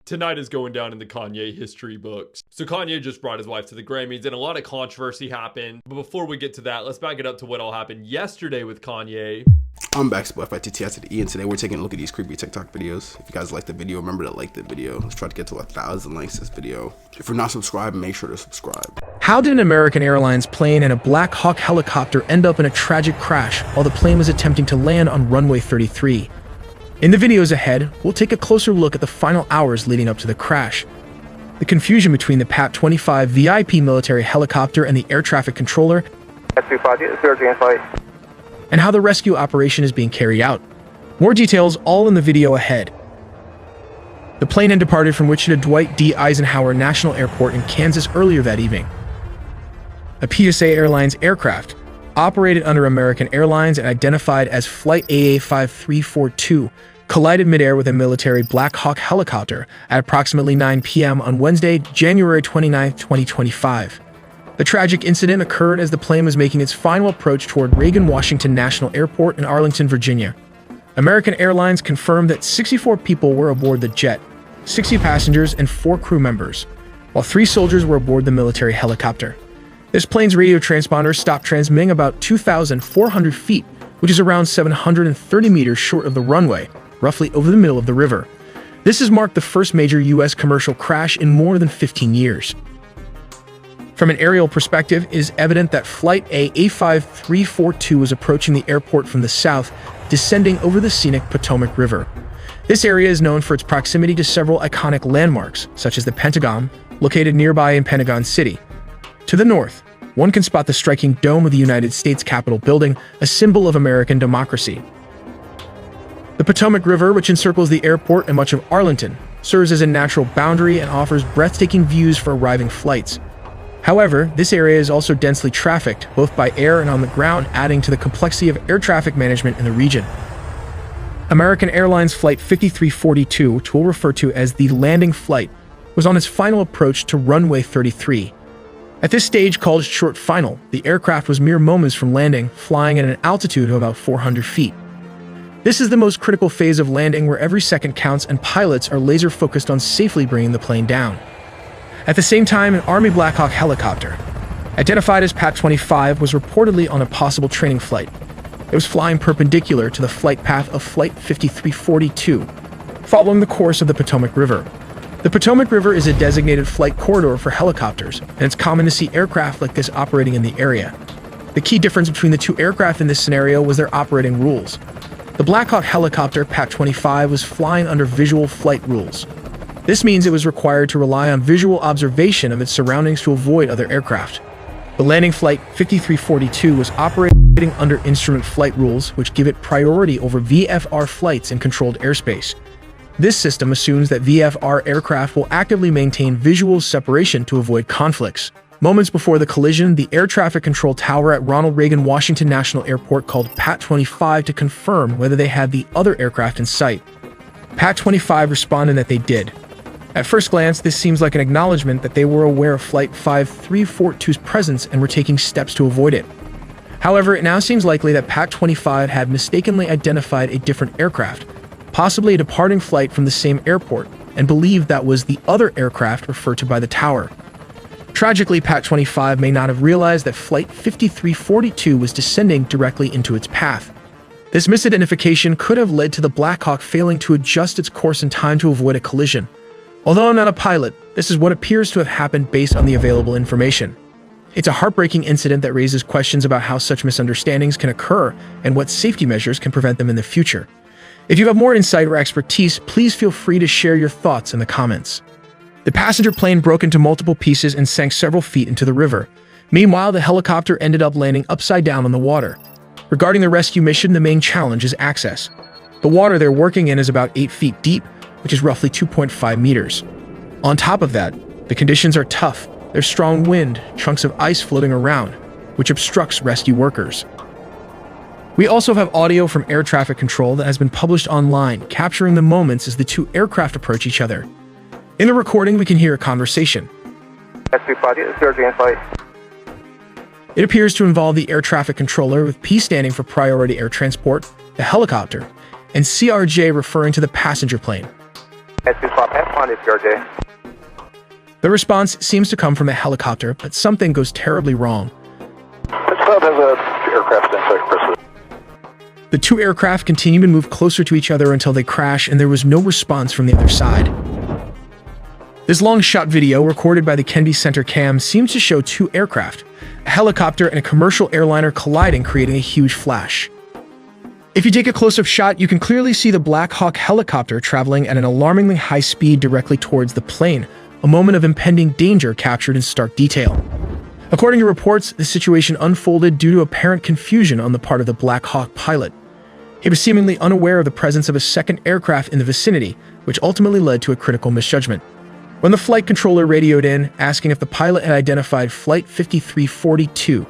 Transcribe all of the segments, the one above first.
Tonight is going down in the Kanye history books. So Kanye just brought his wife to the Grammys and a lot of controversy happened. But before we get to that, let's back it up to what all happened yesterday with Kanye. I'm back, Spotify TTS to the E, and today we're taking a look at these creepy TikTok videos. If you guys like the video, remember to like the video. Let's try to get to 1,000 likes this video. If you're not subscribed, make sure to subscribe. How did an American Airlines plane and a Black Hawk helicopter end up in a tragic crash while the plane was attempting to land on runway 33? In the videos ahead, we'll take a closer look at the final hours leading up to the crash, the confusion between the PAT-25 VIP military helicopter and the air traffic controller, and how the rescue operation is being carried out. More details all in the video ahead. The plane had departed from Wichita Dwight D. Eisenhower National Airport in Kansas earlier that evening. A PSA Airlines aircraft, operated under American Airlines and identified as Flight AA5342, collided midair with a military Black Hawk helicopter at approximately 9 p.m. on Wednesday, January 29, 2025. The tragic incident occurred as the plane was making its final approach toward Reagan Washington National Airport in Arlington, Virginia. American Airlines confirmed that 64 people were aboard the jet, 60 passengers and 4 crew members, while 3 soldiers were aboard the military helicopter. This plane's radio transponder stopped transmitting about 2,400 feet, which is around 730 meters short of the runway, roughly over the middle of the river. This has marked the first major U.S. commercial crash in more than 15 years. From an aerial perspective, it is evident that Flight AA5342 was approaching the airport from the south, descending over the scenic Potomac River. This area is known for its proximity to several iconic landmarks, such as the Pentagon, located nearby in Pentagon City. To the north, one can spot the striking dome of the United States Capitol building, a symbol of American democracy. The Potomac River, which encircles the airport and much of Arlington, serves as a natural boundary and offers breathtaking views for arriving flights. However, this area is also densely trafficked, both by air and on the ground, adding to the complexity of air traffic management in the region. American Airlines Flight 5342, which we'll refer to as the landing flight, was on its final approach to runway 33. At this stage, called short final, the aircraft was mere moments from landing, flying at an altitude of about 400 feet. This is the most critical phase of landing, where every second counts and pilots are laser-focused on safely bringing the plane down. At the same time, an Army Black Hawk helicopter, identified as PAT-25, was reportedly on a possible training flight. It was flying perpendicular to the flight path of Flight 5342, following the course of the Potomac River. The Potomac River is a designated flight corridor for helicopters, and it's common to see aircraft like this operating in the area. The key difference between the two aircraft in this scenario was their operating rules. The Black Hawk helicopter PAT-25 was flying under visual flight rules. This means it was required to rely on visual observation of its surroundings to avoid other aircraft. The landing Flight 5342 was operating under instrument flight rules, which give it priority over VFR flights in controlled airspace. This system assumes that VFR aircraft will actively maintain visual separation to avoid conflicts. Moments before the collision, the air traffic control tower at Ronald Reagan Washington National Airport called PAT-25 to confirm whether they had the other aircraft in sight. PAT-25 responded that they did. At first glance, this seems like an acknowledgement that they were aware of Flight 5342's presence and were taking steps to avoid it. However, it now seems likely that PAT-25 had mistakenly identified a different aircraft, possibly a departing flight from the same airport, and believed that was the other aircraft referred to by the tower. Tragically, PAT-25 may not have realized that Flight 5342 was descending directly into its path. This misidentification could have led to the Black Hawk failing to adjust its course in time to avoid a collision. Although I'm not a pilot, this is what appears to have happened based on the available information. It's a heartbreaking incident that raises questions about how such misunderstandings can occur and what safety measures can prevent them in the future. If you have more insight or expertise, please feel free to share your thoughts in the comments. The passenger plane broke into multiple pieces and sank several feet into the river. Meanwhile, the helicopter ended up landing upside down on the water. Regarding the rescue mission, the main challenge is access. The water they're working in is about 8 feet deep, which is roughly 2.5 meters. On top of that, the conditions are tough. There's strong wind, chunks of ice floating around, which obstructs rescue workers. We also have audio from air traffic control that has been published online, capturing the moments as the two aircraft approach each other. In the recording, we can hear a conversation. It appears to involve the air traffic controller, with P standing for priority air transport, the helicopter, and CRJ referring to the passenger plane. The response seems to come from a helicopter, but something goes terribly wrong. The two aircraft continue to move closer to each other until they crash, and there was no response from the other side. This long-shot video, recorded by the Kenby Center Cam, seems to show two aircraft, a helicopter and a commercial airliner colliding, creating a huge flash. If you take a close-up shot, you can clearly see the Black Hawk helicopter traveling at an alarmingly high speed directly towards the plane, a moment of impending danger captured in stark detail. According to reports, the situation unfolded due to apparent confusion on the part of the Black Hawk pilot. He was seemingly unaware of the presence of a second aircraft in the vicinity, which ultimately led to a critical misjudgment. When the flight controller radioed in, asking if the pilot had identified Flight 5342,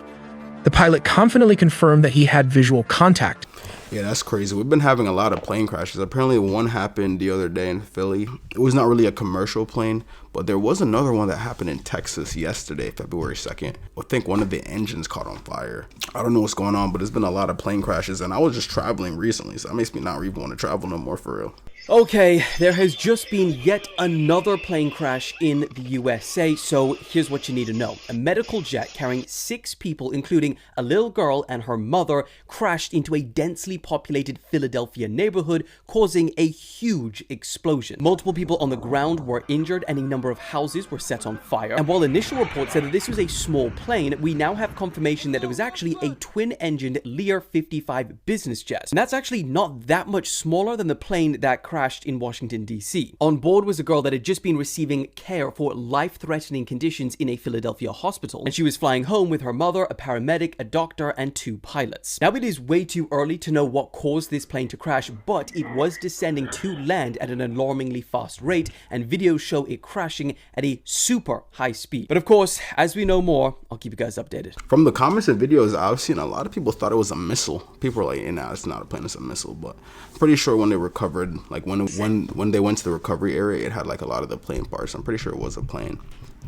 the pilot confidently confirmed that he had visual contact. Yeah, that's crazy. We've been having a lot of plane crashes. Apparently one happened the other day in Philly. It was not really a commercial plane, but there was another one that happened in Texas yesterday, February 2nd. I think one of the engines caught on fire. I don't know what's going on, but there's been a lot of plane crashes, and I was just traveling recently, so that makes me not even want to travel no more for real. Okay, there has just been yet another plane crash in the USA, so here's what you need to know. A medical jet carrying 6 people, including a little girl and her mother, crashed into a densely populated Philadelphia neighborhood, causing a huge explosion. Multiple people on the ground were injured and a number of houses were set on fire. And while initial reports said that this was a small plane, we now have confirmation that it was actually a twin-engined Lear 55 business jet. And that's actually not that much smaller than the plane that crashed in Washington, D.C. On board was a girl that had just been receiving care for life-threatening conditions in a Philadelphia hospital, and she was flying home with her mother, a paramedic, a doctor, and 2 pilots. Now, it is way too early to know what caused this plane to crash, but it was descending to land at an alarmingly fast rate, and videos show it crashing at a super high speed. But of course, as we know more, I'll keep you guys updated. From the comments and videos I've seen, a lot of people thought it was a missile. People were like, nah, it's not a plane, it's a missile. But I'm pretty sure when they recovered, like when they went to the recovery area, it had like a lot of the plane parts. I'm pretty sure it was a plane,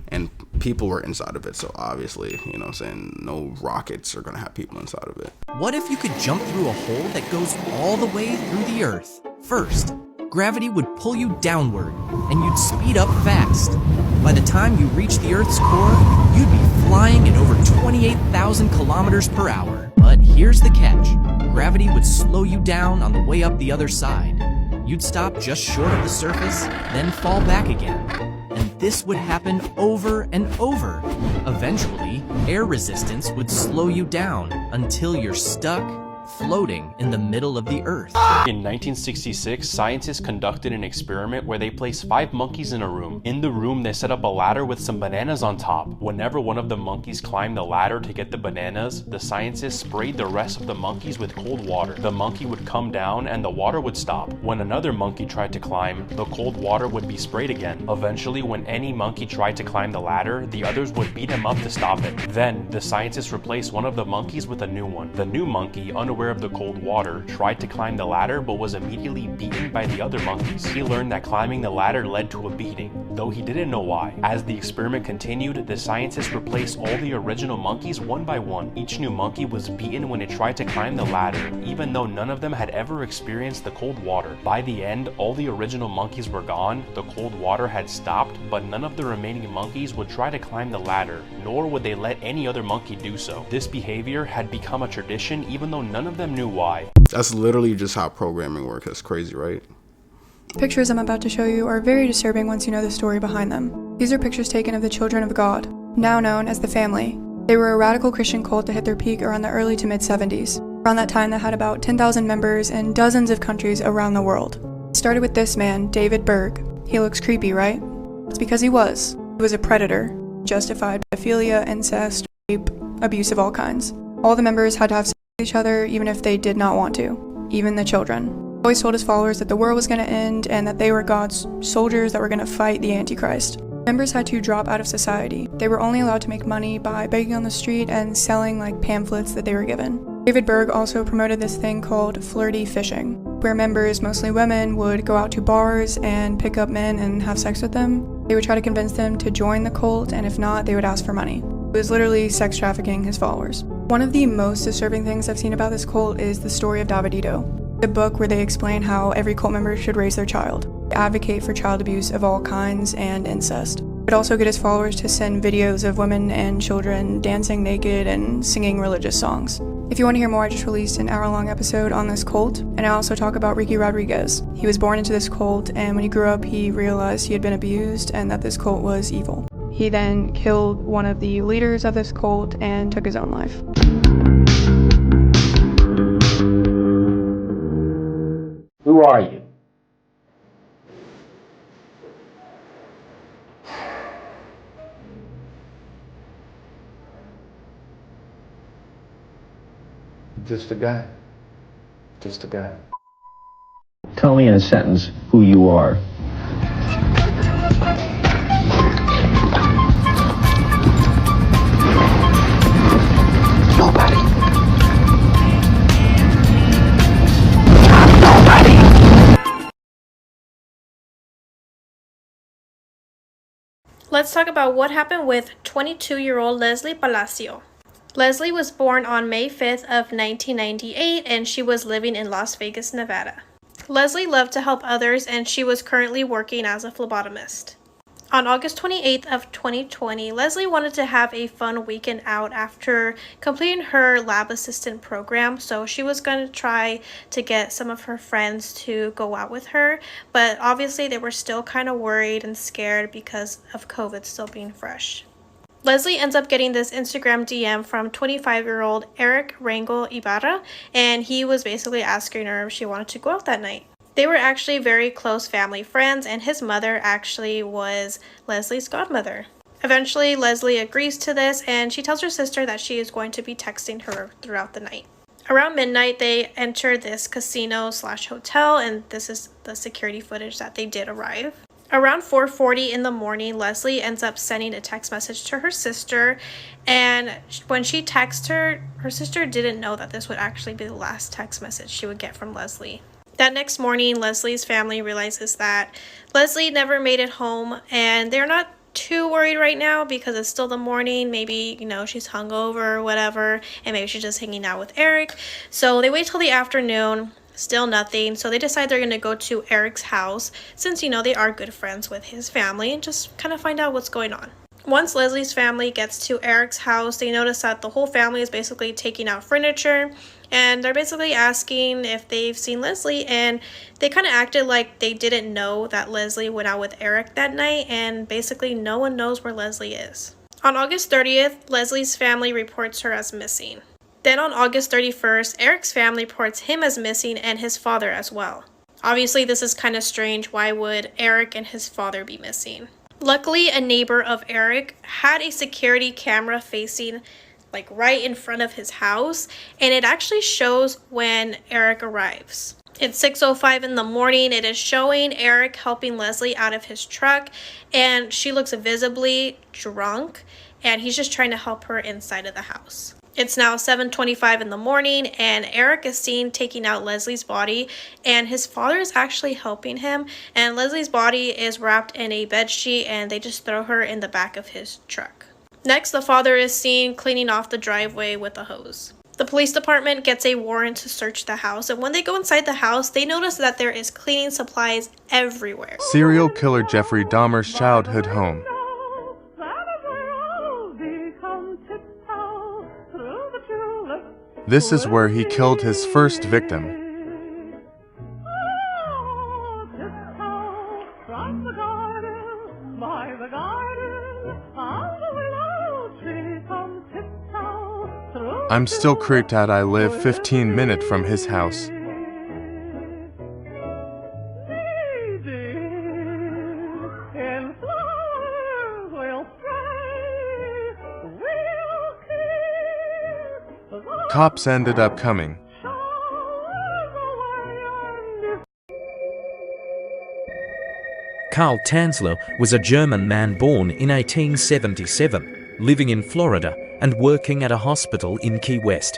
and people were inside of it. So obviously, you know what I'm saying, no rockets are gonna have people inside of it. What if you could jump through a hole that goes all the way through the earth? First, gravity would pull you downward, and you'd speed up fast. By the time you reach the Earth's core, you'd be flying at over 28,000 kilometers per hour. But here's the catch. Gravity would slow you down on the way up the other side. You'd stop just short of the surface, then fall back again. And this would happen over and over. Eventually, air resistance would slow you down until you're stuck floating in the middle of the earth. In 1966, scientists conducted an experiment where they placed 5 monkeys in a room. In the room, they set up a ladder with some bananas on top. Whenever one of the monkeys climbed the ladder to get the bananas, the scientists sprayed the rest of the monkeys with cold water. The monkey would come down and the water would stop. When another monkey tried to climb, the cold water would be sprayed again. Eventually, when any monkey tried to climb the ladder, the others would beat him up to stop it. Then, the scientists replaced one of the monkeys with a new one. The new monkey, unaware of the cold water, tried to climb the ladder but was immediately beaten by the other monkeys. He learned that climbing the ladder led to a beating, though he didn't know why. As the experiment continued, the scientists replaced all the original monkeys one by one. Each new monkey was beaten when it tried to climb the ladder, even though none of them had ever experienced the cold water. By the end, all the original monkeys were gone, the cold water had stopped, but none of the remaining monkeys would try to climb the ladder, nor would they let any other monkey do so. This behavior had become a tradition even though none of them knew why. That's literally just how programming works. That's crazy, right? Pictures I'm about to show you are very disturbing once you know the story behind them. These are pictures taken of the Children of God, now known as the Family. They were a radical Christian cult that hit their peak around the early to mid-70s. Around that time, they had about 10,000 members in dozens of countries around the world. It started with this man, David Berg. He looks creepy, right? It's because he was. He was a predator, justified pedophilia, incest, rape, abuse of all kinds. All the members had to have sex with each other even if they did not want to, even the children. He always told his followers that the world was going to end and that they were God's soldiers that were going to fight the Antichrist. Members had to drop out of society. They were only allowed to make money by begging on the street and selling like pamphlets that they were given. David Berg also promoted this thing called flirty fishing, where members, mostly women, would go out to bars and pick up men and have sex with them. They would try to convince them to join the cult, and if not, they would ask for money. It was literally sex trafficking his followers. One of the most disturbing things I've seen about this cult is the story of Davidito, the book where they explain how every cult member should raise their child. advocate for child abuse of all kinds and incest. He'd also get his followers to send videos of women and children dancing naked and singing religious songs. If you want to hear more, I just released an hour-long episode on this cult, and I also talk about Ricky Rodriguez. He was born into this cult, and when he grew up, he realized he had been abused and that this cult was evil. He then killed one of the leaders of this cult and took his own life. Who are you? Just a guy. Just a guy. Tell me in a sentence who you are. Nobody. Let's talk about what happened with 22-year-old Leslie Palacio. Leslie was born on May 5th of 1998 and she was living in Las Vegas, Nevada. Leslie loved to help others and she was currently working as a phlebotomist. On August 28th of 2020, Leslie wanted to have a fun weekend out after completing her lab assistant program, so she was going to try to get some of her friends to go out with her, but obviously they were still kind of worried and scared because of COVID still being fresh. Leslie ends up getting this Instagram DM from 25-year-old Eric Rangel Ibarra, and he was basically asking her if she wanted to go out that night. They were actually very close family friends, and his mother actually was Leslie's godmother. Eventually, Leslie agrees to this, and she tells her sister that she is going to be texting her throughout the night. Around midnight, they enter this casino/hotel, and this is the security footage that they did arrive. Around 4:40 in the morning, Leslie ends up sending a text message to her sister, and when she texts her, her sister didn't know that this would actually be the last text message she would get from Leslie. That next morning, Leslie's family realizes that Leslie never made it home, and they're not too worried right now because it's still the morning. Maybe, she's hungover or whatever, and maybe she's just hanging out with Eric. So they wait till the afternoon, still nothing. So they decide they're going to go to Eric's house since, they are good friends with his family and just kind of find out what's going on. Once Leslie's family gets to Eric's house, they notice that the whole family is basically taking out furniture, and they're basically asking if they've seen Leslie, and they kind of acted like they didn't know that Leslie went out with Eric that night, and basically no one knows where Leslie is. On August 30th, Leslie's family reports her as missing. Then on August 31st, Eric's family reports him as missing and his father as well. Obviously, this is kind of strange. Why would Eric and his father be missing? Luckily, a neighbor of Eric had a security camera facing right in front of his house, and it actually shows when Eric arrives. It's 6:05 in the morning. It is showing Eric helping Leslie out of his truck, and she looks visibly drunk, and he's just trying to help her inside of the house. It's now 7:25 in the morning, and Eric is seen taking out Leslie's body, and his father is actually helping him, and Leslie's body is wrapped in a bedsheet, and they just throw her in the back of his truck. Next, the father is seen cleaning off the driveway with a hose. The police department gets a warrant to search the house, and when they go inside the house, they notice that there is cleaning supplies everywhere. Serial killer Jeffrey Dahmer's childhood home. This is where he killed his first victim. I'm still creeped out. I live 15 minutes from his house. Cops ended up coming. Karl Tanzler was a German man born in 1877, living in Florida and working at a hospital in Key West.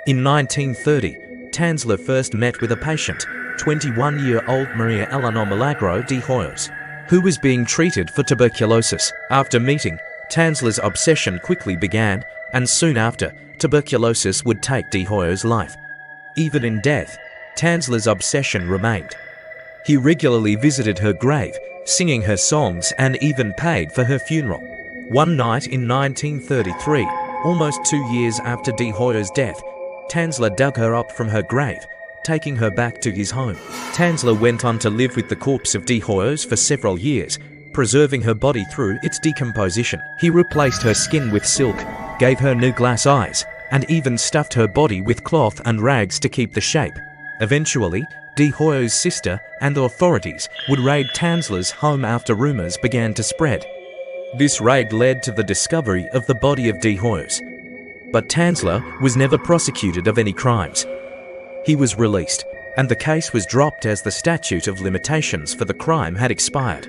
In 1930, Tanzler first met with a patient, 21-year-old Maria Eleanor Milagro de Hoyos, who was being treated for tuberculosis. After meeting, Tanzler's obsession quickly began, and soon after, tuberculosis would take de Hoyos' life. Even in death, Tanzler's obsession remained. He regularly visited her grave, singing her songs, and even paid for her funeral. One night in 1933, almost 2 years after De Hoyo's death, Tanzler dug her up from her grave, taking her back to his home. Tanzler went on to live with the corpse of De Hoyo's for several years, preserving her body through its decomposition. He replaced her skin with silk, gave her new glass eyes, and even stuffed her body with cloth and rags to keep the shape. Eventually, De Hoyo's sister and authorities would raid Tanzler's home after rumors began to spread. This raid led to the discovery of the body of De Hoyo's. But Tanzler was never prosecuted of any crimes. He was released, and the case was dropped as the statute of limitations for the crime had expired.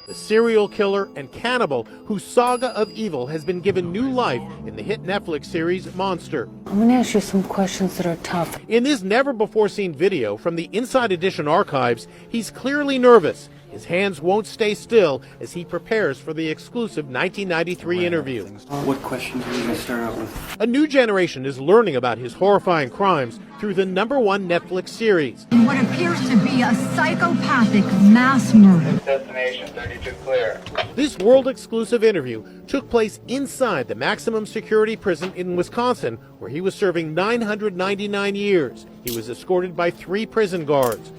The serial killer and cannibal whose saga of evil has been given new life in the hit Netflix series Monster. I'm going to ask you some questions that are tough. In this never-before-seen video from the Inside Edition archives, he's clearly nervous. His hands won't stay still as he prepares for the exclusive 1993 interview. What questions are you going to start out with? A new generation is learning about his horrifying crimes through the #1 Netflix series. In what appears to be a psychopathic mass murder. Destination 32 clear. This world-exclusive interview took place inside the maximum security prison in Wisconsin, where he was serving 999 years. He was escorted by 3 prison guards.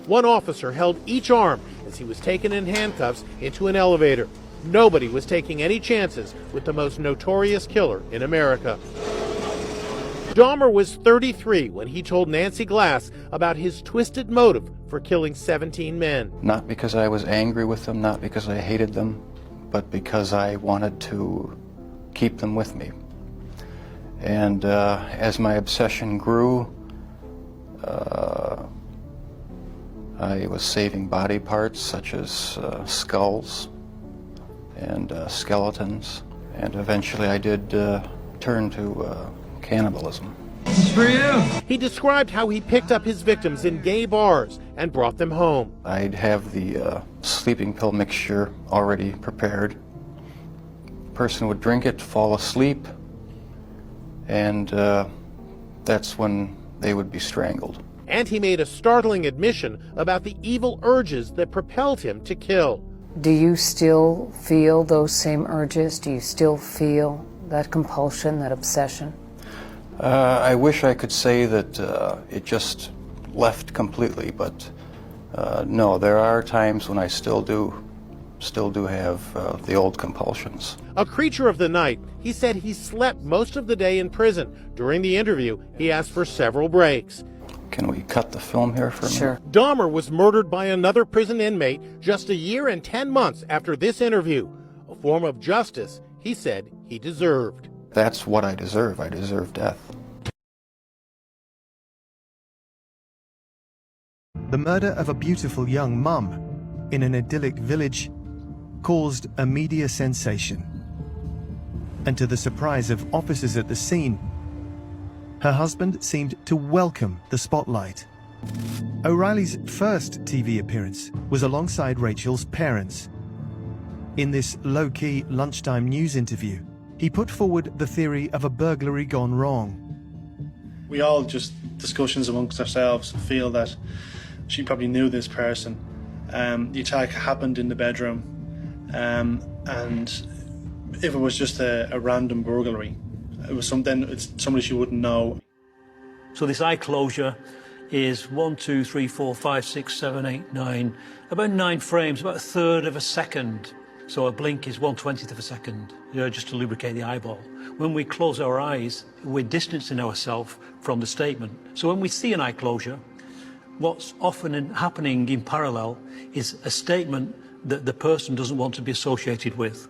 One officer held each arm as he was taken in handcuffs into an elevator. Nobody was taking any chances with the most notorious killer in America. Dahmer was 33 when he told Nancy Glass about his twisted motive for killing 17 men. Not because I was angry with them, not because I hated them, but because I wanted to keep them with me. And as my obsession grew, I was saving body parts such as skulls and skeletons, and eventually I did turn to cannibalism. This is for you. He described how he picked up his victims in gay bars and brought them home. I'd have the sleeping pill mixture already prepared. The person would drink it, fall asleep, and that's when they would be strangled. And he made a startling admission about the evil urges that propelled him to kill. Do you still feel those same urges? Do you still feel that compulsion, that obsession? I wish I could say that it just left completely, but no, there are times when I still do have the old compulsions. A creature of the night, he said he slept most of the day in prison. During the interview, he asked for several breaks. Can we cut the film here for a minute? Sure. Dahmer was murdered by another prison inmate just a year and 10 months after this interview, a form of justice he said he deserved. That's what I deserve. I deserve death. The murder of a beautiful young mum in an idyllic village caused a media sensation. And to the surprise of officers at the scene, her husband seemed to welcome the spotlight. O'Reilly's first TV appearance was alongside Rachel's parents. In this low-key lunchtime news interview, he put forward the theory of a burglary gone wrong. We all just, discussions amongst ourselves, feel that she probably knew this person. The attack happened in the bedroom, and if it was just a random burglary, it was it's somebody she wouldn't know. So this eye closure is 1, 2, 3, 4, 5, 6, 7, 8, 9, about 9 frames, about a third of a second. So a blink is 1/20th of a second, just to lubricate the eyeball. When we close our eyes, we're distancing ourselves from the statement. So when we see an eye closure, what's often happening in parallel is a statement that the person doesn't want to be associated with.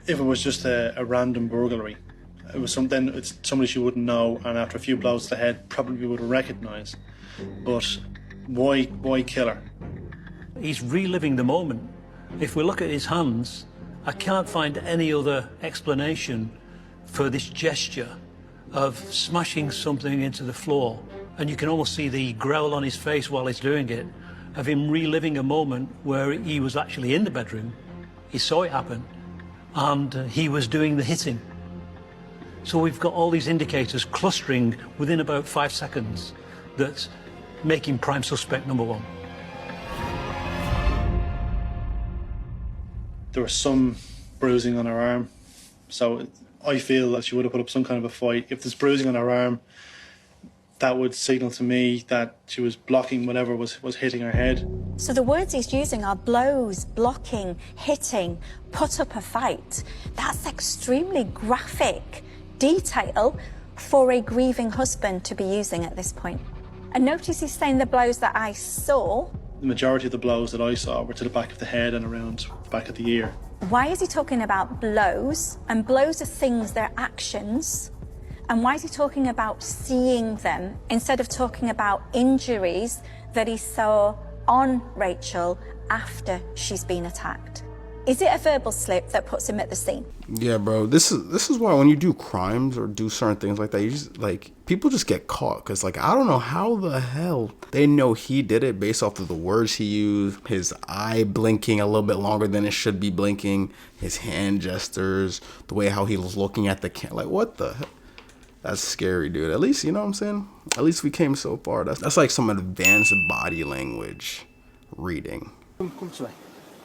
If it was just a random burglary, it was it's somebody she wouldn't know, and after a few blows to the head, probably would recognise. But why kill her? He's reliving the moment. If we look at his hands, I can't find any other explanation for this gesture of smashing something into the floor. And you can almost see the growl on his face while he's doing it, of him reliving a moment where he was actually in the bedroom, he saw it happen, and he was doing the hitting. So we've got all these indicators clustering within about 5 seconds that's making prime suspect number one. There was some bruising on her arm, so I feel that she would have put up some kind of a fight. If there's bruising on her arm, that would signal to me that she was blocking whatever was hitting her head. So the words he's using are blows, blocking, hitting, put up a fight. That's extremely graphic detail for a grieving husband to be using at this point. And notice he's saying the blows that I saw. The majority of the blows that I saw were to the back of the head and around the back of the ear. Why is he talking about blows? And blows are things, they're actions. And why is he talking about seeing them instead of talking about injuries that he saw on Rachel after she's been attacked? Is it a verbal slip that puts him at the scene? Yeah, bro. This is why when you do crimes or do certain things like that, you just like people just get caught because like I don't know how the hell they know he did it based off of the words he used, his eye blinking a little bit longer than it should be blinking, his hand gestures, the way how he was looking at the camera. Like what the hell? That's scary, dude. At least, you know what I'm saying? At least we came so far. That's like some advanced body language reading. Come to me.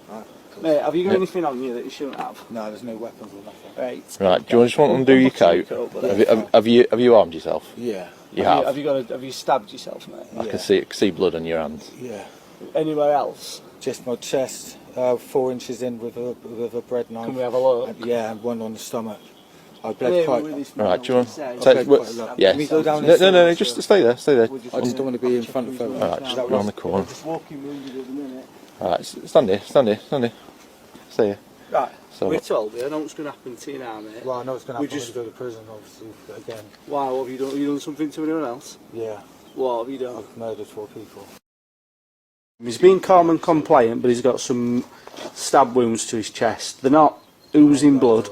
Right. Mate, have you got anything on you that you shouldn't have? No, there's no weapons or nothing. Right, do you just want to undo your coat? Have you armed yourself? Yeah. You have? Have you stabbed yourself, mate? I can see blood on your hands. Yeah. Anywhere else? Just my chest, 4 inches in with a bread knife. Can we have a look? Yeah, and one on the stomach. I bled quite. Right, do you want to take yes. Can we go down No, just stay there. I just don't want to be in front of everyone. Alright, just go around the corner. Just walking wounded at the minute. Alright, stand here. Stay here. Right, So, we're told, I know what's going to happen to you now, mate. Well, I know it's going to happen We just when we go to prison, obviously, again. Wow, what have you done? Have you done something to anyone else? Yeah. What have you done? I've murdered 4 people. He's been calm and compliant, but he's got some stab wounds to his chest. They're not oozing blood,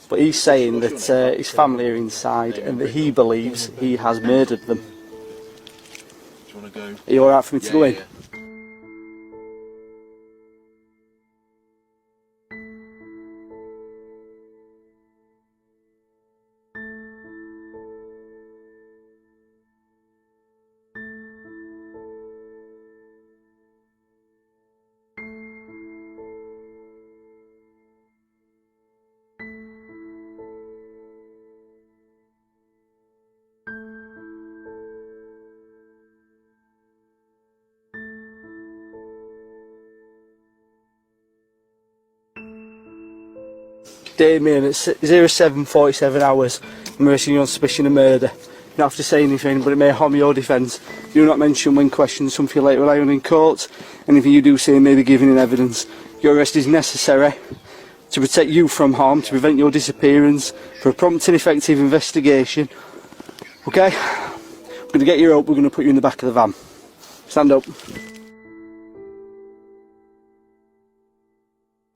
but he's saying that his family are inside and that he believes he has murdered them. do you want to go? Are you alright for me to go in? Damien, it's 07:47 hours. I'm arresting you on suspicion of murder. You don't have to say anything, but it may harm your defence. Do not mention when questioned something you later rely on in court. Anything you do say may be given in evidence. Your arrest is necessary to protect you from harm, to prevent your disappearance, for a prompt and effective investigation. Okay? We're going to get you up, we're going to put you in the back of the van. Stand up.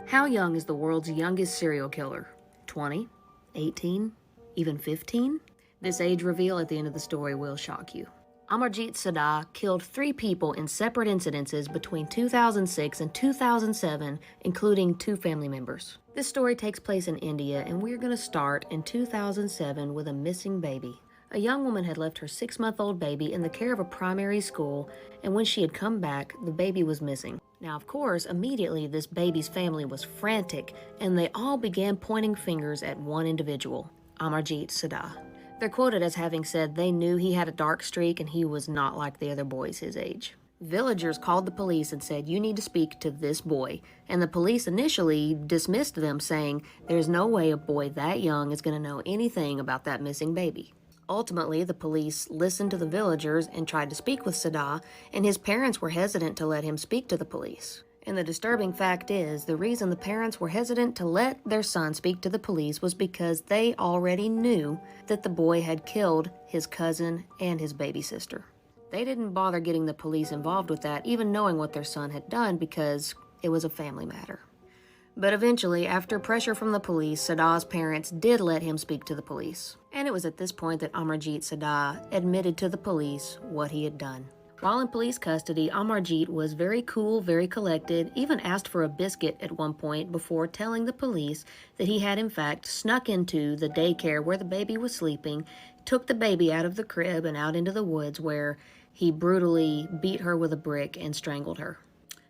How young is the world's youngest serial killer? 20? 18? Even 15? This age reveal at the end of the story will shock you. Amarjit Saddah killed 3 people in separate incidences between 2006 and 2007, including 2 family members. This story takes place in India, and we're going to start in 2007 with a missing baby. A young woman had left her 6-month-old baby in the care of a primary school, and when she had come back, the baby was missing. Now, of course, immediately this baby's family was frantic, and they all began pointing fingers at one individual, Amarjit Saddah. They're quoted as having said they knew he had a dark streak and he was not like the other boys his age. Villagers called the police and said, "You need to speak to this boy." And the police initially dismissed them, saying, "There's no way a boy that young is going to know anything about that missing baby." Ultimately, the police listened to the villagers and tried to speak with Saddah, and his parents were hesitant to let him speak to the police. And the disturbing fact is, the reason the parents were hesitant to let their son speak to the police was because they already knew that the boy had killed his cousin and his baby sister. They didn't bother getting the police involved with that, even knowing what their son had done, because it was a family matter. But eventually, after pressure from the police, Saddah's parents did let him speak to the police. And it was at this point that Amarjit Saddah admitted to the police what he had done. While in police custody, Amarjeet was very cool, very collected, even asked for a biscuit at one point before telling the police that he had in fact snuck into the daycare where the baby was sleeping, took the baby out of the crib and out into the woods where he brutally beat her with a brick and strangled her.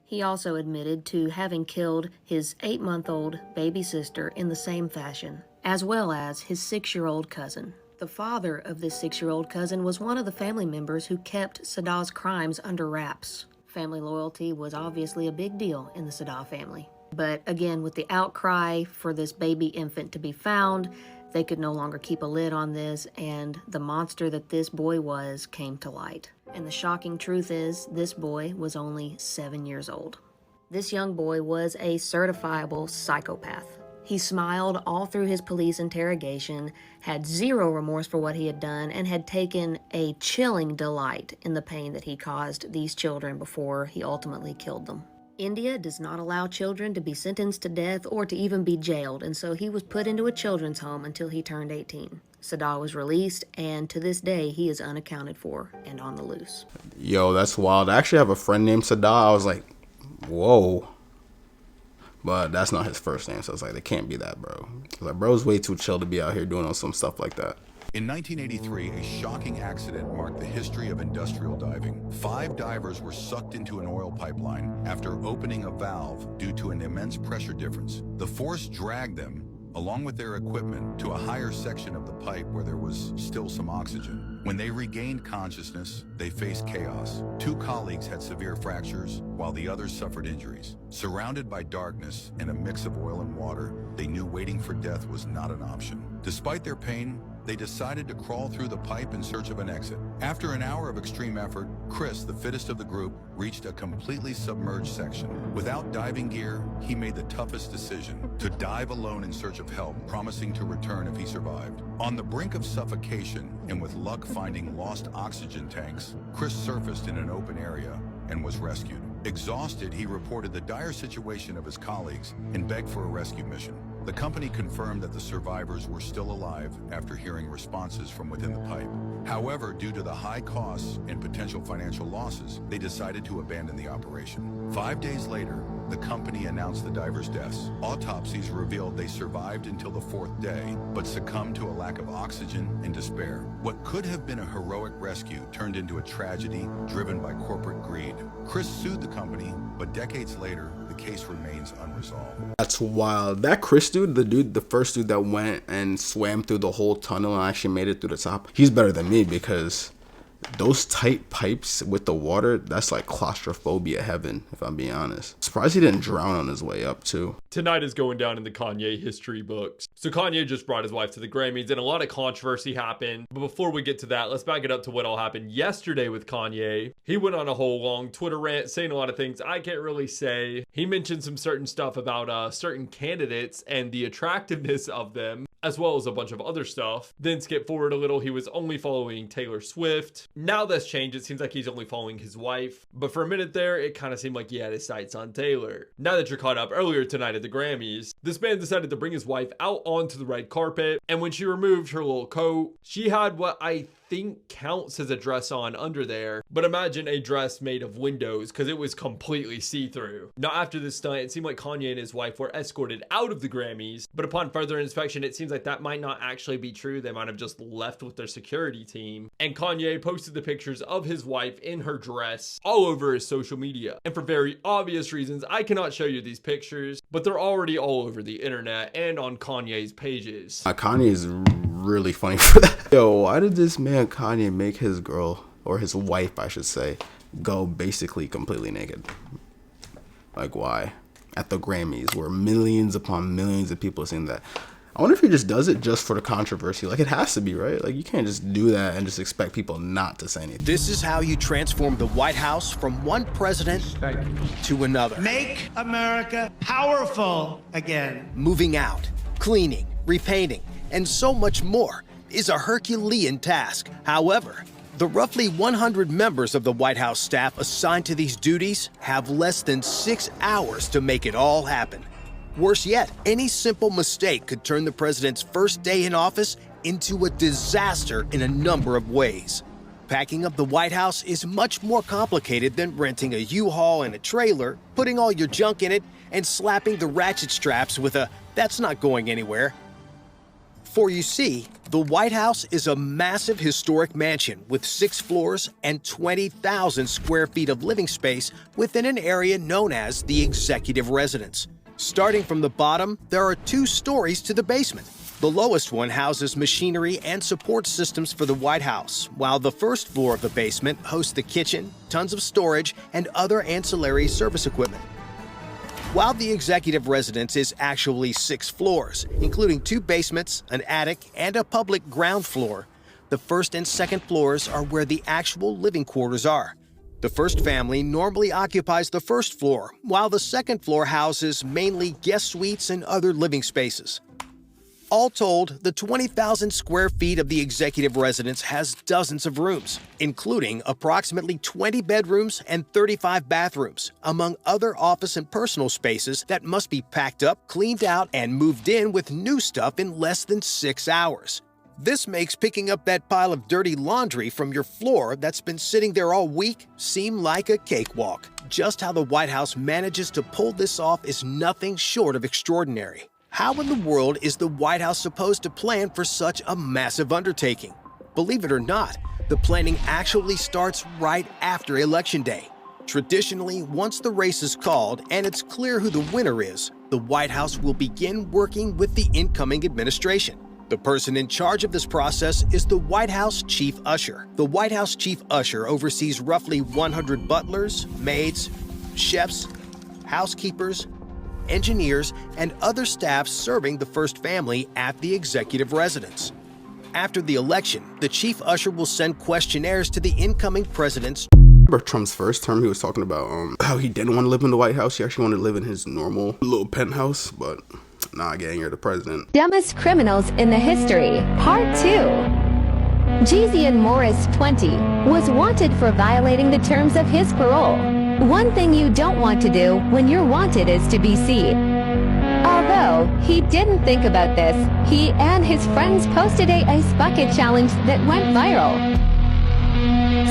He also admitted to having killed his 8-month-old baby sister in the same fashion, as well as his 6-year-old cousin. The father of this 6-year-old cousin was one of the family members who kept Saddah's crimes under wraps. Family loyalty was obviously a big deal in the Saddah family. But again, with the outcry for this baby infant to be found, they could no longer keep a lid on this, and the monster that this boy was came to light. And the shocking truth is, this boy was only 7 years old. This young boy was a certifiable psychopath. He smiled all through his police interrogation, had zero remorse for what he had done, and had taken a chilling delight in the pain that he caused these children before he ultimately killed them. India does not allow children to be sentenced to death or to even be jailed, and so he was put into a children's home until he turned 18. Saddah was released, and to this day, he is unaccounted for and on the loose. Yo, that's wild. I actually have a friend named Saddah. I was like, whoa. But that's not his first name, so it's like, it can't be that, bro. Like, bro's way too chill to be out here doing some stuff like that. In 1983, a shocking accident marked the history of industrial diving. 5 divers were sucked into an oil pipeline after opening a valve due to an immense pressure difference. The force dragged them, along with their equipment, to a higher section of the pipe where there was still some oxygen. When they regained consciousness, they faced chaos. 2 colleagues had severe fractures, while the others suffered injuries. Surrounded by darkness and a mix of oil and water, they knew waiting for death was not an option. Despite their pain, they decided to crawl through the pipe in search of an exit. After an hour of extreme effort, Chris, the fittest of the group, reached a completely submerged section. Without diving gear, he made the toughest decision: to dive alone in search of help, promising to return if he survived. On the brink of suffocation, and with luck finding lost oxygen tanks, Chris surfaced in an open area and was rescued. Exhausted, he reported the dire situation of his colleagues and begged for a rescue mission. The company confirmed that the survivors were still alive after hearing responses from within the pipe. However, due to the high costs and potential financial losses, they decided to abandon the operation. 5 days later, the company announced the divers' deaths. Autopsies revealed they survived until the 4th day, but succumbed to a lack of oxygen and despair. What could have been a heroic rescue turned into a tragedy driven by corporate greed. Chris sued the company, but decades later, the case remains unresolved. That's wild. That Chris dude, the first dude that went and swam through the whole tunnel and actually made it through the top, he's better than me, because those tight pipes with the water, that's like claustrophobia heaven, if I'm being honest. Surprised he didn't drown on his way up, too. Tonight is going down in the Kanye history books. So Kanye just brought his wife to the Grammys and a lot of controversy happened. But before we get to that, let's back it up to what all happened yesterday with Kanye. He went on a whole long Twitter rant saying a lot of things I can't really say. He mentioned some certain stuff about certain candidates and the attractiveness of them, as well as a bunch of other stuff. Then skip forward a little, he was only following Taylor Swift. Now that's changed, it seems like he's only following his wife. But for a minute there, it kind of seemed like he had his sights on Taylor. Now that you're caught up, earlier tonight at the Grammys, this man decided to bring his wife out onto the red carpet, and when she removed her little coat, she had what I think counts as a dress on under there, but imagine a dress made of windows because it was completely see-through. Now after this stunt, it seemed like Kanye and his wife were escorted out of the Grammys, but upon further inspection, it seems like that might not actually be true. They might have just left with their security team, and Kanye posted the pictures of his wife in her dress all over his social media. And for very obvious reasons, I cannot show you these pictures, but they're already all over the internet and on Kanye's pages. Kanye is really funny for that. Yo, why did this man Kanye make his girl, or his wife I should say, go basically completely naked? Like, why? At the Grammys, where millions upon millions of people are seeing that. I wonder if he just does it just for the controversy. Like, it has to be, right? Like, you can't just do that and just expect people not to say anything. This is how you transform the White House from one president to another. Make America powerful again. Moving out, cleaning, repainting, and so much more is a Herculean task. However, the roughly 100 members of the White House staff assigned to these duties have less than 6 hours to make it all happen. Worse yet, any simple mistake could turn the president's first day in office into a disaster in a number of ways. Packing up the White House is much more complicated than renting a U-Haul and a trailer, putting all your junk in it, and slapping the ratchet straps with a "that's not going anywhere." For you see, the White House is a massive historic mansion with 6 floors and 20,000 square feet of living space within an area known as the Executive Residence. Starting from the bottom, there are 2 stories to the basement. The lowest one houses machinery and support systems for the White House, while the first floor of the basement hosts the kitchen, tons of storage, and other ancillary service equipment. While the executive residence is actually 6 floors, including 2 basements, an attic, and a public ground floor, the first and second floors are where the actual living quarters are. The first family normally occupies the first floor, while the second floor houses mainly guest suites and other living spaces. All told, the 20,000 square feet of the executive residence has dozens of rooms, including approximately 20 bedrooms and 35 bathrooms, among other office and personal spaces that must be packed up, cleaned out, and moved in with new stuff in less than 6 hours. This makes picking up that pile of dirty laundry from your floor that's been sitting there all week seem like a cakewalk. Just how the White House manages to pull this off is nothing short of extraordinary. How in the world is the White House supposed to plan for such a massive undertaking? Believe it or not, the planning actually starts right after Election Day. Traditionally, once the race is called and it's clear who the winner is, the White House will begin working with the incoming administration. The person in charge of this process is the White House Chief Usher. The White House Chief Usher oversees roughly 100 butlers, maids, chefs, housekeepers, engineers, and other staff serving the first family at the executive residence. After the election, the chief usher will send questionnaires to the incoming president's. Remember Trump's first term, he was talking about how he didn't want to live in the White House. He actually wanted to live in his normal little penthouse, but nah, gang, you're the president. Dumbest Criminals in the History, Part 2. Jeezy Morris, 20, was wanted for violating the terms of his parole. One thing you don't want to do when you're wanted is to be seen. Although he didn't think about this, he and his friends posted a ice bucket challenge that went viral.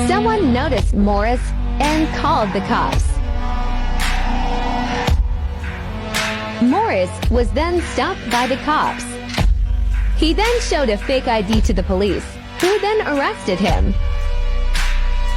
Someone noticed Morris and called the cops. Morris was then stopped by the cops. He then showed a fake ID to the police, who then arrested him.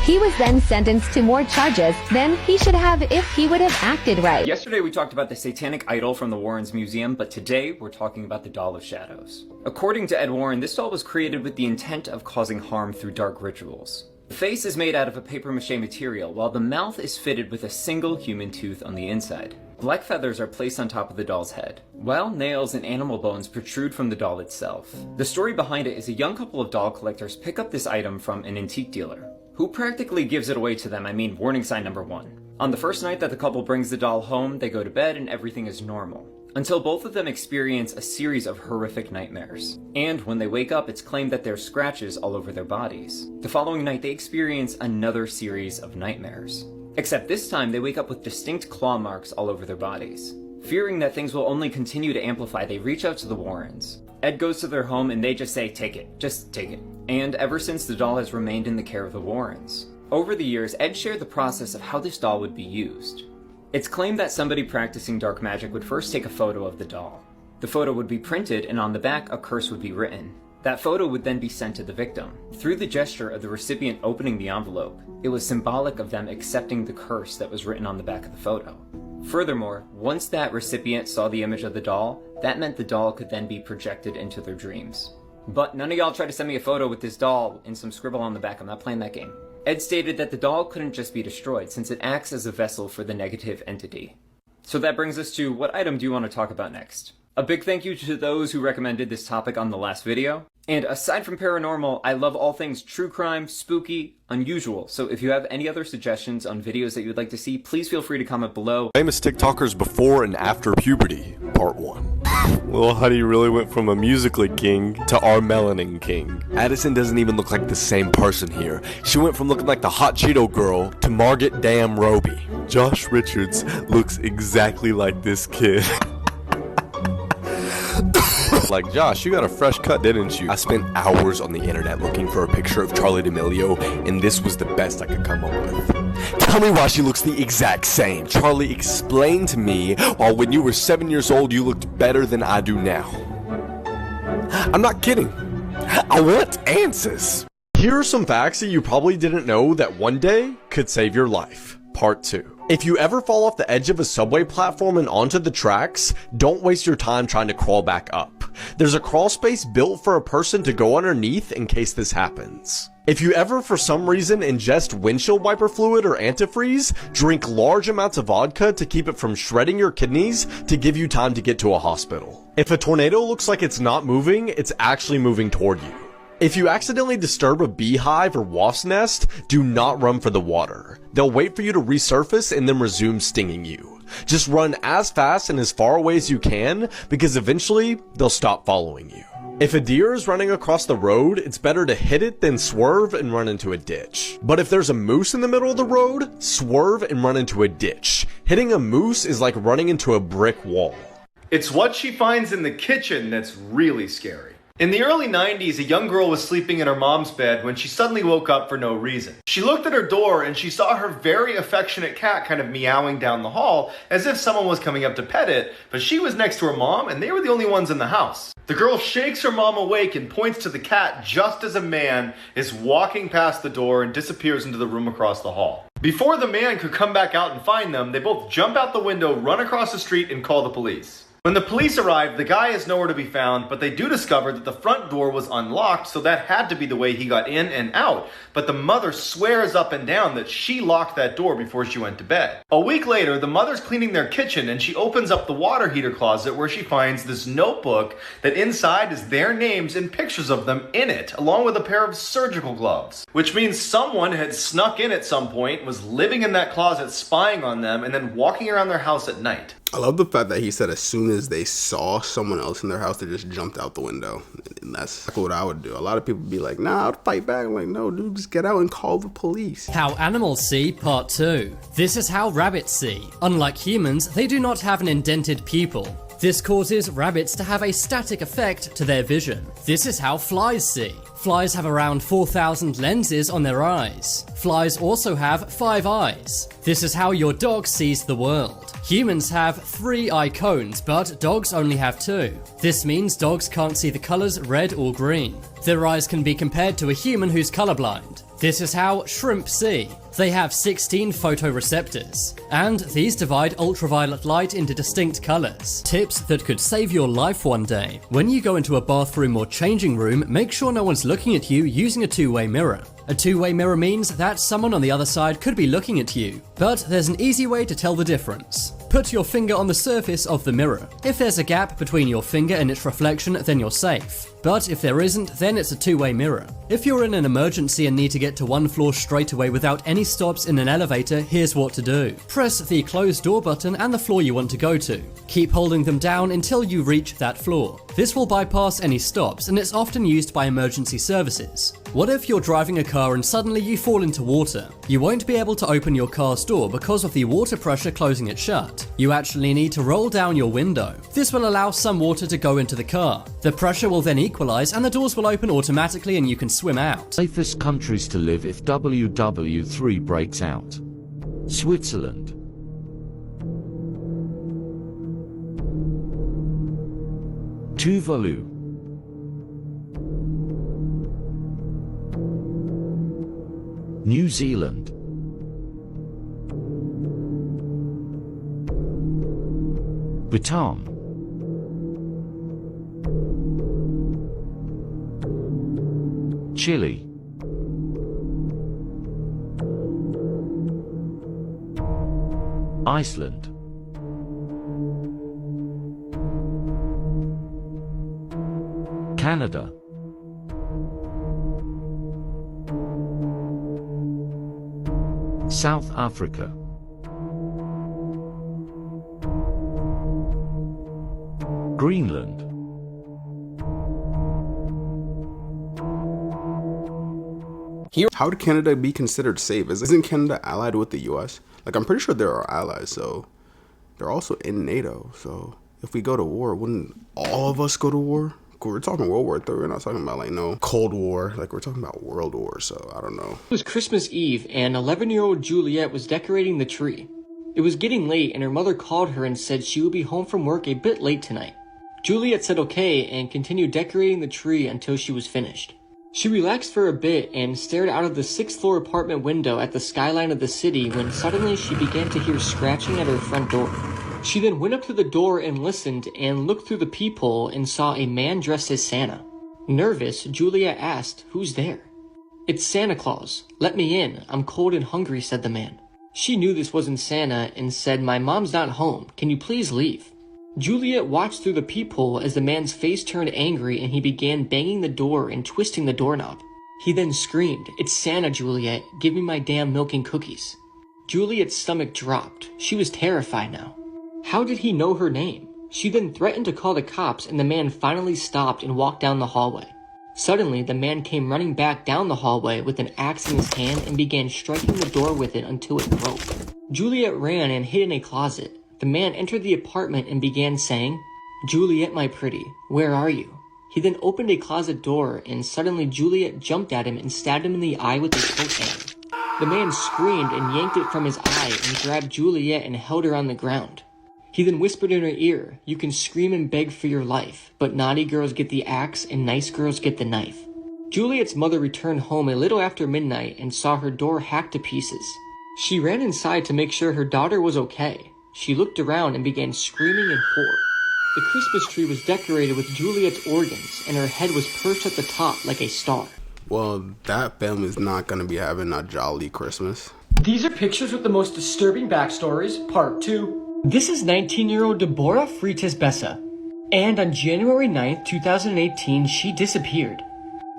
He was then sentenced to more charges than he should have if he would have acted right. Yesterday we talked about the satanic idol from the Warrens Museum, but today we're talking about the Doll of Shadows. According to Ed Warren, this doll was created with the intent of causing harm through dark rituals. The face is made out of a papier-mâché material, while the mouth is fitted with a single human tooth on the inside. Black feathers are placed on top of the doll's head, while nails and animal bones protrude from the doll itself. The story behind it is a young couple of doll collectors pick up this item from an antique dealer, who practically gives it away to them. I mean, warning sign number 1. On the first night that the couple brings the doll home, they go to bed and everything is normal, until both of them experience a series of horrific nightmares. And when they wake up, it's claimed that there's scratches all over their bodies. The following night, they experience another series of nightmares. Except this time, they wake up with distinct claw marks all over their bodies. Fearing that things will only continue to amplify, they reach out to the Warrens. Ed goes to their home and they just say, take it, just take it. And ever since, the doll has remained in the care of the Warrens. Over the years, Ed shared the process of how this doll would be used. It's claimed that somebody practicing dark magic would first take a photo of the doll. The photo would be printed, and on the back, a curse would be written. That photo would then be sent to the victim. Through the gesture of the recipient opening the envelope, it was symbolic of them accepting the curse that was written on the back of the photo. Furthermore, once that recipient saw the image of the doll, that meant the doll could then be projected into their dreams. But none of y'all try to send me a photo with this doll and some scribble on the back. I'm not playing that game. Ed stated that the doll couldn't just be destroyed, since it acts as a vessel for the negative entity. So that brings us to, what item do you want to talk about next? A big thank you to those who recommended this topic on the last video. And aside from paranormal, I love all things true crime, spooky, unusual. So if you have any other suggestions on videos that you would like to see, please feel free to comment below. Famous TikTokers before and after puberty, part 1. Lil Huddy really went from a Musical.ly king to our melanin king. Addison doesn't even look like the same person here. She went from looking like the hot Cheeto girl to Margaret Damn Roby. Josh Richards looks exactly like this kid. Like, Josh, you got a fresh cut, didn't you? I spent hours on the internet looking for a picture of Charlie D'Amelio, and this was the best I could come up with. Tell me why she looks the exact same. Charlie, explain to me why when you were 7 years old, you looked better than I do now. I'm not kidding. I want answers. Here are some facts that you probably didn't know that one day could save your life. Part 2. If you ever fall off the edge of a subway platform and onto the tracks, don't waste your time trying to crawl back up. There's a crawl space built for a person to go underneath in case this happens. If you ever for some reason ingest windshield wiper fluid or antifreeze, drink large amounts of vodka to keep it from shredding your kidneys to give you time to get to a hospital. If a tornado looks like it's not moving, it's actually moving toward you. If you accidentally disturb a beehive or wasp's nest, do not run for the water. They'll wait for you to resurface and then resume stinging you. Just run as fast and as far away as you can, because eventually they'll stop following you. If a deer is running across the road, it's better to hit it than swerve and run into a ditch. But if there's a moose in the middle of the road, swerve and run into a ditch. Hitting a moose is like running into a brick wall. It's what she finds in the kitchen that's really scary. In the early 90s, a young girl was sleeping in her mom's bed when she suddenly woke up for no reason. She looked at her door and she saw her very affectionate cat kind of meowing down the hall as if someone was coming up to pet it, but she was next to her mom and they were the only ones in the house. The girl shakes her mom awake and points to the cat just as a man is walking past the door and disappears into the room across the hall. Before the man could come back out and find them, they both jump out the window, run across the street, and call the police. When the police arrive, the guy is nowhere to be found, but they do discover that the front door was unlocked, so that had to be the way he got in and out. But the mother swears up and down that she locked that door before she went to bed. A week later, the mother's cleaning their kitchen and she opens up the water heater closet where she finds this notebook that inside is their names and pictures of them in it, along with a pair of surgical gloves. Which means someone had snuck in at some point, was living in that closet spying on them, and then walking around their house at night. I love the fact that he said as soon as they saw someone else in their house, they just jumped out the window. And that's what I would do. A lot of people would be like, nah, I'd fight back. I'm like, no, dude, just get out and call the police. How animals see, part 2. This is how rabbits see. Unlike humans, they do not have an indented pupil. This causes rabbits to have a static effect to their vision. This is how flies see. Flies have around 4,000 lenses on their eyes. Flies also have 5 eyes. This is how your dog sees the world. Humans have 3 eye cones, but dogs only have 2. This means dogs can't see the colors red or green. Their eyes can be compared to a human who's colorblind. This is how shrimp see. They have 16 photoreceptors, and these divide ultraviolet light into distinct colors. Tips that could save your life one day. When you go into a bathroom or changing room, make sure no one's looking at you using a two-way mirror. A two-way mirror means that someone on the other side could be looking at you, but there's an easy way to tell the difference. Put your finger on the surface of the mirror. If there's a gap between your finger and its reflection, then you're safe. But if there isn't, then it's a two-way mirror. If you're in an emergency and need to get to one floor straight away without any stops in an elevator, here's what to do. Press the closed door button and the floor you want to go to. Keep holding them down until you reach that floor. This will bypass any stops, and it's often used by emergency services. What if you're driving a car and suddenly you fall into water? You won't be able to open your car's door because of the water pressure closing it shut. You actually need to roll down your window. This will allow some water to go into the car. The pressure will then equalize and the doors will open automatically and you can swim out. Safest countries to live if WW3 breaks out. Switzerland. Tuvalu. New Zealand. Bhutan. Chile. Iceland. Canada. South Africa. Greenland. How would Canada be considered safe? Isn't Canada allied with the US? Like, I'm pretty sure they're our allies, so they're also in NATO. So if we go to war, wouldn't all of us go to war? we're talking World War III. We're not talking about like no Cold War. Like we're talking about World War. So I don't know. It was Christmas Eve, and 11-year-old Juliet was decorating the tree. It was getting late, and her mother called her and said she would be home from work a bit late tonight. Juliet said okay and continued decorating the tree until she was finished. She relaxed for a bit and stared out of the 6th-floor apartment window at the skyline of the city when suddenly she began to hear scratching at her front door. She then went up to the door and listened and looked through the peephole and saw a man dressed as Santa. Nervous, Juliet asked, "Who's there?" "It's Santa Claus. Let me in. I'm cold and hungry," said the man. She knew this wasn't Santa and said, "My mom's not home. Can you please leave?" Juliet watched through the peephole as the man's face turned angry and he began banging the door and twisting the doorknob. He then screamed, "It's Santa, Juliet. Give me my damn milk and cookies." Juliet's stomach dropped. She was terrified now. How did he know her name? She then threatened to call the cops and the man finally stopped and walked down the hallway. Suddenly, the man came running back down the hallway with an axe in his hand and began striking the door with it until it broke. Juliet ran and hid in a closet. The man entered the apartment and began saying, "Juliet, my pretty, where are you?" He then opened a closet door and suddenly Juliet jumped at him and stabbed him in the eye with his coat hanger. The man screamed and yanked it from his eye and grabbed Juliet and held her on the ground. He then whispered in her ear, "You can scream and beg for your life, but naughty girls get the axe and nice girls get the knife." Juliet's mother returned home a little after midnight and saw her door hacked to pieces. She ran inside to make sure her daughter was okay. She looked around and began screaming in horror. The Christmas tree was decorated with Juliet's organs, and her head was perched at the top like a star. Well, that family is not going to be having a jolly Christmas. These are pictures with the most disturbing backstories, part 2. This is 19-year-old Deborah Freitas Bessa. And on January 9th, 2018, she disappeared.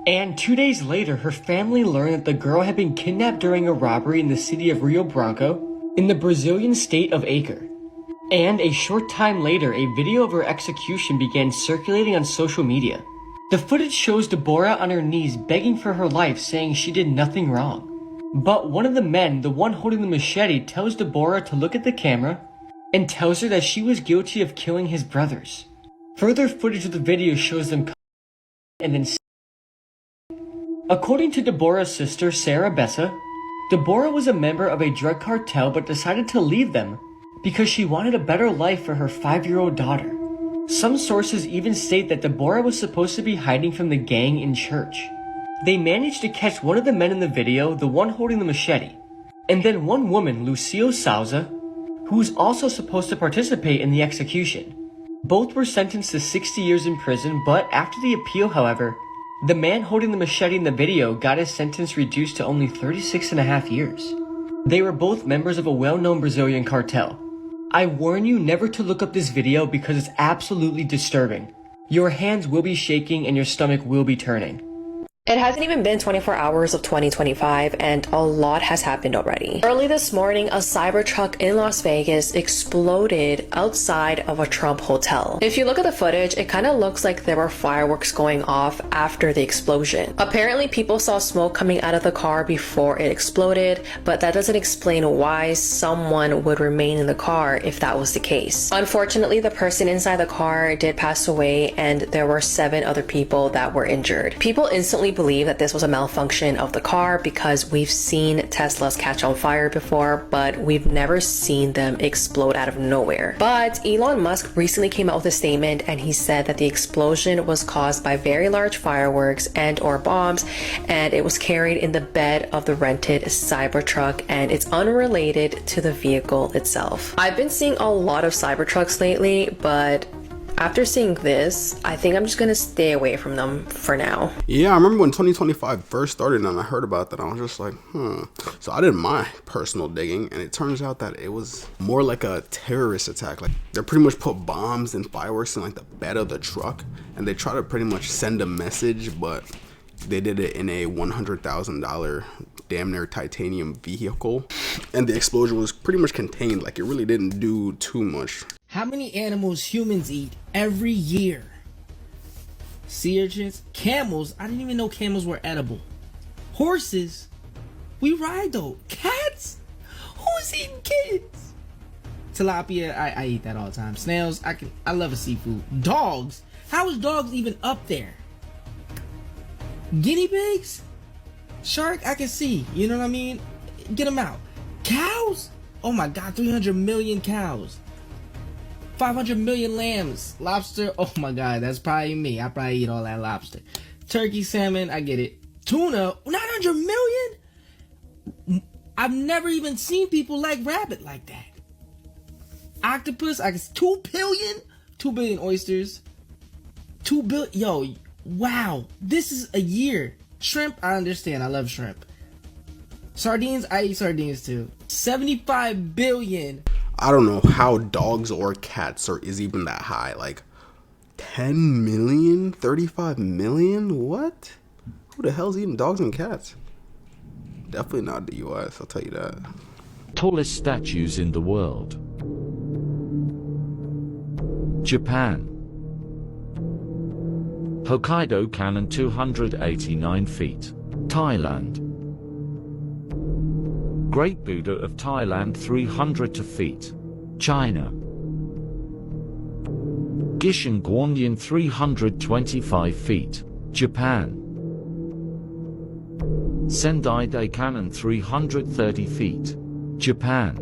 And 2 days later, her family learned that the girl had been kidnapped during a robbery in the city of Rio Branco, in the Brazilian state of Acre. And a short time later, a video of her execution began circulating on social media. The footage shows Deborah on her knees begging for her life, saying she did nothing wrong. But one of the men, the one holding the machete, tells Deborah to look at the camera and tells her that she was guilty of killing his brothers. Further footage of the video shows them and then. According to Deborah's sister, Sarah Bessa, Deborah was a member of a drug cartel but decided to leave them because she wanted a better life for her 5-year-old daughter. Some sources even state that Deborah was supposed to be hiding from the gang in church. They managed to catch one of the men in the video, the one holding the machete, and then one woman, Lucio Souza, who was also supposed to participate in the execution. Both were sentenced to 60 years in prison, but after the appeal, however, the man holding the machete in the video got his sentence reduced to only 36.5 years. They were both members of a well-known Brazilian cartel. I warn you never to look up this video because it's absolutely disturbing. Your hands will be shaking and your stomach will be turning. It hasn't even been 24 hours of 2025 and a lot has happened already. Early this morning, a Cybertruck in Las Vegas exploded outside of a Trump hotel. If you look at the footage, it kind of looks like there were fireworks going off after the explosion. Apparently, people saw smoke coming out of the car before it exploded, but that doesn't explain why someone would remain in the car if that was the case. Unfortunately, the person inside the car did pass away and there were 7 other people that were injured. People instantly believe that this was a malfunction of the car because we've seen Teslas catch on fire before, but we've never seen them explode out of nowhere. But Elon Musk recently came out with a statement and he said that the explosion was caused by very large fireworks and or bombs, and it was carried in the bed of the rented Cybertruck and it's unrelated to the vehicle itself. I've been seeing a lot of Cybertrucks lately, but after seeing this, I think I'm just gonna stay away from them for now. Yeah, I remember when 2025 first started and I heard about that, I was just like, So I did my personal digging and it turns out that it was more like a terrorist attack. Like they pretty much put bombs and fireworks in like the bed of the truck and they try to pretty much send a message, but they did it in a $100,000 damn near titanium vehicle. And the explosion was pretty much contained, like it really didn't do too much. How many animals humans eat every year? Sea urchins, camels. I didn't even know camels were edible. Horses, we ride though. Cats, who's eating kids? Tilapia, I eat that all the time. Snails, I love a seafood. Dogs, How is dogs even up there? Guinea pigs? Shark, I can see. You know what I mean? Get them out. Cows? Oh my god, 300 million cows. 500 million lambs. Lobster? Oh my god, that's probably me. I probably eat all that lobster. Turkey, salmon, I get it. Tuna? 900 million? I've never even seen people like rabbit like that. Octopus? I guess 2 billion? 2 billion oysters. 2 billion. Yo, wow. This is a year. Shrimp, I understand. I love shrimp. Sardines, I eat sardines too. 75 billion. I don't know how dogs or cats is even that high. Like 10 million? 35 million? What? Who the hell's eating dogs and cats? Definitely not the US, I'll tell you that. Tallest statues in the world. Japan. Hokkaido Cannon 289 feet. Thailand. Great Buddha of Thailand 300 feet. China. Gishin Guanyin 325 feet. Japan. Sendai Daikanon 330 feet. Japan.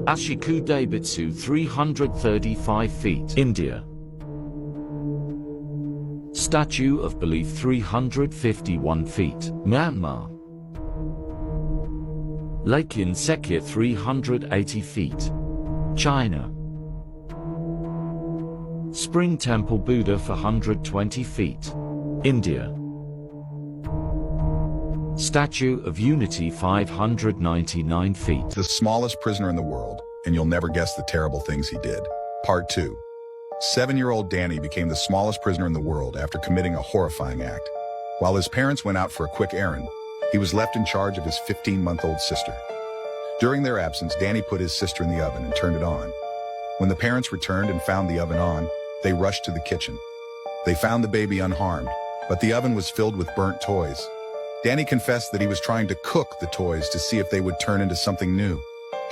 Ashiku Daibutsu 335 feet. India. Statue of Belief 351 feet. Myanmar. Lake Insekir 380 feet. China. Spring Temple Buddha 420 feet. India. Statue of Unity 599 feet. The smallest prisoner in the world, and you'll never guess the terrible things he did. Part 2. 7-year-old Danny became the smallest prisoner in the world after committing a horrifying act. While his parents went out for a quick errand, he was left in charge of his 15-month-old sister. During their absence, Danny put his sister in the oven and turned it on. When the parents returned and found the oven on, they rushed to the kitchen. They found the baby unharmed, but the oven was filled with burnt toys. Danny confessed that he was trying to cook the toys to see if they would turn into something new.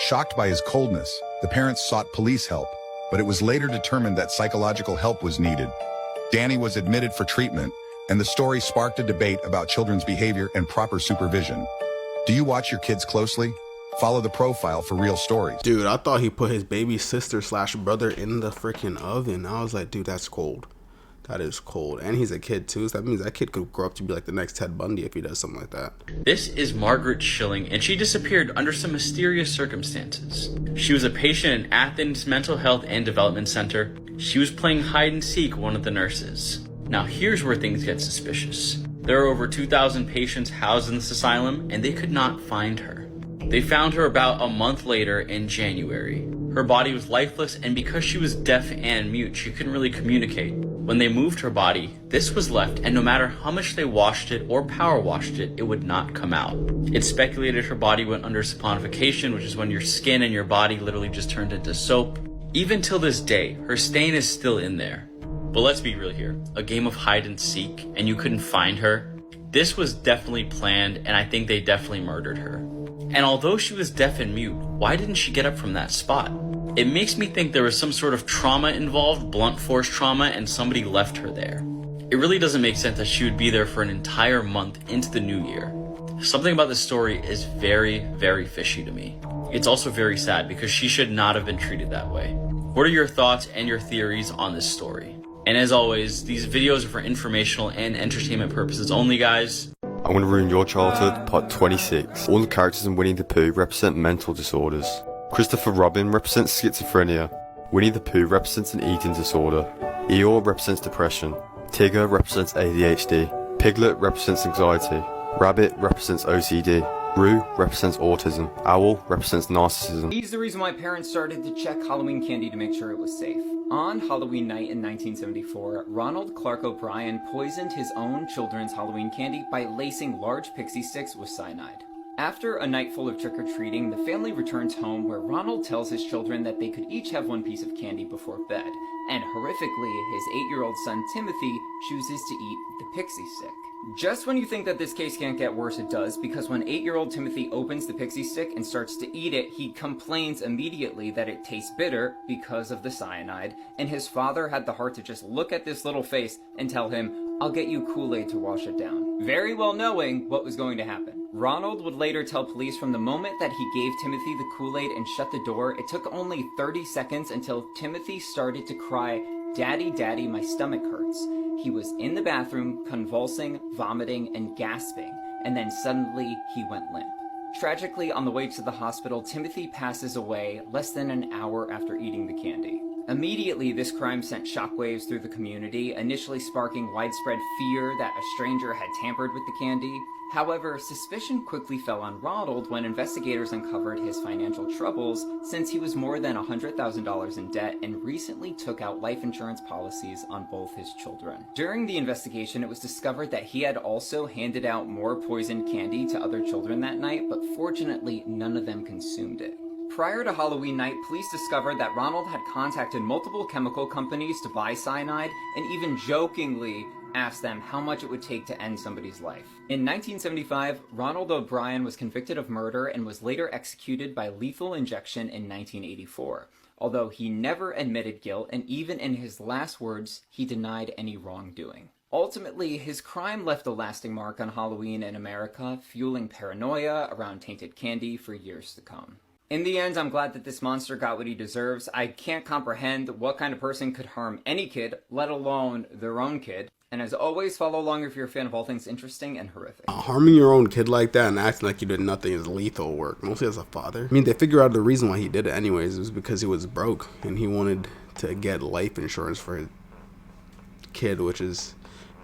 Shocked by his coldness, the parents sought police help, but it was later determined that psychological help was needed. Danny was admitted for treatment, and the story sparked a debate about children's behavior and proper supervision. Do you watch your kids closely? Follow the profile for real stories. Dude, I thought he put his baby sister / brother in the freaking oven. I was like, dude, that's cold. That is cold. And he's a kid too, so that means that kid could grow up to be like the next Ted Bundy if he does something like that. This is Margaret Schilling, and she disappeared under some mysterious circumstances. She was a patient in Athens Mental Health and Development Center. She was playing hide and seek with one of the nurses. Now here's where things get suspicious. There are over 2,000 patients housed in this asylum, and they could not find her. They found her about a month later in January. Her body was lifeless, and because she was deaf and mute, she couldn't really communicate. When they moved her body, this was left, and no matter how much they washed it or power washed it, it would not come out. It's speculated her body went under saponification, which is when your skin and your body literally just turned into soap. Even till this day, her stain is still in there. But let's be real here. A game of hide and seek, and you couldn't find her? This was definitely planned, and I think they definitely murdered her. And although she was deaf and mute, why didn't she get up from that spot? It makes me think there was some sort of trauma involved, blunt force trauma, and somebody left her there. It really doesn't make sense that she would be there for an entire month into the new year. Something about this story is very, very fishy to me. It's also very sad because she should not have been treated that way. What are your thoughts and your theories on this story? And as always, these videos are for informational and entertainment purposes only, guys. I'm going to ruin your childhood, part 26. All the characters in Winnie the Pooh represent mental disorders. Christopher Robin represents schizophrenia. Winnie the Pooh represents an eating disorder. Eeyore represents depression. Tigger represents ADHD. Piglet represents anxiety. Rabbit represents OCD. Roo represents autism. Owl represents narcissism. He's the reason why parents started to check Halloween candy to make sure it was safe. On Halloween night in 1974, Ronald Clark O'Brien poisoned his own children's Halloween candy by lacing large pixie sticks with cyanide. After a night full of trick-or-treating, the family returns home where Ronald tells his children that they could each have one piece of candy before bed. And horrifically, his 8-year-old son Timothy chooses to eat the pixie stick. Just when you think that this case can't get worse, it does, because when 8-year-old Timothy opens the pixie stick and starts to eat it, he complains immediately that it tastes bitter because of the cyanide, and his father had the heart to just look at this little face and tell him, "I'll get you Kool-Aid to wash it down," very well knowing what was going to happen. Ronald would later tell police from the moment that he gave Timothy the Kool-Aid and shut the door, it took only 30 seconds until Timothy started to cry, "Daddy, Daddy, my stomach hurts." He was in the bathroom, convulsing, vomiting, and gasping, and then suddenly he went limp. Tragically, on the way to the hospital, Timothy passes away less than an hour after eating the candy. Immediately, this crime sent shockwaves through the community, initially sparking widespread fear that a stranger had tampered with the candy. However, suspicion quickly fell on Ronald when investigators uncovered his financial troubles, since he was more than $100,000 in debt and recently took out life insurance policies on both his children. During the investigation, it was discovered that he had also handed out more poisoned candy to other children that night, but fortunately, none of them consumed it. Prior to Halloween night, police discovered that Ronald had contacted multiple chemical companies to buy cyanide and even jokingly asked them how much it would take to end somebody's life. In 1975, Ronald O'Brien was convicted of murder and was later executed by lethal injection in 1984, although he never admitted guilt, and even in his last words, he denied any wrongdoing. Ultimately, his crime left a lasting mark on Halloween in America, fueling paranoia around tainted candy for years to come. In the end, I'm glad that this monster got what he deserves. I can't comprehend what kind of person could harm any kid, let alone their own kid. And as always, follow along if you're a fan of all things interesting and horrific. Harming your own kid like that and acting like you did nothing is lethal work, mostly as a father. I mean, they figure out the reason why he did it anyways. It was because he was broke and he wanted to get life insurance for his kid, which is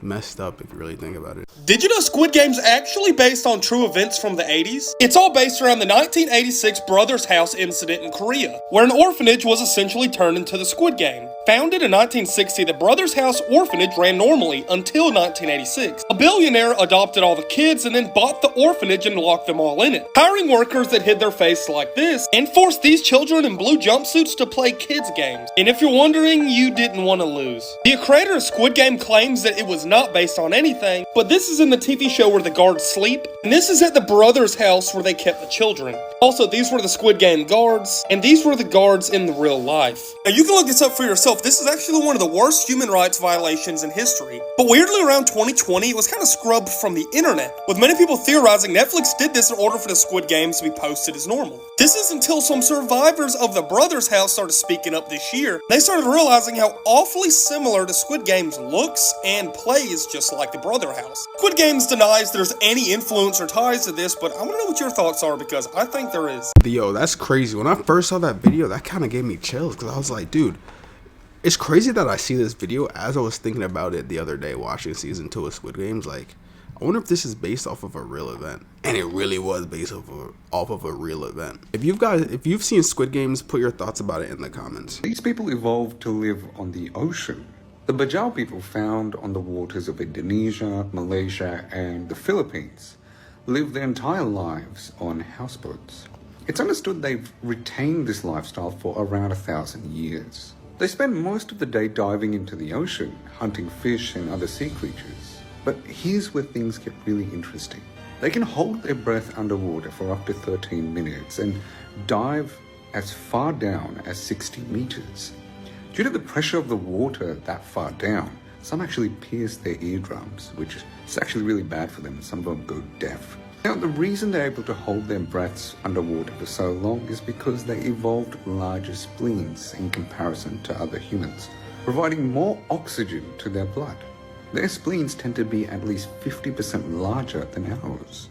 messed up if you really think about it. Did you know Squid Game's actually based on true events from the 80s? It's all based around the 1986 Brothers House incident in Korea, where an orphanage was essentially turned into the Squid Game. Founded in 1960, the Brothers House orphanage ran normally until 1986. A billionaire adopted all the kids and then bought the orphanage and locked them all in it, hiring workers that hid their face like this and forced these children in blue jumpsuits to play kids games. And if you're wondering, you didn't want to lose. The creator of Squid Game claims that it was not based on anything, but this is in the TV show where the guards sleep, and this is at the Brothers House where they kept the children. Also, these were the Squid Game guards, and these were the guards in the real life. Now, you can look this up for yourself. This is actually one of the worst human rights violations in history. But weirdly, around 2020, it was kind of scrubbed from the internet, with many people theorizing Netflix did this in order for the Squid Games to be posted as normal. This is until some survivors of the Brothers House started speaking up this year. They started realizing how awfully similar the Squid Games looks and plays just like the Brother House. Squid Games denies there's any influence or ties to this, but I want to know what your thoughts are because I think there is. Yo, that's crazy. When I first saw that video, that kind of gave me chills because I was like, dude, it's crazy that I see this video as I was thinking about it the other day watching season 2 of Squid Games. Like, I wonder if this is based off of a real event. And it really was based off of a real event. If you've seen Squid Games, put your thoughts about it in the comments. These people evolved to live on the ocean. The Bajau people found on the waters of Indonesia, Malaysia, and the Philippines lived their entire lives on houseboats. It's understood they've retained this lifestyle for around 1,000 years. They spend most of the day diving into the ocean, hunting fish and other sea creatures. But here's where things get really interesting. They can hold their breath underwater for up to 13 minutes and dive as far down as 60 meters. Due to the pressure of the water that far down, some actually pierce their eardrums, which is actually really bad for them, and some of them go deaf. Now, the reason they're able to hold their breaths underwater for so long is because they evolved larger spleens in comparison to other humans, providing more oxygen to their blood. Their spleens tend to be at least 50% larger than ours.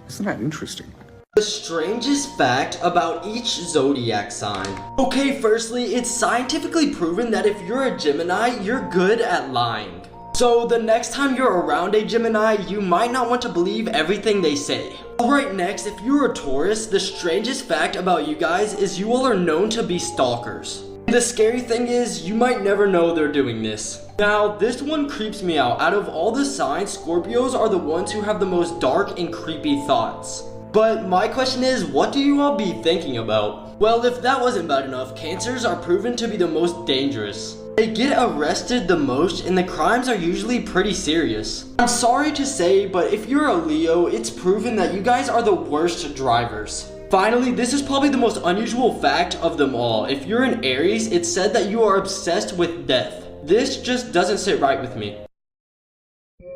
Isn't that interesting? The strangest fact about each zodiac sign. Okay, firstly, it's scientifically proven that if you're a Gemini, you're good at lying. So the next time you're around a Gemini, you might not want to believe everything they say. Alright, next, if you're a Taurus, the strangest fact about you guys is you all are known to be stalkers. The scary thing is, you might never know they're doing this. Now, this one creeps me out. Out of all the signs, Scorpios are the ones who have the most dark and creepy thoughts. But my question is, what do you all be thinking about? Well, if that wasn't bad enough, Cancers are proven to be the most dangerous. They get arrested the most and the crimes are usually pretty serious. I'm sorry to say, but if you're a Leo, it's proven that you guys are the worst drivers. Finally, this is probably the most unusual fact of them all. If you're an Aries, it's said that you are obsessed with death. This just doesn't sit right with me.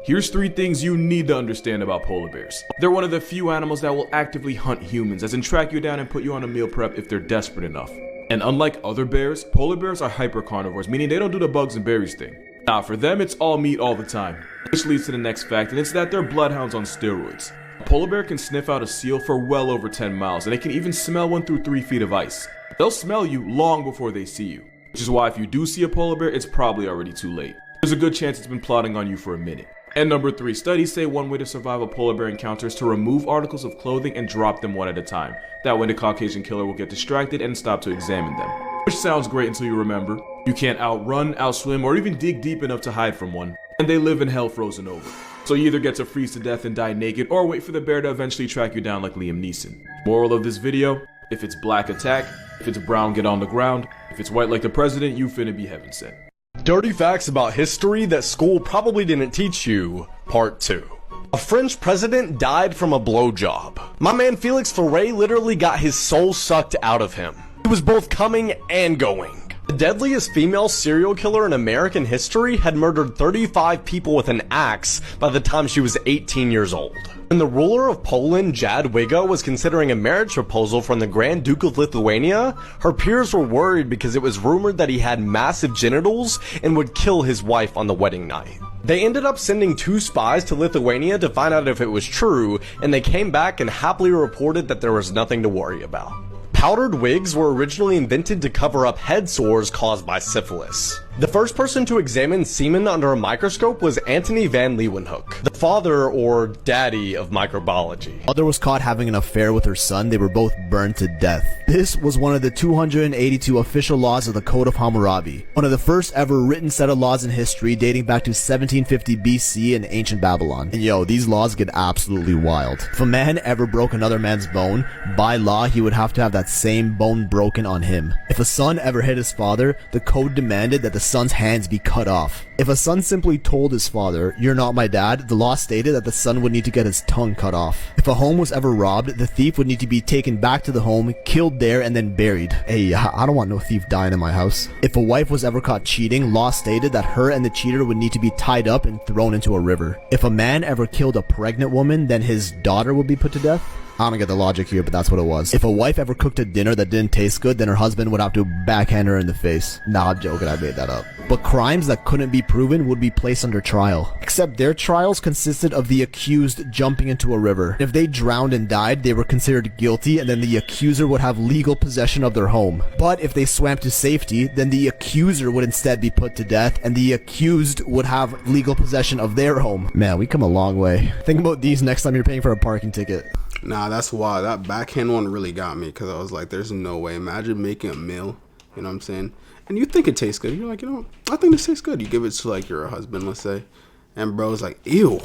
Here's 3 things you need to understand about polar bears. They're one of the few animals that will actively hunt humans, as in track you down and put you on a meal prep if they're desperate enough. And unlike other bears, polar bears are hypercarnivores, meaning they don't do the bugs and berries thing. Nah, for them it's all meat all the time. Which leads to the next fact, and it's that they're bloodhounds on steroids. A polar bear can sniff out a seal for well over 10 miles, and they can even smell one through 3 feet of ice. They'll smell you long before they see you. Which is why if you do see a polar bear, it's probably already too late. There's a good chance it's been plotting on you for a minute. And number 3, studies say one way to survive a polar bear encounter is to remove articles of clothing and drop them one at a time. That way the Caucasian killer will get distracted and stop to examine them. Which sounds great until you remember, you can't outrun, outswim, or even dig deep enough to hide from one. And they live in hell frozen over. So you either get to freeze to death and die naked, or wait for the bear to eventually track you down like Liam Neeson. Moral of this video, if it's black, attack. If it's brown, get on the ground. If it's white like the president, you finna be heaven sent. Dirty facts about history that school probably didn't teach you, part 2. A French president died from a blowjob. My man Felix Faure literally got his soul sucked out of him. He was both coming and going. The deadliest female serial killer in American history had murdered 35 people with an axe by the time she was 18 years old. When the ruler of Poland, Jadwiga, was considering a marriage proposal from the Grand Duke of Lithuania, her peers were worried because it was rumored that he had massive genitals and would kill his wife on the wedding night. They ended up sending 2 spies to Lithuania to find out if it was true, and they came back and happily reported that there was nothing to worry about. Powdered wigs were originally invented to cover up head sores caused by syphilis. The first person to examine semen under a microscope was Antony van Leeuwenhoek, the father or daddy of microbiology. Mother was caught having an affair with her son. They were both burned to death. This was one of the 282 official laws of the Code of Hammurabi, one of the first ever written set of laws in history dating back to 1750 BC in ancient Babylon. And yo, these laws get absolutely wild. If a man ever broke another man's bone, by law he would have to have that same bone broken on him. If a son ever hit his father, the code demanded that the son's hands be cut off. If a son simply told his father, "You're not my dad," the law stated that the son would need to get his tongue cut off. If a home was ever robbed, the thief would need to be taken back to the home, killed there, and then buried. Hey, I don't want no thief dying in my house. If a wife was ever caught cheating, law stated that her and the cheater would need to be tied up and thrown into a river. If a man ever killed a pregnant woman, then his daughter would be put to death. I don't get the logic here, but that's what it was. If a wife ever cooked a dinner that didn't taste good, then her husband would have to backhand her in the face. Nah, I'm joking, I made that up. But crimes that couldn't be proven would be placed under trial. Except their trials consisted of the accused jumping into a river. If they drowned and died, they were considered guilty, and then the accuser would have legal possession of their home. But if they swam to safety, then the accuser would instead be put to death, and the accused would have legal possession of their home. Man, we come a long way. Think about these next time you're paying for a parking ticket. Nah, that's why that backhand one really got me, because I was like, there's no way. Imagine making a meal, you know what I'm saying? And you think it tastes good. You're like, you know, I think this tastes good. You give it to like your husband, let's say, and bro's like, ew,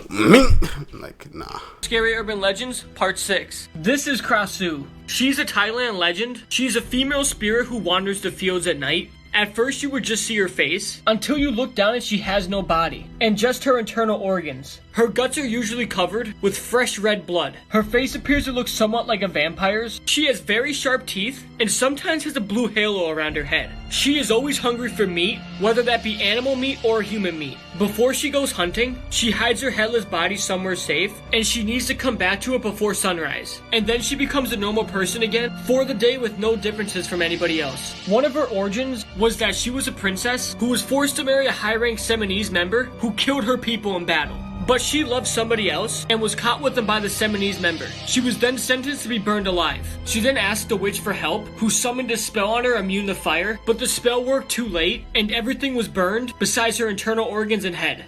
like, nah. Scary Urban Legends, Part 6. This is Krasu. She's a Thailand legend. She's a female spirit who wanders the fields at night. At first you would just see her face, until you look down and she has no body, and just her internal organs. Her guts are usually covered with fresh red blood. Her face appears to look somewhat like a vampire's. She has very sharp teeth, and sometimes has a blue halo around her head. She is always hungry for meat, whether that be animal meat or human meat. Before she goes hunting, she hides her headless body somewhere safe, and she needs to come back to it before sunrise. And then she becomes a normal person again for the day with no differences from anybody else. One of her origins was that she was a princess who was forced to marry a high-ranked Seminese member who killed her people in battle. But she loved somebody else and was caught with them by the Seminese member. She was then sentenced to be burned alive. She then asked the witch for help, who summoned a spell on her immune to fire, but the spell worked too late and everything was burned besides her internal organs and head.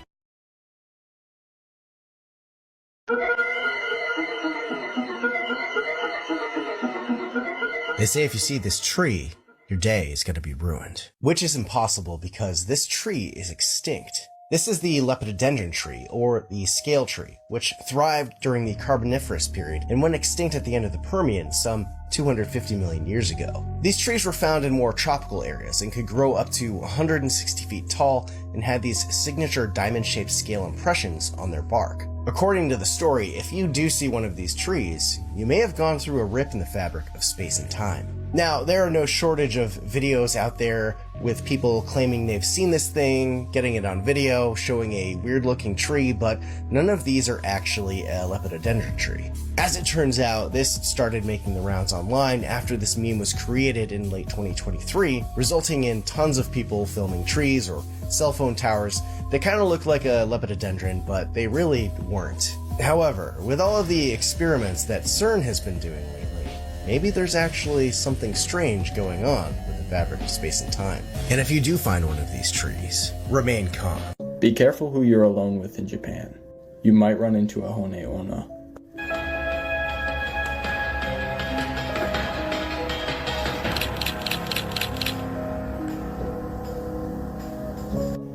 They say if you see this tree, your day is going to be ruined. Which is impossible because this tree is extinct. This is the lepidodendron tree, or the scale tree, which thrived during the Carboniferous period and went extinct at the end of the Permian some 250 million years ago. These trees were found in more tropical areas and could grow up to 160 feet tall and had these signature diamond-shaped scale impressions on their bark. According to the story, if you do see one of these trees, you may have gone through a rip in the fabric of space and time. Now, there are no shortage of videos out there with people claiming they've seen this thing, getting it on video, showing a weird-looking tree, but none of these are actually a lepidodendron tree. As it turns out, this started making the rounds online after this meme was created in late 2023, resulting in tons of people filming trees or cell phone towers that kind of look like a lepidodendron, but they really weren't. However, with all of the experiments that CERN has been doing lately, maybe there's actually something strange going on with the fabric of space and time. And if you do find one of these trees, remain calm. Be careful who you're alone with in Japan. You might run into a Hone Onna.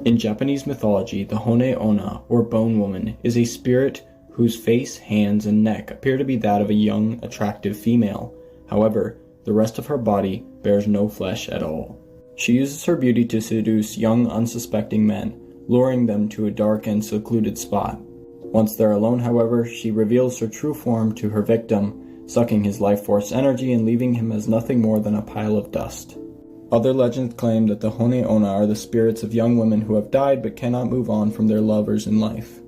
In Japanese mythology, the Hone Onna, or Bone Woman, is a spirit whose face, hands, and neck appear to be that of a young, attractive female. However, the rest of her body bears no flesh at all. She uses her beauty to seduce young, unsuspecting men, luring them to a dark and secluded spot. Once they're alone, however, she reveals her true form to her victim, sucking his life force energy and leaving him as nothing more than a pile of dust. Other legends claim that the Hone Onna are the spirits of young women who have died but cannot move on from their lovers in life.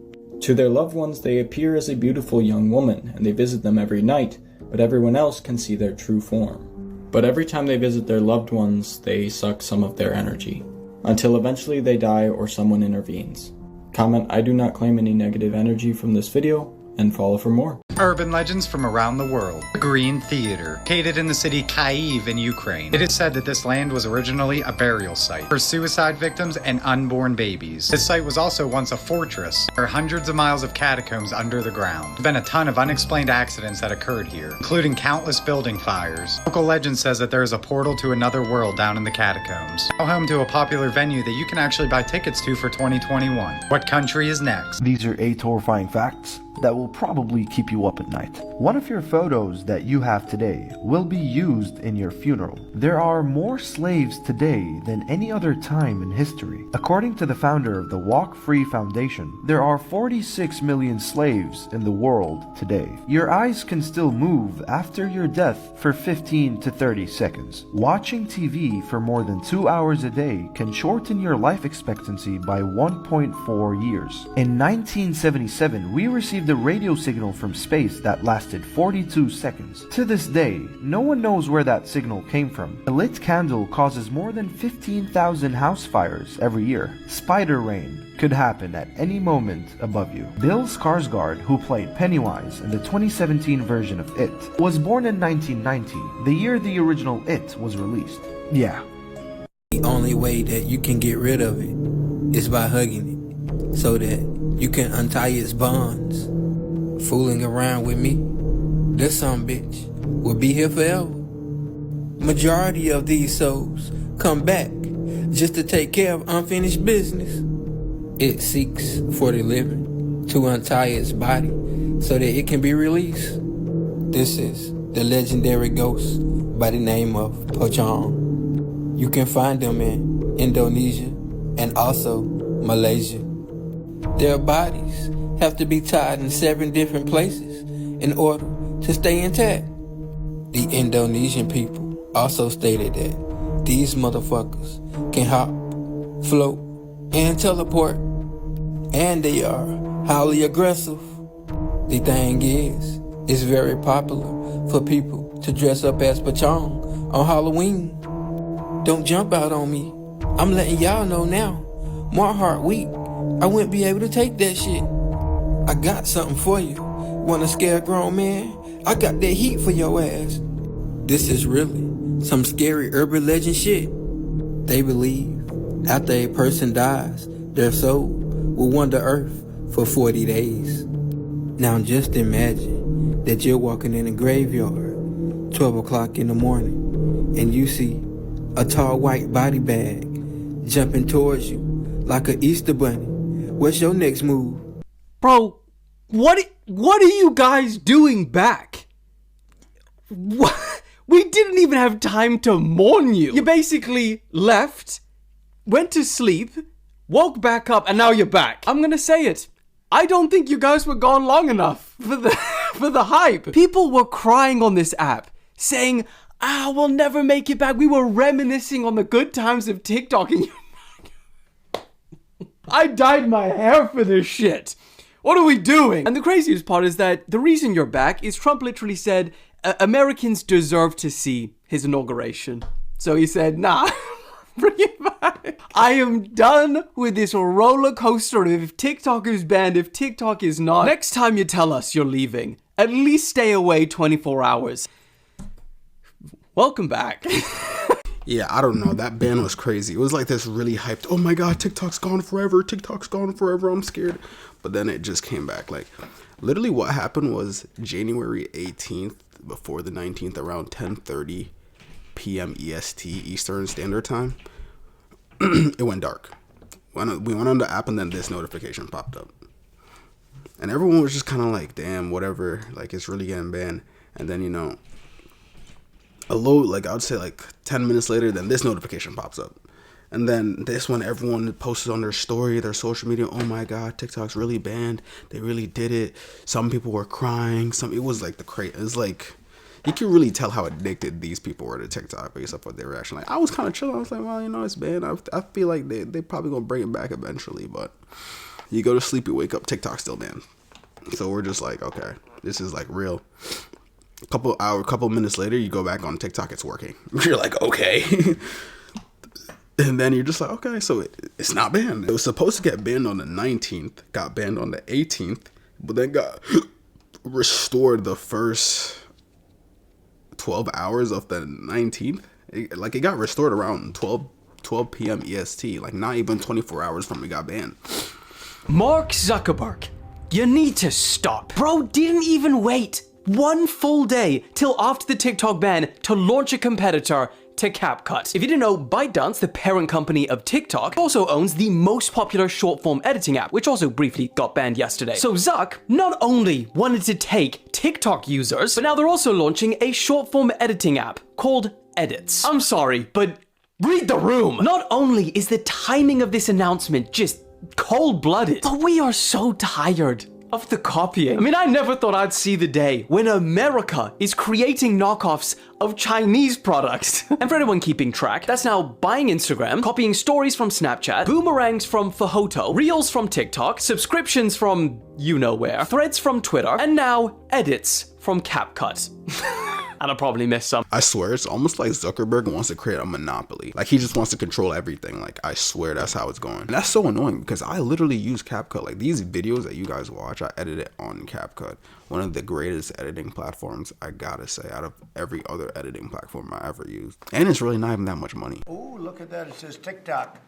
To their loved ones, they appear as a beautiful young woman, and they visit them every night, but everyone else can see their true form. But every time they visit their loved ones, they suck some of their energy, until eventually they die or someone intervenes. Comment, I do not claim any negative energy from this video, and follow for more. Urban legends from around the world. The Green Theater, located in the city Kyiv in Ukraine. It is said that this land was originally a burial site for suicide victims and unborn babies. This site was also once a fortress. There are hundreds of miles of catacombs under the ground. There have been a ton of unexplained accidents that occurred here, including countless building fires. Local legend says that there is a portal to another world down in the catacombs. Now home to a popular venue that you can actually buy tickets to for 2021. What country is next? These are 8 horrifying facts that will probably keep you up at night. One of your photos that you have today will be used in your funeral. There are more slaves today than any other time in history. According to the founder of the Walk Free Foundation, there are 46 million slaves in the world today. Your eyes can still move after your death for 15 to 30 seconds. Watching TV for more than 2 hours a day can shorten your life expectancy by 1.4 years. In 1977, we received a radio signal from space that lasted 42 seconds. To this day, no one knows where that signal came from. A lit candle causes more than 15,000 house fires every year. Spider rain could happen at any moment above you. Bill Skarsgård, who played Pennywise in the 2017 version of It, was born in 1990, the year the original It was released. Yeah. The only way that you can get rid of it is by hugging it, so that you can untie its bonds. Fooling around with me, this some bitch will be here forever. Majority of these souls come back just to take care of unfinished business. It seeks for the living to untie its body so that it can be released. This is the legendary ghost by the name of Pocong. You can find them in Indonesia and also Malaysia. Their bodies have to be tied in 7 different places in order to stay intact. The Indonesian people also stated that these motherfuckers can hop, float, and teleport, and they are highly aggressive. The thing is, it's very popular for people to dress up as Pocong on Halloween. Don't jump out on me. I'm letting y'all know now. My heart weak. I wouldn't be able to take that shit. I got something for you. Wanna scare a grown man? I got that heat for your ass. This is really some scary urban legend shit. They believe after a person dies, their soul will wander Earth for 40 days. Now just imagine that you're walking in a graveyard, 12 o'clock in the morning, and you see a tall white body bag jumping towards you like an Easter bunny. What's your next move? Bro, what are you guys doing back? We didn't even have time to mourn you. You basically left, went to sleep, woke back up, and now you're back. I'm gonna say it. I don't think you guys were gone long enough for the hype. People were crying on this app, saying, we'll never make it back. We were reminiscing on the good times of TikTok, and I dyed my hair for this shit. What are we doing? And the craziest part is that the reason you're back is Trump literally said, Americans deserve to see his inauguration. So he said, nah, bring it back. I am done with this roller coaster of if TikTok is banned, if TikTok is not. Next time you tell us you're leaving, at least stay away 24 hours. Welcome back. Yeah, I don't know. That ban was crazy. It was like this really hyped, oh my God, TikTok's gone forever. TikTok's gone forever. I'm scared. But then it just came back. Like, literally what happened was January 18th, before the 19th, around 10:30 p.m. EST, Eastern Standard Time, it went dark. We went on the app and then this notification popped up. And everyone was just kind of like, damn, whatever. Like, it's really getting banned. And then, you know, I would say like 10 minutes later, then this notification pops up. And then this one, everyone posted on their story, their social media, oh my God, TikTok's really banned. They really did it. Some people were crying. It was like it was like, you can really tell how addicted these people were to TikTok based off what they were actually like. I was kind of chilling. I was like, well, you know, it's banned. I feel like they probably gonna bring it back eventually. But you go to sleep, you wake up, TikTok's still banned. So we're just like, okay, this is like real. Couple minutes later, you go back on TikTok, it's working. You're like, okay. And then you're just like, okay, so it's not banned. It was supposed to get banned on the 19th, got banned on the 18th, but then got restored the first 12 hours of the 19th. It got restored around 12 p.m. EST, like not even 24 hours from it got banned. Mark Zuckerberg, you need to stop. Bro didn't even wait one full day till after the TikTok ban to launch a competitor to CapCut. If you didn't know, ByteDance, the parent company of TikTok, also owns the most popular short-form editing app, which also briefly got banned yesterday. So Zuck not only wanted to take TikTok users, but now they're also launching a short-form editing app called Edits. I'm sorry, but read the room. Not only is the timing of this announcement just cold-blooded, but we are so tired of the copying. I mean, I never thought I'd see the day when America is creating knockoffs of Chinese products. And for anyone keeping track, that's now buying Instagram, copying stories from Snapchat, boomerangs from Fahoto, reels from TikTok, subscriptions from you-know-where, threads from Twitter, and now edits from CapCut. And I probably missed some. I swear, it's almost like Zuckerberg wants to create a monopoly. Like, he just wants to control everything. Like, I swear that's how it's going. And that's so annoying because I literally use CapCut. Like, these videos that you guys watch, I edit it on CapCut. One of the greatest editing platforms, I gotta say, out of every other editing platform I ever used. And it's really not even that much money. Oh, look at that. It says TikTok.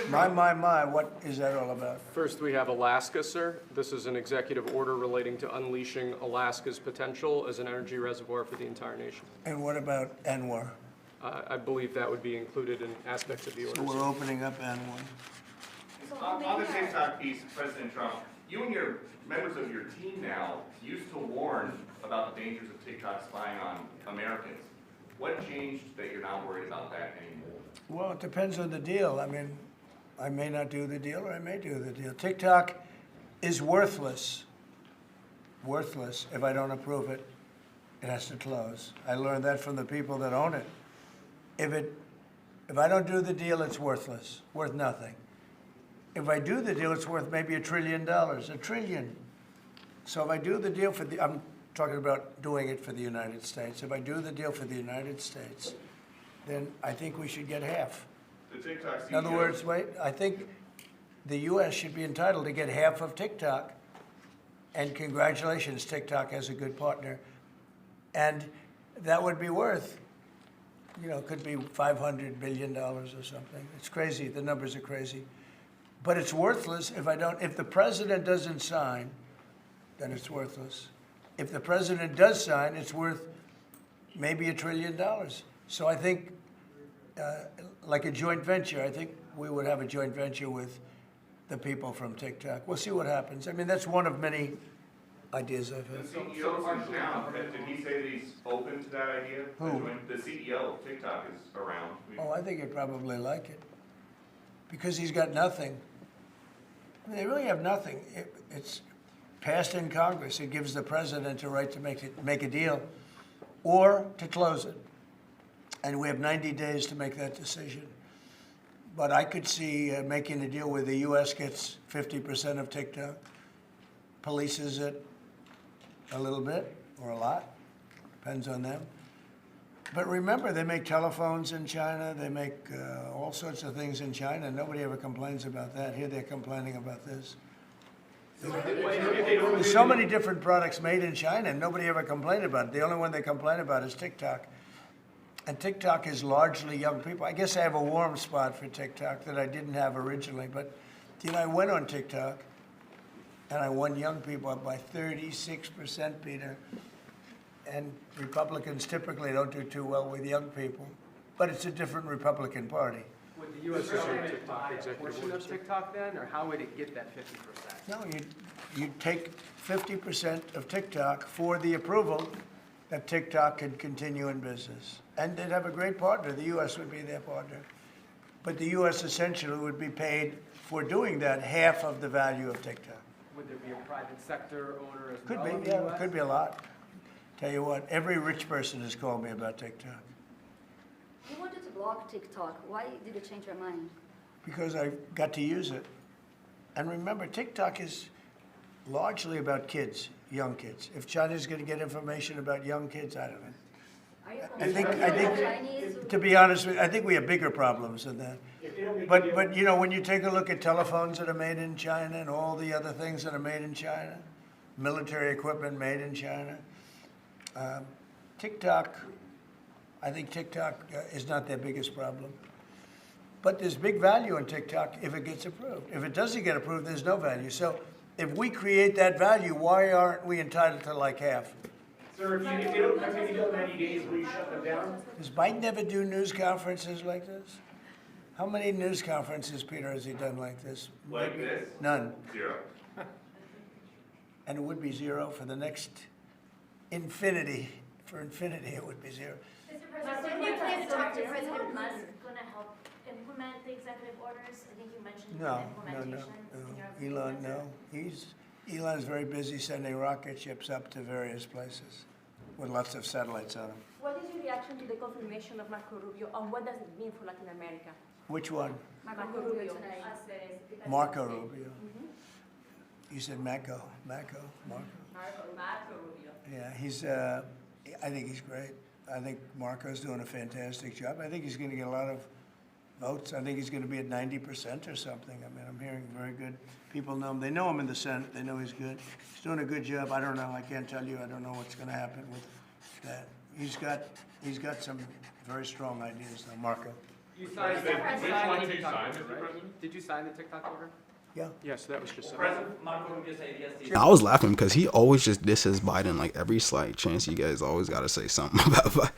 My, what is that all about? First, we have Alaska, sir. This is an executive order relating to unleashing Alaska's potential as an energy reservoir for the entire nation. And what about Anwar? I believe that would be included in aspects of the order. So we're opening up Anwar. On the TikTok piece, President Trump, you and your members of your team now used to warn about the dangers of TikTok spying on Americans. What changed that you're not worried about that anymore? Well, it depends on the deal. I mean, I may not do the deal or I may do the deal. TikTok is worthless. Worthless. If I don't approve it, it has to close. I learned that from the people that own it. If I don't do the deal, it's worthless. Worth nothing. If I do the deal, it's worth maybe $1 trillion. $1 trillion. So if I do the deal I'm talking about doing it for the United States. If I do the deal for the United States, then I think we should get half. The TikTok CEO. In other words, I think the U.S. should be entitled to get half of TikTok. And congratulations, TikTok has a good partner. And that would be worth, could be $500 billion or something. It's crazy. The numbers are crazy. But it's worthless if the president doesn't sign, then it's worthless. If the president does sign, it's worth maybe $1 trillion. So I think, like a joint venture, I think we would have a joint venture with the people from TikTok. We'll see what happens. I mean, that's one of many ideas I've The had. CEO is down. Did he say that he's open to that idea? Who? The CEO of TikTok is around. Oh, I think he'd probably like it. Because he's got nothing. I mean, they really have nothing. It's passed in Congress. It gives the president a right to make a deal or to close it. And we have 90 days to make that decision. But I could see making a deal where the U.S. gets 50% of TikTok, polices it a little bit or a lot, depends on them. But remember, they make telephones in China. They make all sorts of things in China. Nobody ever complains about that. Here they're complaining about this. There's so many different products made in China, and nobody ever complained about it. The only one they complain about is TikTok. And TikTok is largely young people. I guess I have a warm spot for TikTok that I didn't have originally. But, you know, I went on TikTok, and I won young people up by 36%, Peter. And Republicans typically don't do too well with young people. But it's a different Republican Party. Would the U.S. government buy a portion of TikTok then, or how would it get that 50%? No, you'd take 50% of TikTok for the approval that TikTok could continue in business. And they'd have a great partner. The U.S. would be their partner. But the U.S. essentially would be paid for doing that half of the value of TikTok. Would there be a private sector owner as Could well in be, the yeah, US? could be a lot. Tell you what, every rich person has called me about TikTok You wanted to block TikTok. Why did you change your mind? because I got to use it. And remember, TikTok is largely about kids, young kids. If China's going to get information about young kids, I don't know. I think, to be honest with you, I think we have bigger problems than that. But you know, when you take a look at telephones that are made in China and all the other things that are made in China, military equipment made in China, TikTok, I think TikTok is not their biggest problem. But there's big value in TikTok if it gets approved. If it doesn't get approved, there's no value. So if we create that value, why aren't we entitled to like half? Sir, if they don't continue to 90 days, will you shut them down? Does Biden ever do news conferences like this? How many news conferences, Peter, has he done like this? Like this? None. 0. And it would be 0 for the next infinity. For infinity, it would be 0. Mr. President, you plan to talk to President Musk going to help implement the executive orders? I think you mentioned implementation. Elon, no. Elon's very busy sending rocket ships up to various places with lots of satellites on them. What is your reaction to the confirmation of Marco Rubio, and what does it mean for Latin America? Which one? Marco Rubio. Marco Rubio. You said Marco. Marco. Rubio. Yeah, he's. I think he's great. I think Marco's doing a fantastic job. I think he's going to get a lot of votes. I think he's going to be at 90% or something. I mean, I'm hearing very good. People know him. They know him in the Senate. They know he's good. He's doing a good job. I don't know. I can't tell you. I don't know what's going to happen with that. He's got some very strong ideas, though, Marco. You signed the TikTok order, right? Did you sign the TikTok order? Yeah. Yes, that was just. I was laughing because he always just disses Biden like every slight chance. You guys always got to say something about Biden.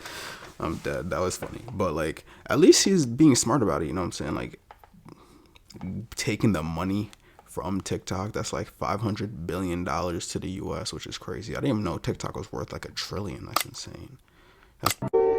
I'm dead. That was funny. But like, at least he's being smart about it. You know what I'm saying? Like, taking the money from TikTok, that's like $500 billion to the U.S., which is crazy. I didn't even know TikTok was worth like $1 trillion. That's insane.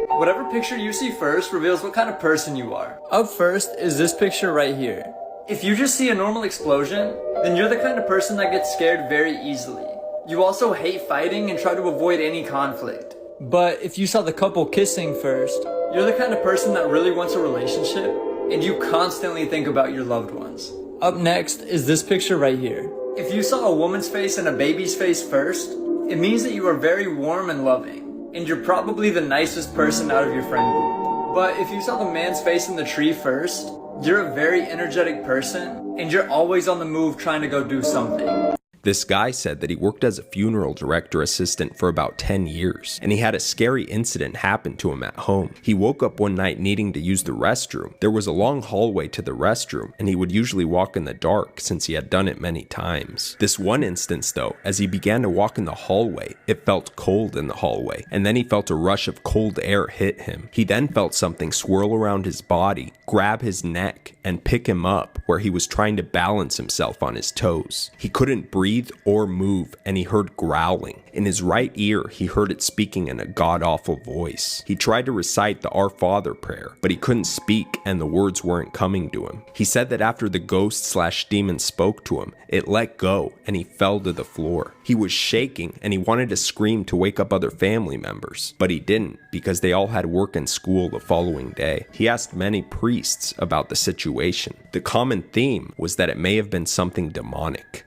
Whatever picture you see first reveals what kind of person you are. Up first is this picture right here. If you just see a normal explosion, then you're the kind of person that gets scared very easily. You also hate fighting and try to avoid any conflict. But if you saw the couple kissing first, you're the kind of person that really wants a relationship, and you constantly think about your loved ones. Up next is this picture right here. If you saw a woman's face and a baby's face first, it means that you are very warm and loving, and you're probably the nicest person out of your friend group. But if you saw the man's face in the tree first, you're a very energetic person, and you're always on the move trying to go do something. This guy said that he worked as a funeral director assistant for about 10 years, and he had a scary incident happen to him at home. He woke up one night needing to use the restroom. There was a long hallway to the restroom, and he would usually walk in the dark since he had done it many times. This one instance though, as he began to walk in the hallway, it felt cold in the hallway, and then he felt a rush of cold air hit him. He then felt something swirl around his body, grab his neck, and pick him up where he was trying to balance himself on his toes. He couldn't breathe breathe or move, and he heard growling. In his right ear, he heard it speaking in a god-awful voice. He tried to recite the Our Father prayer, but he couldn't speak and the words weren't coming to him. He said that after the ghost/demon spoke to him, it let go and he fell to the floor. He was shaking and he wanted to scream to wake up other family members, but he didn't because they all had work and school the following day. He asked many priests about the situation. The common theme was that it may have been something demonic.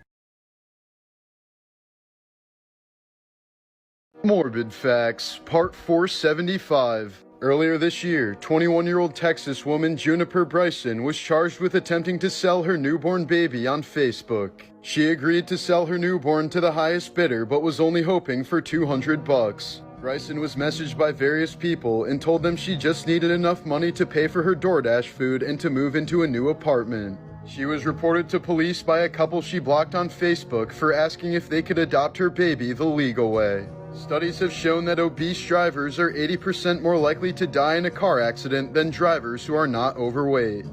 Morbid Facts, Part 475. Earlier this year, 21-year-old Texas woman Juniper Bryson was charged with attempting to sell her newborn baby on Facebook. She agreed to sell her newborn to the highest bidder, but was only hoping for $200. Bryson was messaged by various people and told them she just needed enough money to pay for her DoorDash food and to move into a new apartment. She was reported to police by a couple she blocked on Facebook for asking if they could adopt her baby the legal way. Studies have shown that obese drivers are 80% more likely to die in a car accident than drivers who are not overweight.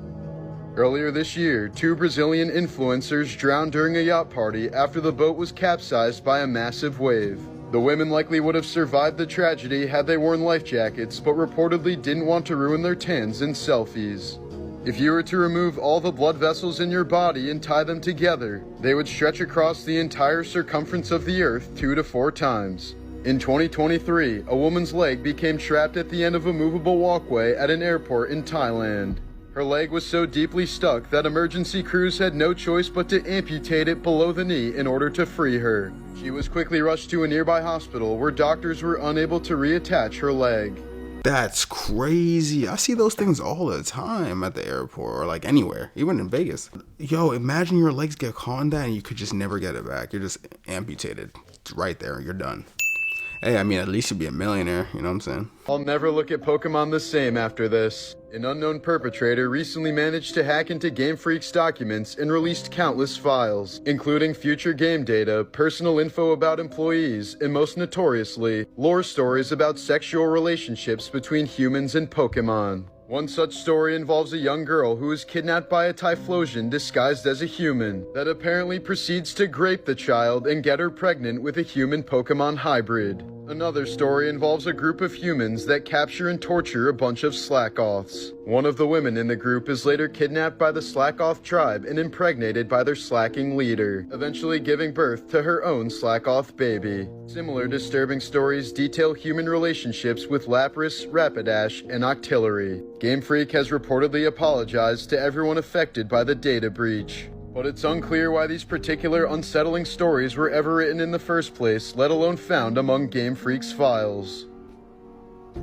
Earlier this year, 2 Brazilian influencers drowned during a yacht party after the boat was capsized by a massive wave. The women likely would have survived the tragedy had they worn life jackets, but reportedly didn't want to ruin their tans in selfies. If you were to remove all the blood vessels in your body and tie them together, they would stretch across the entire circumference of the earth 2 to 4 times. In 2023, a woman's leg became trapped at the end of a movable walkway at an airport in Thailand. Her leg was so deeply stuck that emergency crews had no choice but to amputate it below the knee in order to free her. She was quickly rushed to a nearby hospital where doctors were unable to reattach her leg. That's crazy. I see those things all the time at the airport or like anywhere, even in Vegas. Yo, imagine your legs get caught in that and you could just never get it back. You're just amputated. It's right there. You're done. Hey, I mean, at least you'd be a millionaire, you know what I'm saying? I'll never look at Pokemon the same after this. An unknown perpetrator recently managed to hack into Game Freak's documents and released countless files, including future game data, personal info about employees, and most notoriously, lore stories about sexual relationships between humans and Pokemon. One such story involves a young girl who is kidnapped by a Typhlosion disguised as a human that apparently proceeds to grape the child and get her pregnant with a human Pokemon hybrid. Another story involves a group of humans that capture and torture a bunch of Slackoths. One of the women in the group is later kidnapped by the Slackoth tribe and impregnated by their slacking leader, eventually giving birth to her own Slackoth baby. Similar disturbing stories detail human relationships with Lapras, Rapidash, and Octillery. Game Freak has reportedly apologized to everyone affected by the data breach. But it's unclear why these particular unsettling stories were ever written in the first place, let alone found among Game Freak's files.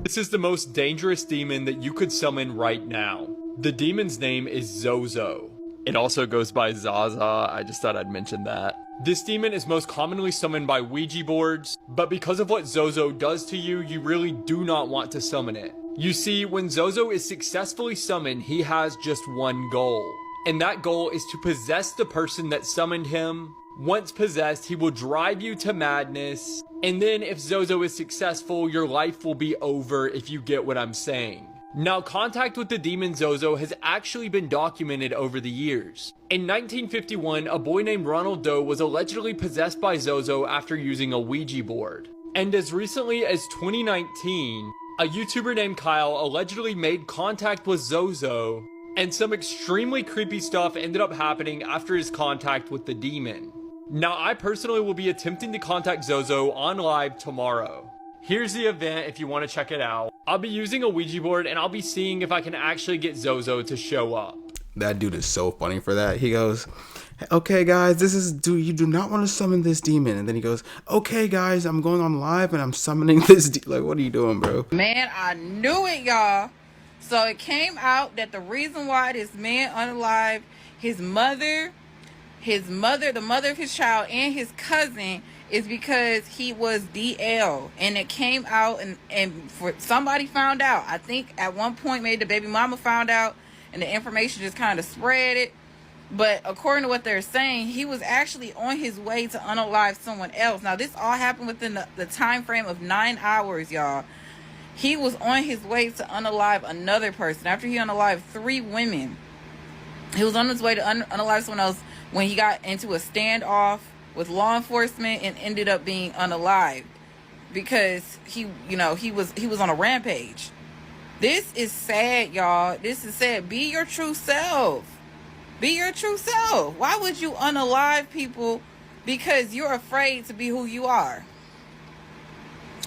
This is the most dangerous demon that you could summon right now. The demon's name is Zozo. It also goes by Zaza, I just thought I'd mention that. This demon is most commonly summoned by Ouija boards, but because of what Zozo does to you, you really do not want to summon it. You see, when Zozo is successfully summoned, he has just one goal. And that goal is to possess the person that summoned him. Once possessed, he will drive you to madness. And then if Zozo is successful, your life will be over, if you get what I'm saying. Now, contact with the demon Zozo has actually been documented over the years. In 1951, a boy named Ronald Doe was allegedly possessed by Zozo after using a Ouija board. And as recently as 2019, a YouTuber named Kyle allegedly made contact with Zozo, and some extremely creepy stuff ended up happening after his contact with the demon. Now, I personally will be attempting to contact Zozo on live tomorrow. Here's the event if you want to check it out. I'll be using a Ouija board and I'll be seeing if I can actually get Zozo to show up. That dude is so funny for that. He goes, okay guys, you do not want to summon this demon. And then he goes, okay guys, I'm going on live and I'm summoning this like, what are you doing, bro? Man, I knew it, y'all. So it came out that the reason why this man unalived his mother, the mother of his child, and his cousin is because he was DL. And it came out and for somebody found out. I think at one point maybe the baby mama found out and the information just kind of spread it. But according to what they're saying, he was actually on his way to unalive someone else. Now this all happened within the time frame of 9 hours, y'all. He was on his way to unalive another person. After he unalived 3 women, he was on his way to unalive someone else when he got into a standoff with law enforcement and ended up being unalived because he was on a rampage. This is sad, y'all. This is sad. Be your true self. Be your true self. Why would you unalive people? Because you're afraid to be who you are.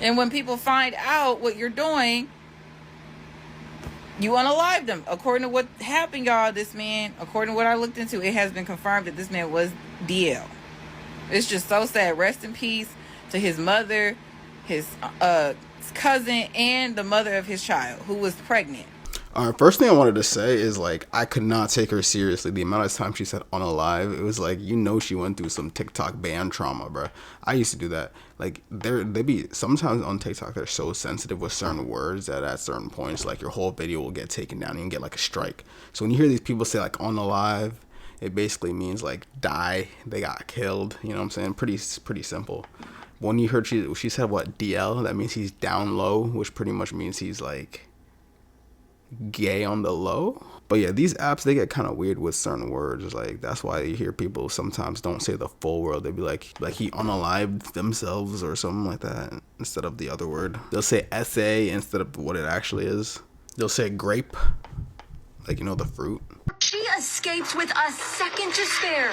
And when people find out what you're doing, you unalive them. According to what happened, y'all, this man, according to what I looked into, it has been confirmed that this man was DL. It's just so sad. Rest in peace to his mother, his cousin, and the mother of his child, who was pregnant. First thing I wanted to say is, like, I could not take her seriously. The amount of time she said unalive, it was like, you know, she went through some TikTok ban trauma, bro. I used to do that. Like, they be sometimes on TikTok, they're so sensitive with certain words that at certain points, like, your whole video will get taken down and you can get like a strike. So when you hear these people say like unalive, it basically means like die, they got killed. You know what I'm saying? Pretty simple. When you heard she said what, DL, that means he's down low, which pretty much means he's like gay on the low. But yeah, these apps, they get kind of weird with certain words. Like, that's why you hear people sometimes don't say the full word. They'll be like he unalived themselves or something like that instead of the other word. They'll say SA instead of what it actually is. They'll say grape, like, you know, the fruit. She escapes with a second to spare.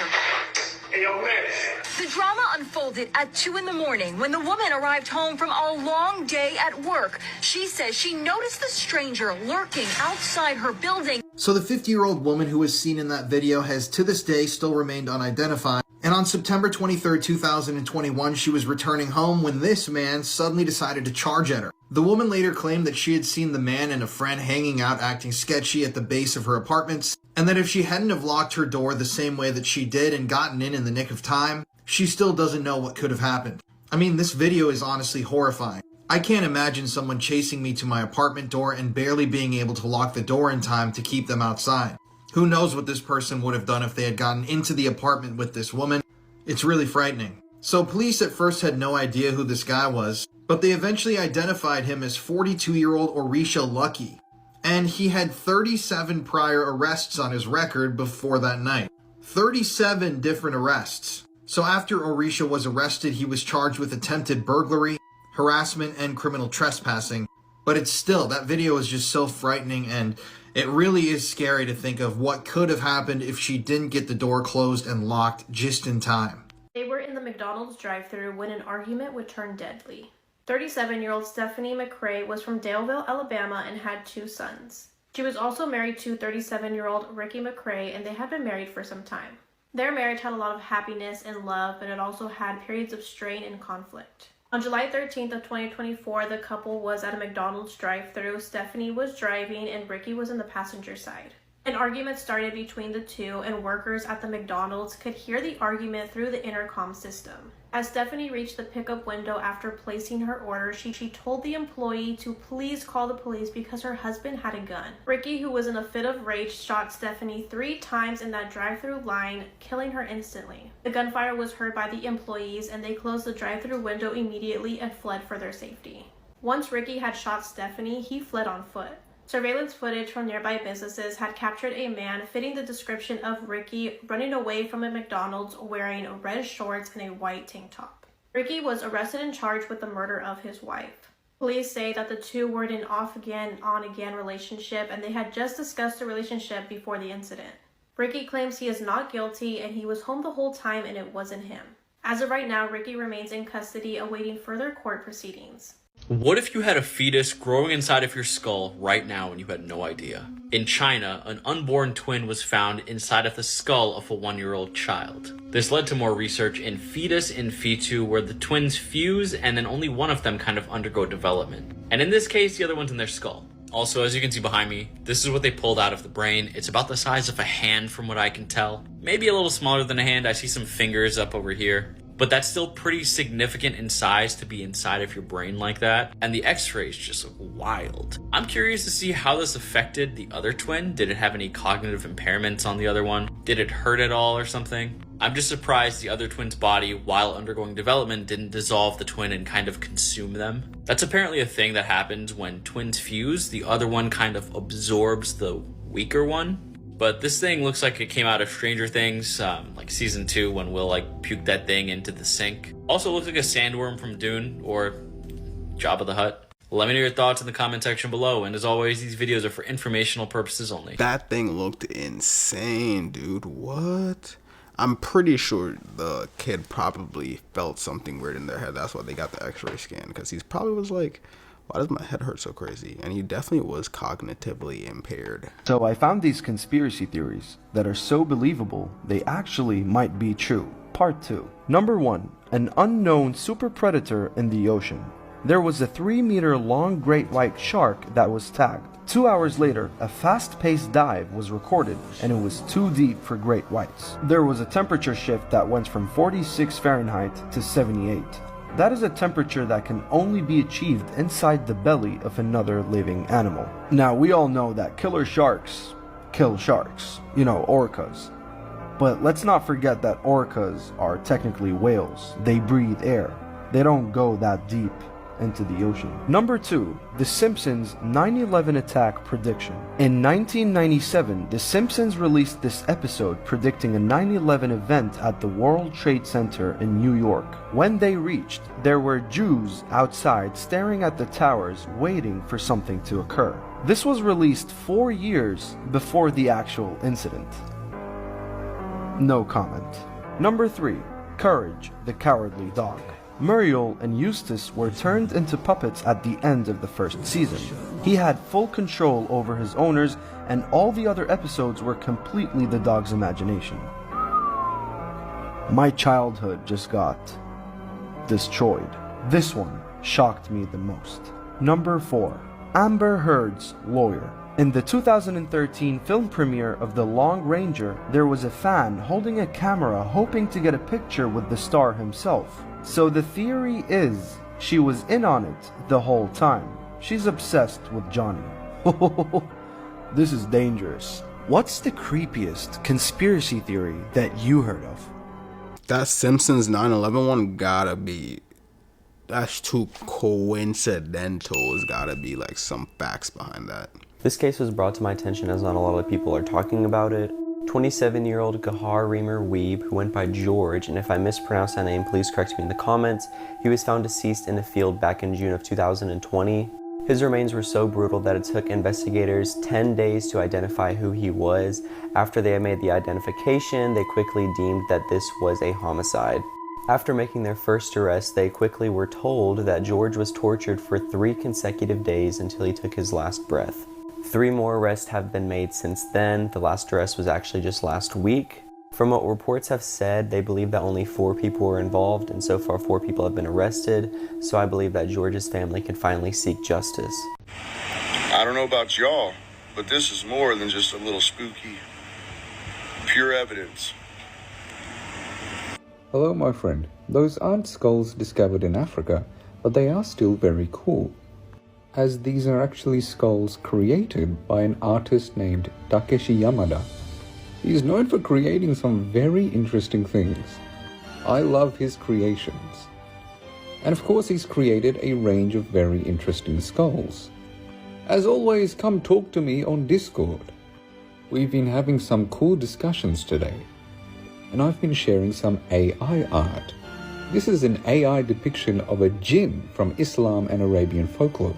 Hey, yo, Rich. The drama unfolded at 2 a.m. when the woman arrived home from a long day at work. She says she noticed the stranger lurking outside her building. So the 50-year-old woman who was seen in that video has to this day still remained unidentified. And on September 23rd, 2021, she was returning home when this man suddenly decided to charge at her. The woman later claimed that she had seen the man and a friend hanging out acting sketchy at the base of her apartments, and that if she hadn't have locked her door the same way that she did and gotten in the nick of time, she still doesn't know what could have happened. I mean, this video is honestly horrifying. I can't imagine someone chasing me to my apartment door and barely being able to lock the door in time to keep them outside. Who knows what this person would have done if they had gotten into the apartment with this woman? It's really frightening. So police at first had no idea who this guy was, but they eventually identified him as 42-year-old Orisha Lucky. And he had 37 prior arrests on his record before that night. 37 different arrests. So after Orisha was arrested, he was charged with attempted burglary, harassment, and criminal trespassing. But it's still, that video is just so frightening, and it really is scary to think of what could have happened if she didn't get the door closed and locked just in time. They were in the McDonald's drive-thru when an argument would turn deadly. 37-year-old Stephanie McCrae was from Daleville, Alabama, and had 2 sons. She was also married to 37-year-old Ricky McCrae, and they had been married for some time. Their marriage had a lot of happiness and love, but it also had periods of strain and conflict. On July 13th of 2024, the couple was at a McDonald's drive-thru. Stephanie was driving and Ricky was in the passenger side. An argument started between the two, and workers at the McDonald's could hear the argument through the intercom system. As Stephanie reached the pickup window after placing her order, she told the employee to please call the police because her husband had a gun. Ricky, who was in a fit of rage, shot Stephanie 3 times in that drive-thru line, killing her instantly. The gunfire was heard by the employees, and they closed the drive-thru window immediately and fled for their safety. Once Ricky had shot Stephanie, he fled on foot. Surveillance footage from nearby businesses had captured a man fitting the description of Ricky running away from a McDonald's wearing red shorts and a white tank top. Ricky was arrested and charged with the murder of his wife. Police say that the two were in an off-again, on-again relationship, and they had just discussed the relationship before the incident. Ricky claims he is not guilty and he was home the whole time and it wasn't him. As of right now, Ricky remains in custody awaiting further court proceedings. What if you had a fetus growing inside of your skull right now and you had no idea? In China, an unborn twin was found inside of the skull of a 1-year-old child. This led to more research in fetus in fetu, where the twins fuse and then only one of them kind of undergo development. And in this case, the other one's in their skull. Also, as you can see behind me, this is what they pulled out of the brain. It's about the size of a hand from what I can tell. Maybe a little smaller than a hand. I see some fingers up over here. But that's still pretty significant in size to be inside of your brain like that. And the x-rays just look wild. I'm curious to see how this affected the other twin. Did it have any cognitive impairments on the other one? Did it hurt at all or something? I'm just surprised the other twin's body, while undergoing development, didn't dissolve the twin and kind of consume them. That's apparently a thing that happens when twins fuse. The other one kind of absorbs the weaker one. But this thing looks like it came out of Stranger Things, like season 2 when Will like puked that thing into the sink. Also looks like a sandworm from Dune or Jabba the Hutt. Let me know your thoughts in the comment section below, and as always, these videos are for informational purposes only. That thing looked insane, dude. What? I'm pretty sure the kid probably felt something weird in their head. That's why they got the x-ray scan, because he probably was like, why does my head hurt so crazy? And he definitely was cognitively impaired. So I found these conspiracy theories that are so believable they actually might be true. Part 2. Number 1. An unknown super predator in the ocean. There was a 3-meter long great white shark that was tagged. 2 hours later, a fast-paced dive was recorded, and it was too deep for great whites. There was a temperature shift that went from 46 Fahrenheit to 78. That is a temperature that can only be achieved inside the belly of another living animal. Now, we all know that killer sharks kill sharks, orcas. But let's not forget that orcas are technically whales. They breathe air. They don't go that deep into the ocean. Number 2. The Simpsons 9/11 attack prediction. In 1997, The Simpsons released this episode predicting a 9/11 event at the World Trade Center in New York. When they reached, there were Jews outside staring at the towers waiting for something to occur. This was released 4 years before the actual incident. No comment. Number 3. Courage, the Cowardly Dog. Muriel and Eustace were turned into puppets at the end of the first season. He had full control over his owners, and all the other episodes were completely the dog's imagination. My childhood just got destroyed. This one shocked me the most. Number 4. Amber Heard's lawyer. In the 2013 film premiere of The Long Ranger, there was a fan holding a camera hoping to get a picture with the star himself. So the theory is she was in on it the whole time. She's obsessed with Johnny. This is dangerous. What's the creepiest conspiracy theory that you heard of? That Simpsons 9/11 one gotta be... That's too coincidental. It's gotta be like some facts behind that. This case was brought to my attention as not a lot of people are talking about it. 27-year-old Gahar Reamer Weeb, who went by George, and if I mispronounce that name, please correct me in the comments, he was found deceased in a field back in June of 2020. His remains were so brutal that it took investigators 10 days to identify who he was. After they had made the identification, they quickly deemed that this was a homicide. After making their first arrest, they quickly were told that George was tortured for 3 consecutive days until he took his last breath. 3 more arrests have been made since then. The last arrest was actually just last week. From what reports have said, they believe that only 4 people were involved, and so far 4 people have been arrested, so I believe that George's family can finally seek justice. I don't know about y'all, but this is more than just a little spooky. Pure evidence. Hello, my friend. Those aren't skulls discovered in Africa, but they are still very cool, as these are actually skulls created by an artist named Takeshi Yamada. He's known for creating some very interesting things. I love his creations. And of course he's created a range of very interesting skulls. As always, come talk to me on Discord. We've been having some cool discussions today, and I've been sharing some AI art. This is an AI depiction of a jinn from Islam and Arabian folklore.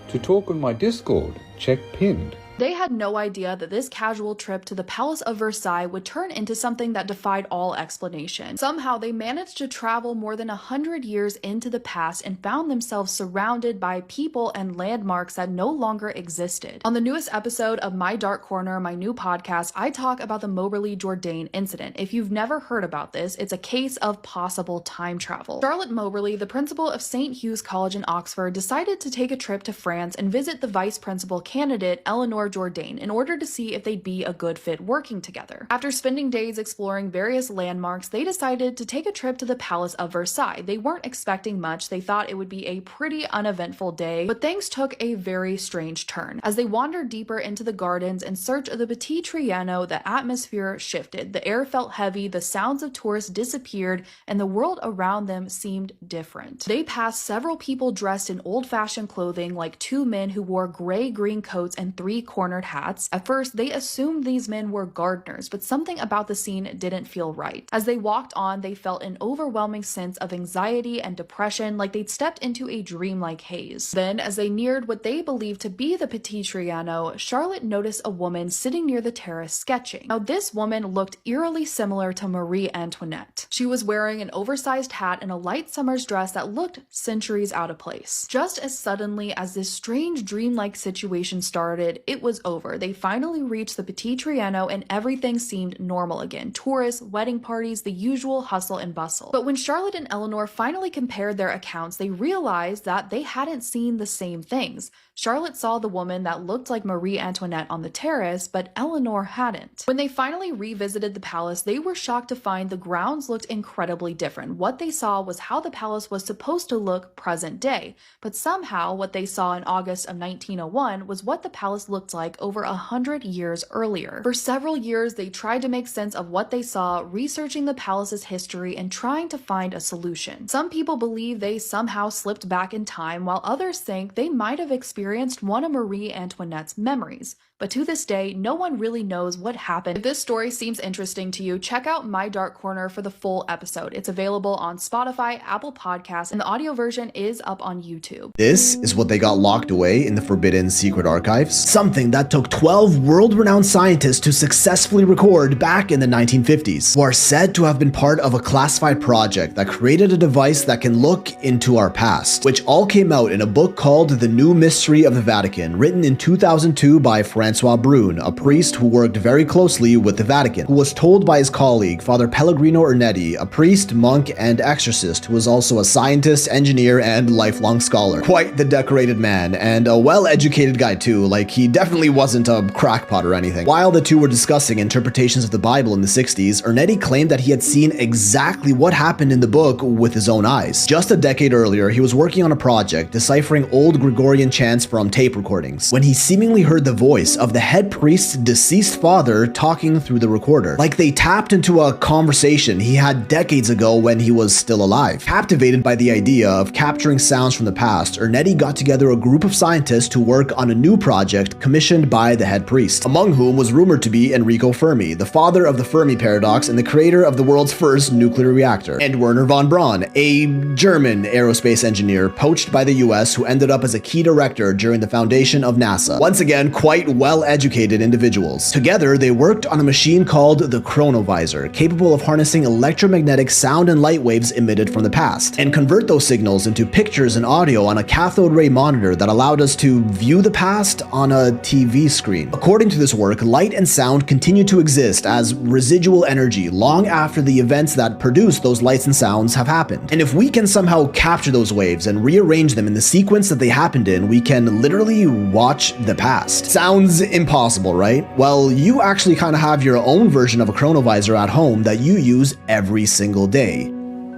To talk on my Discord, check pinned. They had no idea that this casual trip to the Palace of Versailles would turn into something that defied all explanation. Somehow they managed to travel more than 100 years into the past and found themselves surrounded by people and landmarks that no longer existed. On the newest episode of My Dark Corner, my new podcast, I talk about the Moberly Jourdain incident. If you've never heard about this, it's a case of possible time travel. Charlotte Moberly, the principal of St. Hugh's College in Oxford, decided to take a trip to France and visit the vice principal candidate, Eleanor Jourdain, in order to see if they'd be a good fit working together. After spending days exploring various landmarks, they decided to take a trip to the Palace of Versailles. They weren't expecting much. They thought it would be a pretty uneventful day, but things took a very strange turn. As they wandered deeper into the gardens in search of the Petit Trianon, the atmosphere shifted. The air felt heavy, the sounds of tourists disappeared, and the world around them seemed different. They passed several people dressed in old-fashioned clothing, like 2 men who wore gray-green coats and 3 cornered hats. At first, they assumed these men were gardeners, but something about the scene didn't feel right. As they walked on, they felt an overwhelming sense of anxiety and depression, like they'd stepped into a dreamlike haze. Then, as they neared what they believed to be the Petit Trianon, Charlotte noticed a woman sitting near the terrace sketching. Now, this woman looked eerily similar to Marie Antoinette. She was wearing an oversized hat and a light summer's dress that looked centuries out of place. Just as suddenly as this strange dreamlike situation started, it was over. They finally reached the Petit Trianon and everything seemed normal again. Tourists, wedding parties, the usual hustle and bustle. But when Charlotte and Eleanor finally compared their accounts, they realized that they hadn't seen the same things. Charlotte saw the woman that looked like Marie Antoinette on the terrace, but Eleanor hadn't. When they finally revisited the palace, they were shocked to find the grounds looked incredibly different. What they saw was how the palace was supposed to look present day, but somehow what they saw in August of 1901 was what the palace looked like over 100 years earlier. For several years, they tried to make sense of what they saw, researching the palace's history and trying to find a solution. Some people believe they somehow slipped back in time, while others think they might have experienced one of Marie Antoinette's memories. But to this day, no one really knows what happened. If this story seems interesting to you, check out My Dark Corner for the full episode. It's available on Spotify, Apple Podcasts, and the audio version is up on YouTube. This is what they got locked away in the Forbidden Secret Archives. Something that took 12 world-renowned scientists to successfully record back in the 1950s, who are said to have been part of a classified project that created a device that can look into our past, which all came out in a book called The New Mystery of the Vatican, written in 2002 by Francois Brune, a priest who worked very closely with the Vatican, who was told by his colleague, Father Pellegrino Ernetti, a priest, monk, and exorcist, who was also a scientist, engineer, and lifelong scholar. Quite the decorated man, and a well-educated guy too, like he definitely wasn't a crackpot or anything. While the two were discussing interpretations of the Bible in the 60s, Ernetti claimed that he had seen exactly what happened in the book with his own eyes. Just a decade earlier, he was working on a project deciphering old Gregorian chants from tape recordings, when he seemingly heard the voice of the head priest's deceased father talking through the recorder. Like they tapped into a conversation he had decades ago when he was still alive. Captivated by the idea of capturing sounds from the past, Ernetti got together a group of scientists to work on a new project commissioned by the head priest, among whom was rumored to be Enrico Fermi, the father of the Fermi paradox and the creator of the world's first nuclear reactor, and Werner von Braun, a German aerospace engineer poached by the US who ended up as a key director during the foundation of NASA. Once again, quite well-educated individuals. Together, they worked on a machine called the chronovisor, capable of harnessing electromagnetic sound and light waves emitted from the past, and convert those signals into pictures and audio on a cathode ray monitor that allowed us to view the past on a TV screen. According to this work, light and sound continue to exist as residual energy long after the events that produce those lights and sounds have happened. And if we can somehow capture those waves and rearrange them in the sequence that they happened in, we can literally watch the past. Sounds impossible, right? Well, you actually kind of have your own version of a chronovisor at home that you use every single day.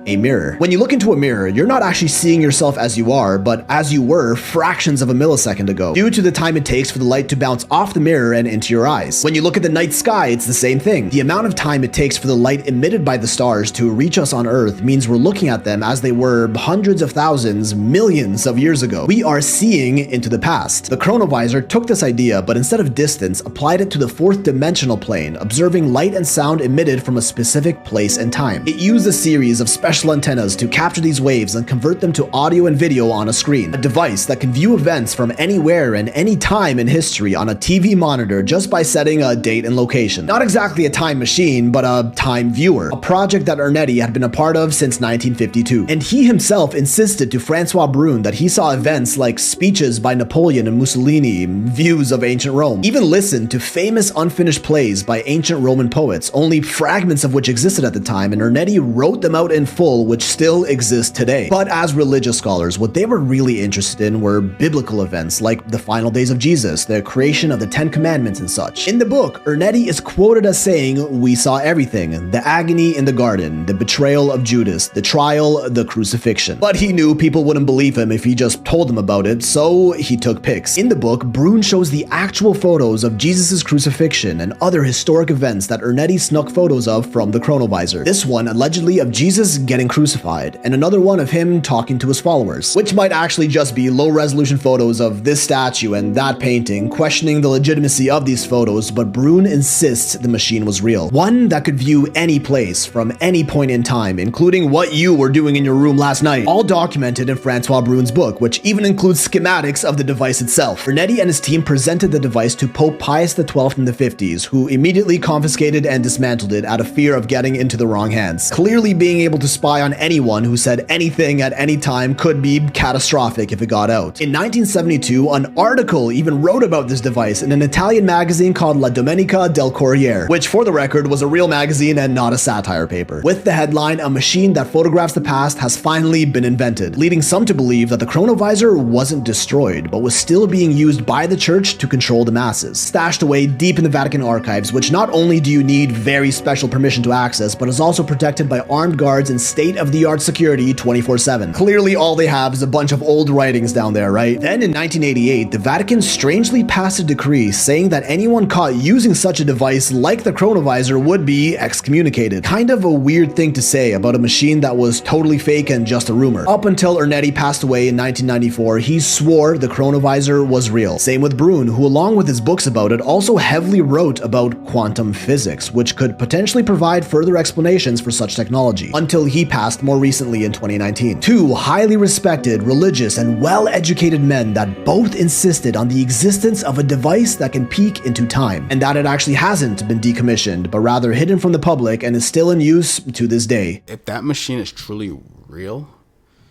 A mirror. When you look into a mirror, you're not actually seeing yourself as you are, but as you were fractions of a millisecond ago, due to the time it takes for the light to bounce off the mirror and into your eyes. When you look at the night sky, it's the same thing. The amount of time it takes for the light emitted by the stars to reach us on Earth means we're looking at them as they were hundreds of thousands, millions of years ago. We are seeing into the past. The chronovisor took this idea, but instead of distance, applied it to the fourth dimensional plane, observing light and sound emitted from a specific place and time. It used a series of special antennas to capture these waves and convert them to audio and video on a screen, a device that can view events from anywhere and any time in history on a TV monitor just by setting a date and location. Not exactly a time machine, but a time viewer, a project that Ernetti had been a part of since 1952. And he himself insisted to Francois Brune that he saw events like speeches by Napoleon and Mussolini, views of ancient Rome, even listened to famous unfinished plays by ancient Roman poets, only fragments of which existed at the time, and Ernetti wrote them out in full, which still exists today. But as religious scholars, what they were really interested in were biblical events like the final days of Jesus, the creation of the 10 Commandments and such. In the book, Ernetti is quoted as saying, "We saw everything, the agony in the garden, the betrayal of Judas, the trial, the crucifixion." But he knew people wouldn't believe him if he just told them about it, so he took pics. In the book, Brune shows the actual photos of Jesus' crucifixion and other historic events that Ernetti snuck photos of from the chronovisor. This one allegedly of Jesus getting crucified, and another one of him talking to his followers, which might actually just be low-resolution photos of this statue and that painting, questioning the legitimacy of these photos, but Brune insists the machine was real. One that could view any place from any point in time, including what you were doing in your room last night, all documented in Francois Brune's book, which even includes schematics of the device itself. Bernetti and his team presented the device to Pope Pius XII in the 50s, who immediately confiscated and dismantled it out of fear of getting into the wrong hands. Clearly, being able to spy on anyone who said anything at any time could be catastrophic if it got out. In 1972, an article even wrote about this device in an Italian magazine called La Domenica del Corriere, which for the record was a real magazine and not a satire paper, with the headline, "A machine that photographs the past has finally been invented," leading some to believe that the chronovisor wasn't destroyed, but was still being used by the church to control the masses, stashed away deep in the Vatican archives, which not only do you need very special permission to access, but is also protected by armed guards and state-of-the-art security 24/7. Clearly all they have is a bunch of old writings down there, right? Then in 1988, the Vatican strangely passed a decree saying that anyone caught using such a device like the chronovisor would be excommunicated. Kind of a weird thing to say about a machine that was totally fake and just a rumor. Up until Ernetti passed away in 1994, he swore the chronovisor was real. Same with Brune, who along with his books about it also heavily wrote about quantum physics, which could potentially provide further explanations for such technology, until he passed more recently in 2019. Two highly respected, religious, and well-educated men that both insisted on the existence of a device that can peek into time, and that it actually hasn't been decommissioned, but rather hidden from the public and is still in use to this day. If that machine is truly real,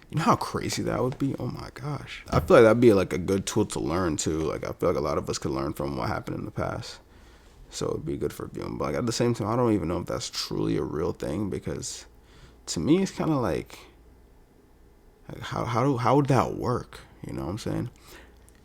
you know how crazy that would be? Oh my gosh. I feel like that'd be like a good tool to learn too. Like I feel like a lot of us could learn from what happened in the past. So it'd be good for viewing. But like at the same time, I don't even know if that's truly a real thing, because to me it's kind of like how would that work? You know what I'm saying?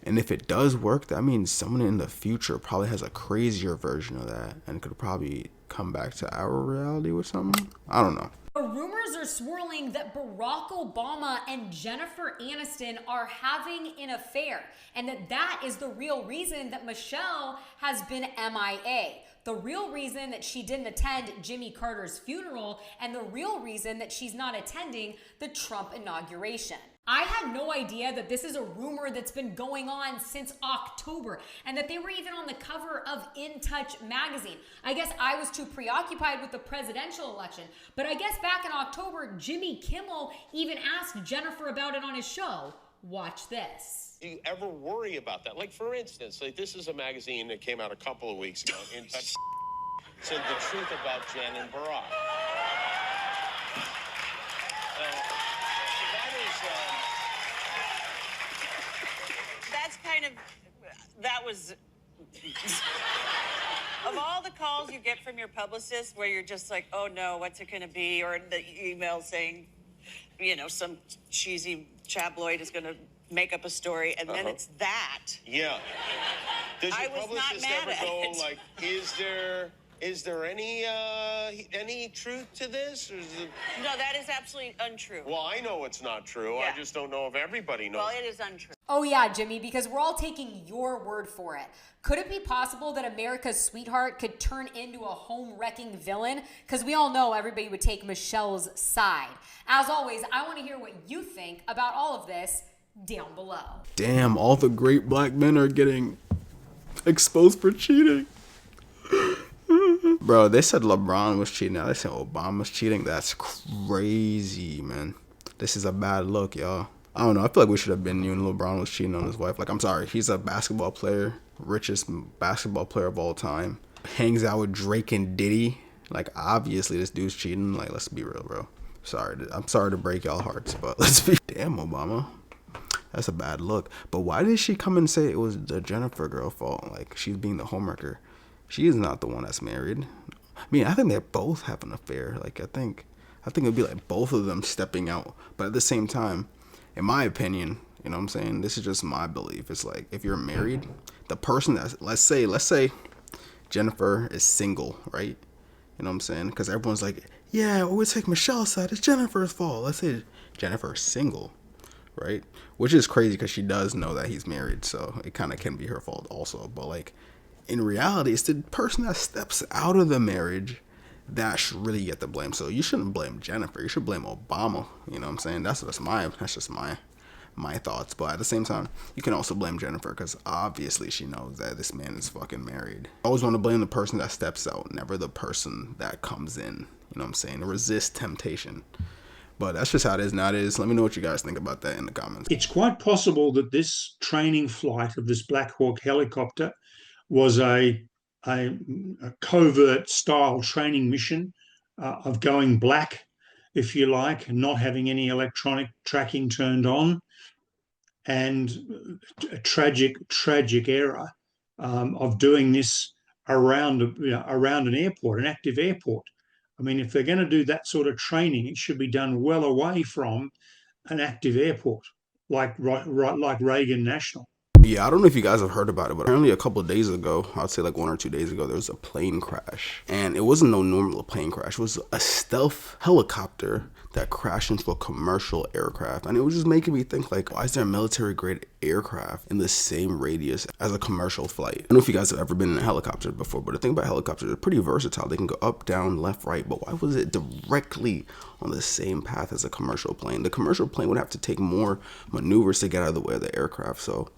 And if it does work, that means someone in the future probably has a crazier version of that and could probably come back to our reality with something. I don't know. Rumors are swirling that Barack Obama and Jennifer Aniston are having an affair, and that is the real reason that Michelle has been MIA. The real reason that she didn't attend Jimmy Carter's funeral, and the real reason that she's not attending the Trump inauguration. I had no idea that this is a rumor that's been going on since October, and that they were even on the cover of In Touch magazine. I guess I was too preoccupied with the presidential election, but I guess back in October, Jimmy Kimmel even asked Jennifer about it on his show. Watch this. Do you ever worry about that? Like, for instance, like this is a magazine that came out a couple of weeks ago. In Touch said the truth about Jen and Barack. That was of all the calls you get from your publicist where you're just like, oh no, what's it going to be? Or the email saying, you know, some cheesy tabloid is going to make up a story, and then it's that. Yeah. Does your I was not publicist mad ever at go it. like, is there any truth to this? Or is it... No, that is absolutely untrue. Well, I know it's not true. Yeah. I just don't know if everybody knows. Well, it is untrue. Oh yeah, Jimmy, because we're all taking your word for it. Could it be possible that America's sweetheart could turn into a home-wrecking villain? Because we all know everybody would take Michelle's side. As always, I want to hear what you think about all of this down below. Damn, all the great black men are getting exposed for cheating. Bro, they said LeBron was cheating. Now they said Obama's cheating. That's crazy, man. This is a bad look, y'all. I don't know. I feel like we should have been knew LeBron was cheating on his wife. Like, I'm sorry. He's a basketball player. Richest basketball player of all time. Hangs out with Drake and Diddy. Like, obviously this dude's cheating. Like, let's be real, bro. I'm sorry to break y'all hearts, but let's be... Damn, Obama. That's a bad look. But why did she come and say it was the Jennifer girl fault? Like, she's being the homewrecker. She is not the one that's married. I mean, I think they both have an affair. Like, I think it'd be like both of them stepping out. But at the same time, in my opinion, you know what I'm saying? This is just my belief. It's like, if you're married, the person that's, let's say Jennifer is single, right? You know what I'm saying? Because everyone's like, yeah, we take Michelle's side. It's Jennifer's fault. Let's say Jennifer is single, right? Which is crazy because she does know that he's married. So it kind of can be her fault also. But like, in reality, it's the person that steps out of the marriage that should really get the blame. So you shouldn't blame Jennifer. You should blame Obama. You know what I'm saying? That's just my thoughts. But at the same time, you can also blame Jennifer because obviously she knows that this man is fucking married. I always want to blame the person that steps out, never the person that comes in. You know what I'm saying? Resist temptation. But that's just how it is nowadays. Let me know what you guys think about that in the comments. It's quite possible that this training flight of this Black Hawk helicopter was a covert style training mission of going black, if you like, and not having any electronic tracking turned on, and a tragic error of doing this around an airport, an active airport. I mean, if they're going to do that sort of training, it should be done well away from an active airport like Reagan National. Yeah, I don't know if you guys have heard about it, but apparently a couple of days ago, I'd say like 1 or 2 days ago, there was a plane crash. And it wasn't no normal plane crash. It was a stealth helicopter that crashed into a commercial aircraft. And it was just making me think, like, why is there a military-grade aircraft in the same radius as a commercial flight? I don't know if you guys have ever been in a helicopter before, but the thing about helicopters, they're pretty versatile. They can go up, down, left, right. But why was it directly on the same path as a commercial plane? The commercial plane would have to take more maneuvers to get out of the way of the aircraft. So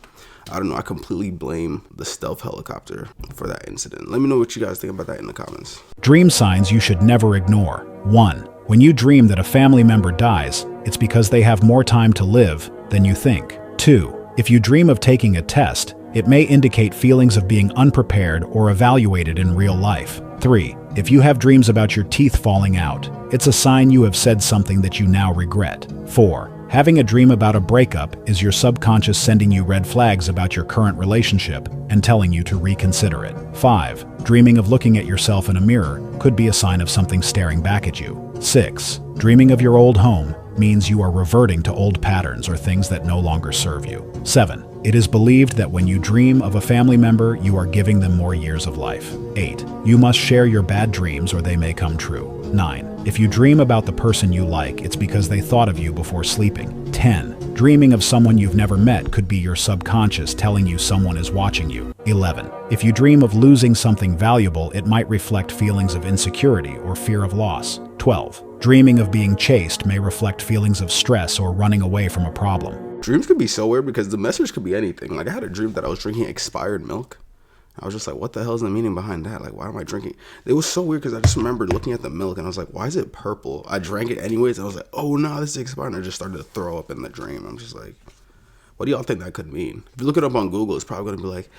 I don't know. I completely blame the stealth helicopter for that incident. Let me know what you guys think about that in the comments. Dream signs you should never ignore. 1. When you dream that a family member dies, it's because they have more time to live than you think. 2. If you dream of taking a test, it may indicate feelings of being unprepared or evaluated in real life. 3. If you have dreams about your teeth falling out, it's a sign you have said something that you now regret. 4. Having a dream about a breakup is your subconscious sending you red flags about your current relationship and telling you to reconsider it. 5. Dreaming of looking at yourself in a mirror could be a sign of something staring back at you. 6. Dreaming of your old home means you are reverting to old patterns or things that no longer serve you. 7. It is believed that when you dream of a family member, you are giving them more years of life. 8. You must share your bad dreams or they may come true. 9. If you dream about the person you like, it's because they thought of you before sleeping. 10. Dreaming of someone you've never met could be your subconscious telling you someone is watching you. 11. If you dream of losing something valuable, it might reflect feelings of insecurity or fear of loss. 12. Dreaming of being chased may reflect feelings of stress or running away from a problem. Dreams could be so weird because the message could be anything. Like, I had a dream that I was drinking expired milk. I was just like, what the hell is the meaning behind that? Like, why am I drinking? It was so weird because I just remember looking at the milk and I was like, why is it purple? I drank it anyways. And I was like, oh no, this is expired. And I just started to throw up in the dream. I'm just like, what do y'all think that could mean? If you look it up on Google, it's probably going to be like,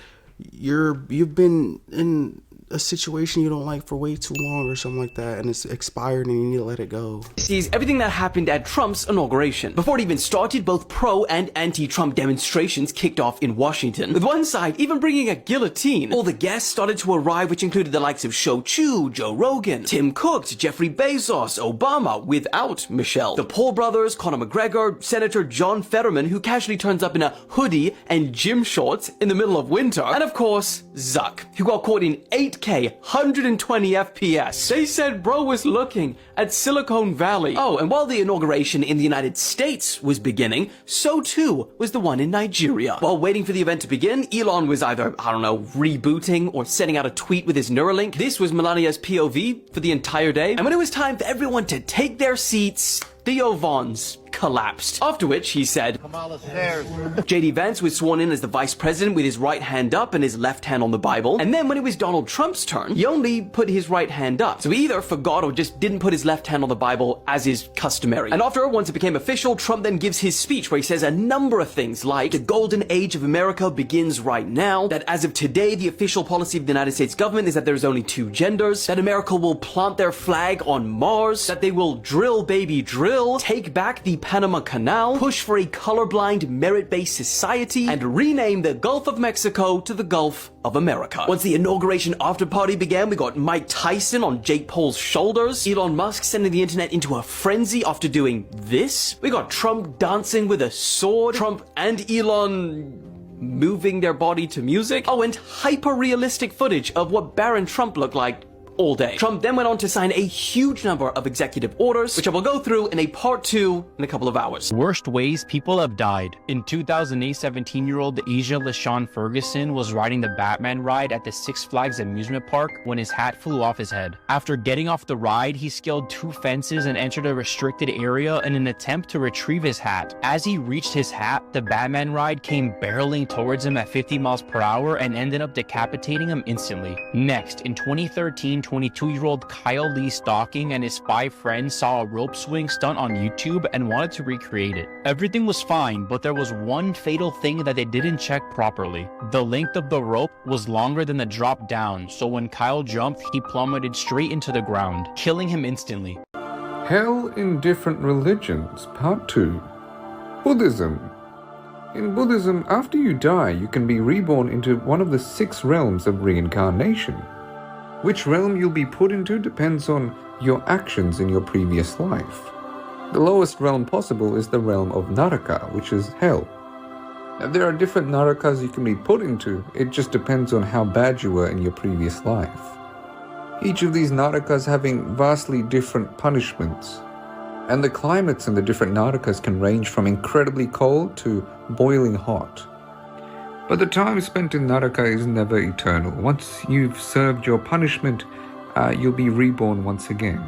you've been in a situation you don't like for way too long or something like that, and it's expired and you need to let it go. This is everything that happened at Trump's inauguration. Before it even started, both pro and anti-Trump demonstrations kicked off in Washington, with one side even bringing a guillotine. All the guests started to arrive, which included the likes of Shou Chu, Joe Rogan, Tim Cook, Jeffrey Bezos, Obama, without Michelle, the Paul brothers, Conor McGregor, Senator John Fetterman, who casually turns up in a hoodie and gym shorts in the middle of winter, and of course, Zuck, who got caught in 8K, 120 FPS. They said bro was looking at Silicon Valley. Oh, and while the inauguration in the United States was beginning, so too was the one in Nigeria. While waiting for the event to begin, Elon was either, I don't know, rebooting or sending out a tweet with his Neuralink. This was Melania's POV for the entire day. And when it was time for everyone to take their seats, Theo Von's collapsed. After which he said, JD Vance was sworn in as the vice president with his right hand up and his left hand on the Bible. And then when it was Donald Trump's turn, he only put his right hand up. So he either forgot or just didn't put his left hand on the Bible as is customary. And after, once it became official, Trump then gives his speech where he says a number of things like the golden age of America begins right now, that as of today, the official policy of the United States government is that there's only 2 genders, that America will plant their flag on Mars, that they will drill baby drill, take back the Panama Canal, push for a colorblind merit-based society, and rename the Gulf of Mexico to the Gulf of America. Once the inauguration after party began, we got Mike Tyson on Jake Paul's shoulders, Elon Musk sending the internet into a frenzy after doing this, we got Trump dancing with a sword, Trump and Elon moving their body to music, oh, and hyper-realistic footage of what Barron Trump looked like all day. Trump then went on to sign a huge number of executive orders, which I will go through in a part 2 in a couple of hours. Worst ways people have died. In 2008, 17-year-old Asia LaShawn Ferguson was riding the Batman ride at the Six Flags amusement park when his hat flew off his head. After getting off the ride, he scaled 2 fences and entered a restricted area in an attempt to retrieve his hat. As he reached his hat, the Batman ride came barreling towards him at 50 miles per hour and ended up decapitating him instantly. Next, in 2013, 22-year-old Kyle Lee Stocking and his 5 friends saw a rope swing stunt on YouTube and wanted to recreate it. Everything was fine, but there was one fatal thing that they didn't check properly. The length of the rope was longer than the drop down, so when Kyle jumped, he plummeted straight into the ground, killing him instantly. Hell in Different Religions, Part 2. Buddhism. In Buddhism, after you die, you can be reborn into one of the 6 realms of reincarnation. Which realm you'll be put into depends on your actions in your previous life. The lowest realm possible is the realm of Naraka, which is hell. Now, there are different Narakas you can be put into, it just depends on how bad you were in your previous life. Each of these Narakas having vastly different punishments. And the climates in the different Narakas can range from incredibly cold to boiling hot. But the time spent in Naraka is never eternal. Once you've served your punishment, you'll be reborn once again.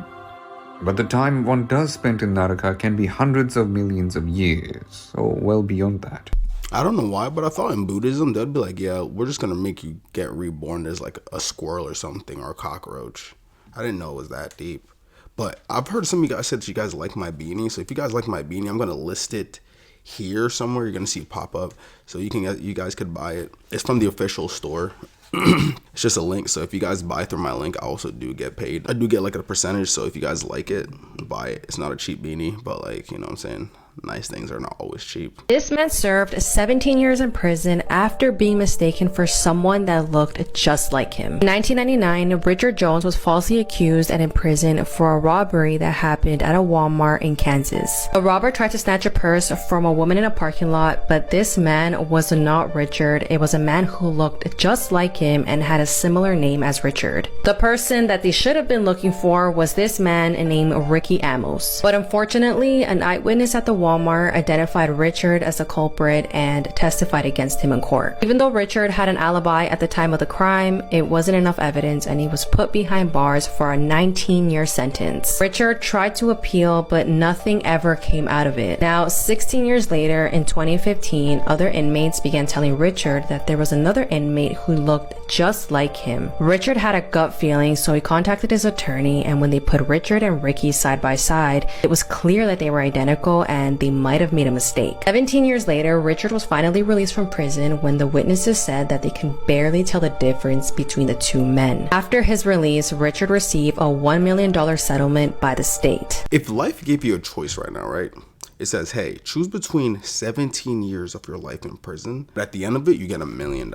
But the time one does spend in Naraka can be hundreds of millions of years, or well beyond that. I don't know why, but I thought in Buddhism, they'd be like, yeah, we're just going to make you get reborn as like a squirrel or something, or a cockroach. I didn't know it was that deep. But I've heard some of you guys said that you guys like my beanie. So if you guys like my beanie, I'm going to list it here somewhere. You're going to see it pop up. So you guys could buy it. It's from the official store. It's just a link. So if you guys buy through my link, I also do get paid. I do get like a percentage. So if you guys like it, buy it. It's not a cheap beanie, but like, you know what I'm saying? Nice things are not always cheap. This man served 17 years in prison after being mistaken for someone that looked just like him. In 1999, Richard Jones was falsely accused and imprisoned for a robbery that happened at a Walmart in Kansas. A robber tried to snatch a purse from a woman in a parking lot, but this man was not Richard. It was a man who looked just like him and had a similar name as Richard. The person that they should have been looking for was this man named Ricky Amos. But unfortunately, an eyewitness at the Walmart identified Richard as a culprit and testified against him in court. Even though Richard had an alibi at the time of the crime, it wasn't enough evidence and he was put behind bars for a 19-year sentence. Richard tried to appeal, but nothing ever came out of it. Now, 16 years later, in 2015, other inmates began telling Richard that there was another inmate who looked just like him. Richard had a gut feeling, so he contacted his attorney, and when they put Richard and Ricky side by side, it was clear that they were identical and they might have made a mistake. 17 years later, Richard was finally released from prison when the witnesses said that they can barely tell the difference between the two men. After his release, Richard received a $1 million settlement by the state. If life gave you a choice right now, right? It says, hey, choose between 17 years of your life in prison, but at the end of it, you get $1 million.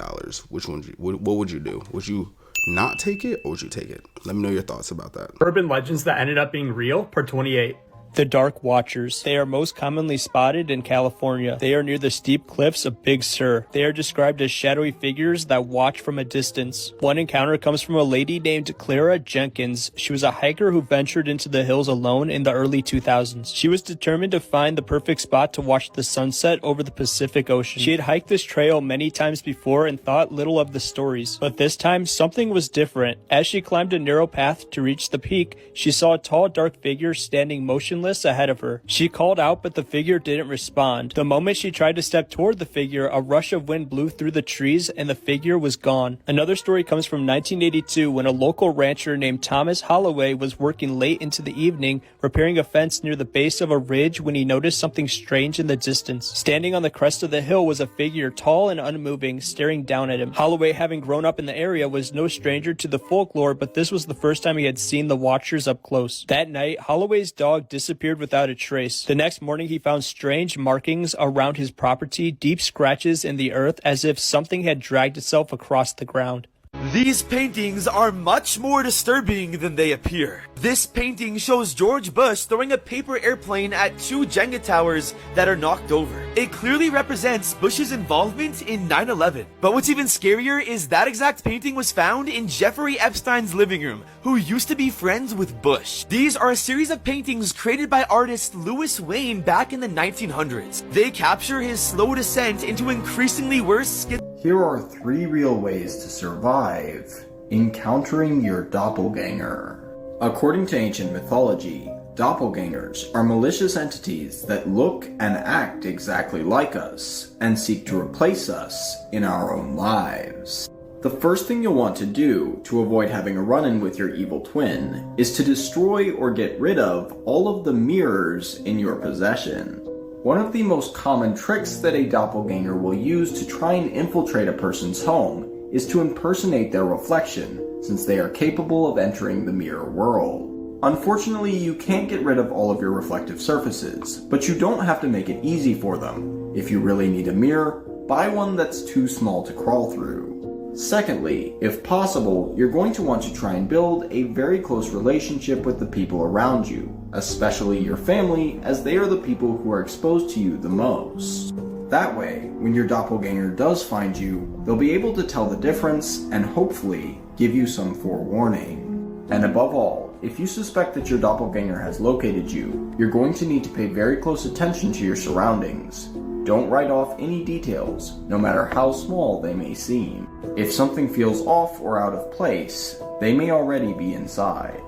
Which one? What would you do? Would you not take it, or would you take it? Let me know your thoughts about that. Urban legends that ended up being real, part 28. The Dark Watchers. They are most commonly spotted in California. They are near the steep cliffs of Big Sur. They are described as shadowy figures that watch from a distance. One encounter comes from a lady named Clara Jenkins. She was a hiker who ventured into the hills alone in the early 2000s. She was determined to find the perfect spot to watch the sunset over the Pacific Ocean. She had hiked this trail many times before and thought little of the stories, but this time something was different. As she climbed a narrow path to reach the peak, she saw a tall, dark figure standing motionless ahead of her. She called out, but the figure didn't respond. The moment she tried to step toward the figure, a rush of wind blew through the trees and the figure was gone. Another story comes from 1982 when a local rancher named Thomas Holloway was working late into the evening repairing a fence near the base of a ridge when he noticed something strange in the distance. Standing on the crest of the hill was a figure tall and unmoving, staring down at him. Holloway, having grown up in the area, was no stranger to the folklore, but this was the first time he had seen the Watchers up close. That night, Holloway's dog disappeared without a trace. The next morning, he found strange markings around his property, deep scratches in the earth as if something had dragged itself across the ground. These paintings are much more disturbing than they appear. This painting shows George Bush throwing a paper airplane at 2 Jenga towers that are knocked over. It clearly represents Bush's involvement in 9/11. But what's even scarier is that exact painting was found in Jeffrey Epstein's living room, who used to be friends with Bush. These are a series of paintings created by artist Louis Wayne back in the 1900s. They capture his slow descent into increasingly worse Here are 3 real ways to survive encountering your doppelganger. According to ancient mythology, doppelgangers are malicious entities that look and act exactly like us and seek to replace us in our own lives. The first thing you'll want to do to avoid having a run-in with your evil twin is to destroy or get rid of all of the mirrors in your possession. One of the most common tricks that a doppelganger will use to try and infiltrate a person's home is to impersonate their reflection, since they are capable of entering the mirror world. Unfortunately, you can't get rid of all of your reflective surfaces, but you don't have to make it easy for them. If you really need a mirror, buy one that's too small to crawl through. Secondly, if possible, you're going to want to try and build a very close relationship with the people around you, especially your family, as they are the people who are exposed to you the most. That way, when your doppelganger does find you, they'll be able to tell the difference and hopefully give you some forewarning. And above all, if you suspect that your doppelganger has located you, you're going to need to pay very close attention to your surroundings. Don't write off any details, no matter how small they may seem. If something feels off or out of place, they may already be inside.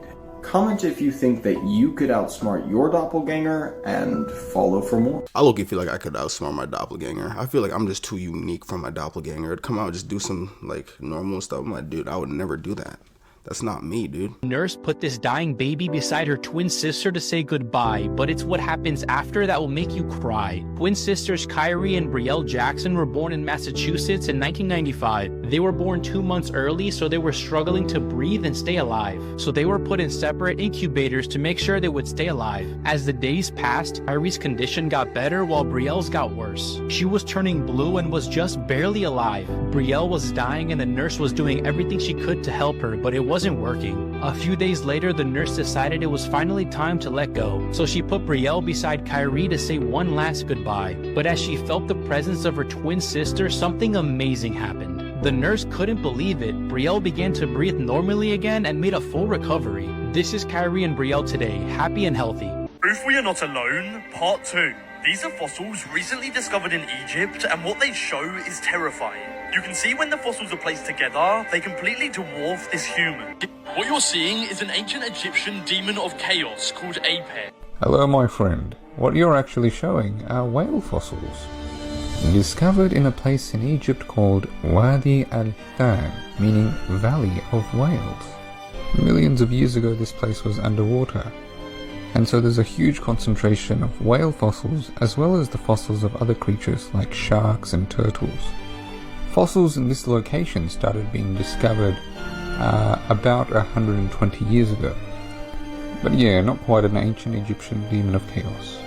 Comment if you think that you could outsmart your doppelganger and follow for more. I low-key feel like I could outsmart my doppelganger. I feel like I'm just too unique for my doppelganger. It'd come out and just do some like normal stuff. I'm like, dude, I would never do that. That's not me, dude. Nurse put this dying baby beside her twin sister to say goodbye, but it's what happens after that will make you cry. Twin sisters Kyrie and Brielle Jackson were born in Massachusetts in 1995. They were born 2 months early, so they were struggling to breathe and stay alive. So they were put in separate incubators to make sure they would stay alive. As the days passed, Kyrie's condition got better while Brielle's got worse. She was turning blue and was just barely alive. Brielle was dying and the nurse was doing everything she could to help her, but it wasn't working. A few days later, the nurse decided it was finally time to let go. So she put Brielle beside Kyrie to say one last goodbye. But as she felt the presence of her twin sister, something amazing happened. The nurse couldn't believe it. Brielle began to breathe normally again and made a full recovery. This is Kyrie and Brielle today, happy and healthy. Proof we are not alone, part 2. These are fossils recently discovered in Egypt, and what they show is terrifying. You can see when the fossils are placed together, they completely dwarf this human. What you're seeing is an ancient Egyptian demon of chaos called Apep. Hello, my friend. What you're actually showing are whale fossils. Discovered in a place in Egypt called Wadi al-Than, meaning Valley of Whales. Millions of years ago, this place was underwater, and so there's a huge concentration of whale fossils as well as the fossils of other creatures like sharks and turtles. Fossils in this location started being discovered about 120 years ago. But yeah, not quite an ancient Egyptian demon of chaos.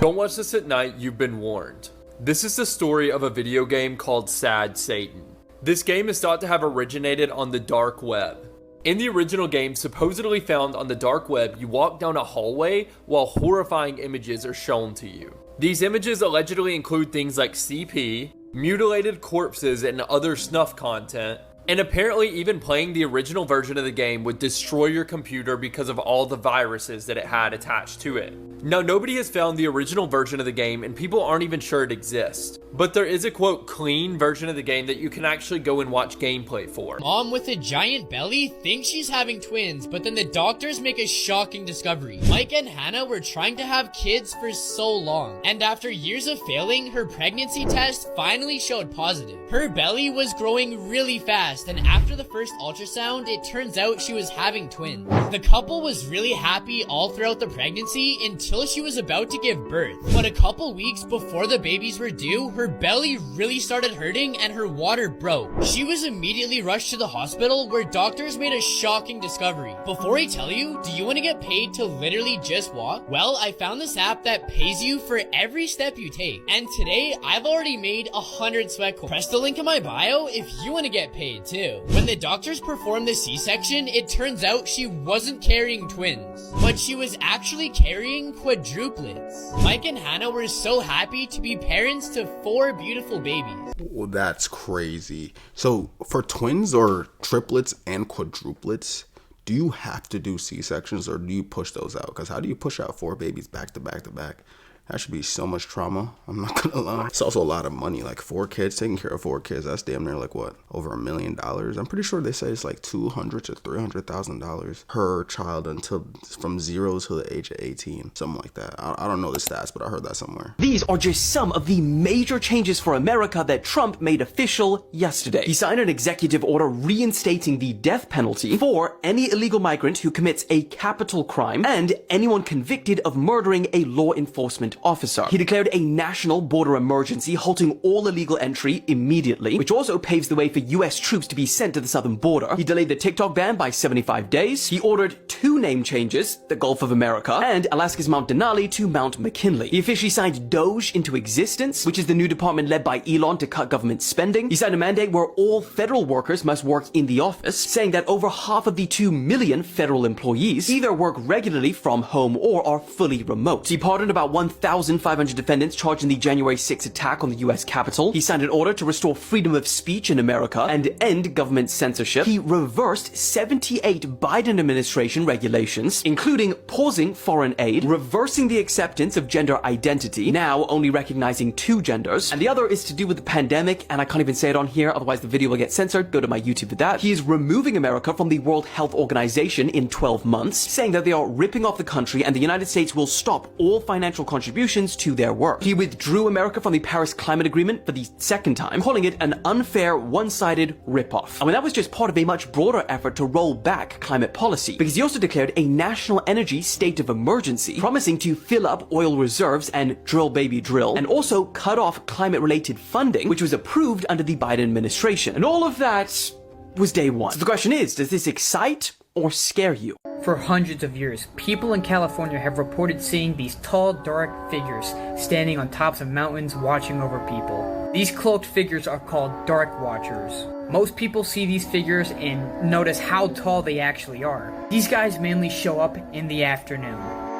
Don't watch this at night, you've been warned. This is the story of a video game called Sad Satan. This game is thought to have originated on the dark web. In the original game, supposedly found on the dark web, you walk down a hallway while horrifying images are shown to you. These images allegedly include things like CP, mutilated corpses, and other snuff content, and apparently even playing the original version of the game would destroy your computer because of all the viruses that it had attached to it. Now, nobody has found the original version of the game and people aren't even sure it exists. But there is a quote clean version of the game that you can actually go and watch gameplay for. Mom with a giant belly thinks she's having twins, but then the doctors make a shocking discovery. Mike and Hannah were trying to have kids for so long, and after years of failing, her pregnancy test finally showed positive. Her belly was growing really fast, and after the first ultrasound, it turns out she was having twins. The couple was really happy all throughout the pregnancy until she was about to give birth. But a couple weeks before the babies were due, her belly really started hurting and her water broke. She was immediately rushed to the hospital where doctors made a shocking discovery. Before I tell you, do you want to get paid to literally just walk? Well, I found this app that pays you for every step you take. And today, I've already made 100 sweat coins. Press the link in my bio if you want to get paid. too. When the doctors performed the C-section, it turns out she wasn't carrying twins, but she was actually carrying quadruplets. Mike and Hannah were so happy to be parents to 4 beautiful babies. Well, that's crazy. So for twins or triplets and quadruplets, do you have to do C-sections or do you push those out? Because how do you push out 4 babies back to back to back? That should be so much trauma. I'm not gonna lie. It's also a lot of money. Like 4 kids, taking care of 4 kids, that's damn near like what? Over $1 million. I'm pretty sure they say it's like $200,000 to $300,000 per child until from 0 to the age of 18. Something like that. I don't know the stats, but I heard that somewhere. These are just some of the major changes for America that Trump made official yesterday. He signed an executive order reinstating the death penalty for any illegal migrant who commits a capital crime and anyone convicted of murdering a law enforcement officer. He declared a national border emergency, halting all illegal entry immediately, which also paves the way for US troops to be sent to the southern border. He delayed the TikTok ban by 75 days. He ordered 2 name changes, the Gulf of America and Alaska's Mount Denali to Mount McKinley. He officially signed DOGE into existence, which is the new department led by Elon to cut government spending. He signed a mandate where all federal workers must work in the office, saying that over half of the 2 million federal employees either work regularly from home or are fully remote. He pardoned about 1,500 defendants charged in the January 6 attack on the US Capitol. He signed an order to restore freedom of speech in America and end government censorship. He reversed 78 Biden administration regulations, including pausing foreign aid, reversing the acceptance of gender identity, now only recognizing 2 genders, and the other is to do with the pandemic, and I can't even say it on here, otherwise the video will get censored. Go to my YouTube for that. He is removing America from the World Health Organization in 12 months, saying that they are ripping off the country and the United States will stop all financial contributions to their work. He withdrew America from the Paris Climate Agreement for the 2nd time, calling it an unfair, one-sided ripoff. I mean, that was just part of a much broader effort to roll back climate policy, because he also declared a national energy state of emergency, promising to fill up oil reserves and drill baby drill, and also cut off climate-related funding, which was approved under the Biden administration. And all of that was day 1. So the question is, does this excite or scare you? For hundreds of years, people in California have reported seeing these tall, dark figures standing on tops of mountains watching over people. These cloaked figures are called Dark Watchers. Most people see these figures and notice how tall they actually are. These guys mainly show up in the afternoon.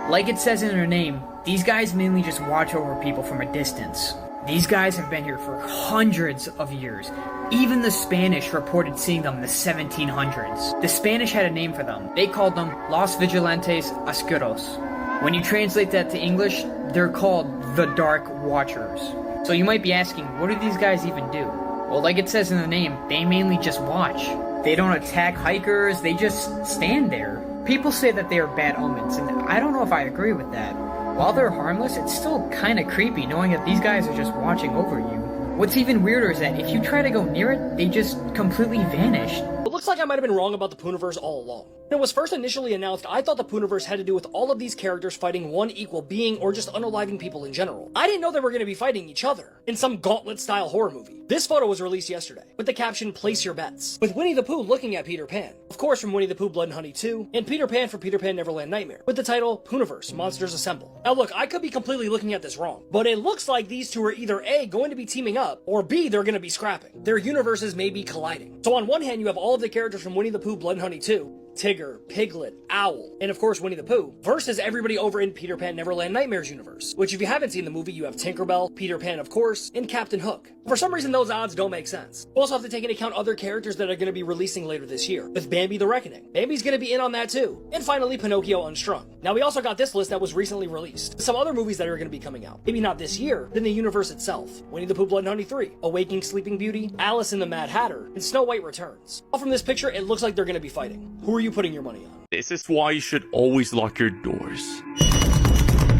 Like it says in their name, these guys mainly just watch over people from a distance. These guys have been here for hundreds of years. Even the Spanish reported seeing them in the 1700s. The Spanish had a name for them. They called them Los Vigilantes Oscuros. When you translate that to English, they're called the Dark Watchers. So you might be asking, what do these guys even do? Well, like it says in the name, they mainly just watch. They don't attack hikers, they just stand there. People say that they are bad omens, and I don't know if I agree with that. While they're harmless, it's still kinda creepy knowing that these guys are just watching over you. What's even weirder is that if you try to go near it, they just completely vanish. It looks like I might have been wrong about the Pooniverse all along. When it was first initially announced, I thought the Pooniverse had to do with all of these characters fighting one equal being or just unaliving people in general. I didn't know they were going to be fighting each other in some gauntlet-style horror movie. This photo was released yesterday with the caption, "Place your bets," with Winnie the Pooh looking at Peter Pan. Of course from Winnie the Pooh Blood and Honey 2, and Peter Pan from Peter Pan Neverland Nightmare, with the title, Pooniverse, Monsters Assemble. Now look, I could be completely looking at this wrong, but it looks like these two are either A, going to be teaming up, or B, they're going to be scrapping. Their universes may be colliding. So on one hand, you have all of the characters from Winnie the Pooh Blood and Honey 2, Tigger, Piglet, Owl, and of course Winnie the Pooh, versus everybody over in Peter Pan Neverland Nightmares universe, which if you haven't seen the movie, you have Tinkerbell, Peter Pan of course, and Captain Hook. For some reason those odds don't make sense. You also have to take into account other characters that are going to be releasing later this year, with Bambi the Reckoning. Bambi's going to be in on that too. And finally Pinocchio Unstrung. Now we also got this list that was recently released. Some other movies that are going to be coming out. Maybe not this year, but in the universe itself. Winnie the Pooh Blood and Honey 3, Awakening Sleeping Beauty, Alice in the Mad Hatter, and Snow White Returns. All from this picture, it looks like they're going to be fighting. Who are you putting your money on? This is why you should always lock your doors.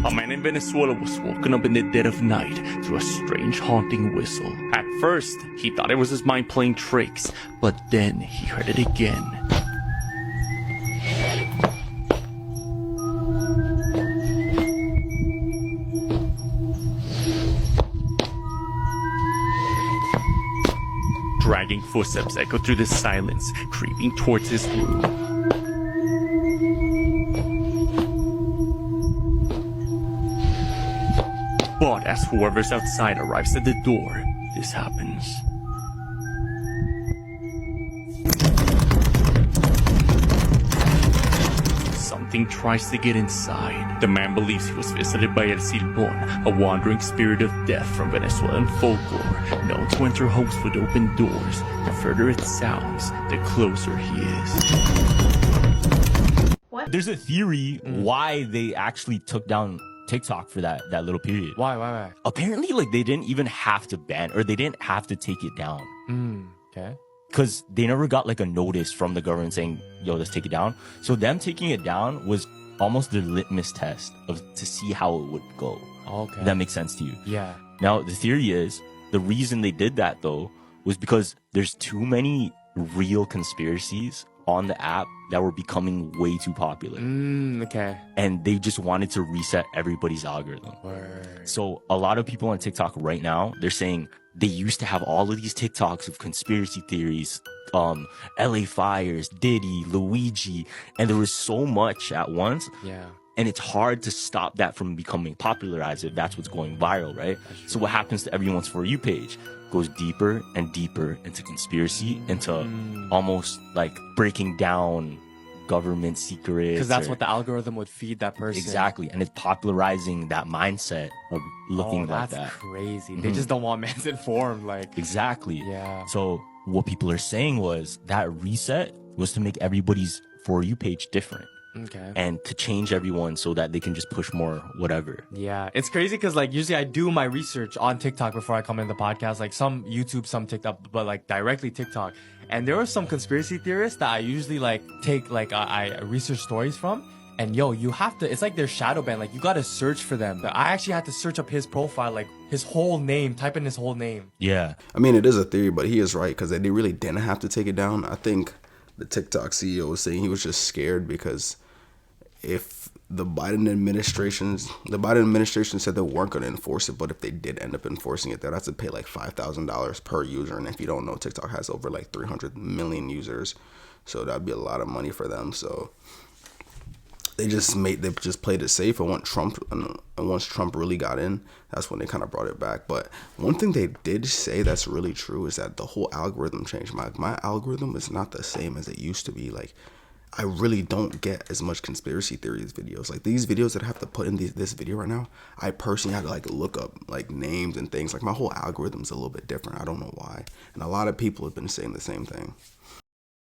A man in Venezuela was woken up in the dead of night to a strange haunting whistle. At first, he thought it was his mind playing tricks, but then he heard it again. Dragging footsteps echoed through the silence, creeping towards his room. But as whoever's outside arrives at the door, this happens. RETHINK tries to get inside. The man believes he was visited by El Silbón, a wandering spirit of death from Venezuelan folklore, known to enter homes with open doors. The further it sounds, the closer he is. What? There's a theory why they actually took down TikTok for that little period. Why? Apparently, like, they didn't even have to ban, or they didn't have to take it down. Okay. Because they never got like a notice from the government saying, yo, let's take it down. So them taking it down was almost the litmus test to see how it would go. Okay. If that makes sense to you. Yeah. Now, the theory is, the reason they did that though, was because there's too many real conspiracies on the app that were becoming way too popular. Okay. And they just wanted to reset everybody's algorithm. So a lot of people on TikTok right now, they're saying they used to have all of these TikToks of conspiracy theories, LA fires, Diddy, Luigi, and there was so much at once. Yeah. And it's hard to stop that from becoming popularized if that's what's going viral, right? So what happens to everyone's For You page? Goes deeper and deeper into conspiracy, into almost like breaking down government secrets. Because that's what the algorithm would feed that person. Exactly. And it's popularizing that mindset of looking like that. That's crazy. They just don't want man's informed. Like, exactly. Yeah. So what people are saying was that reset was to make everybody's For You page different. Okay. And to change everyone so that they can just push more whatever. Yeah, it's crazy because like usually I do my research on TikTok before I come in the podcast, like some YouTube, some TikTok, but like directly TikTok. And there were some conspiracy theorists that I usually like take like I research stories from. And yo, you have to, it's like they're shadow banned. Like you got to search for them. But I actually had to search up his profile, like his whole name, type in his whole name. Yeah. I mean, it is a theory, but he is right because they really didn't have to take it down. I think the TikTok CEO was saying he was just scared because if the Biden administration said they weren't going to enforce it, but if they did end up enforcing it, they'd have to pay like $5,000 per user. And if you don't know, TikTok has over like 300 million users. So that'd be a lot of money for them. So they just played it safe. And once Trump really got in, that's when they kind of brought it back. But one thing they did say that's really true is that the whole algorithm changed. My algorithm is not the same as it used to be. Like, I really don't get as much conspiracy theories videos. Like these videos that I have to put in this video right now, I personally had to like look up like names and things. Like my whole algorithm's a little bit different. I don't know why. And a lot of people have been saying the same thing.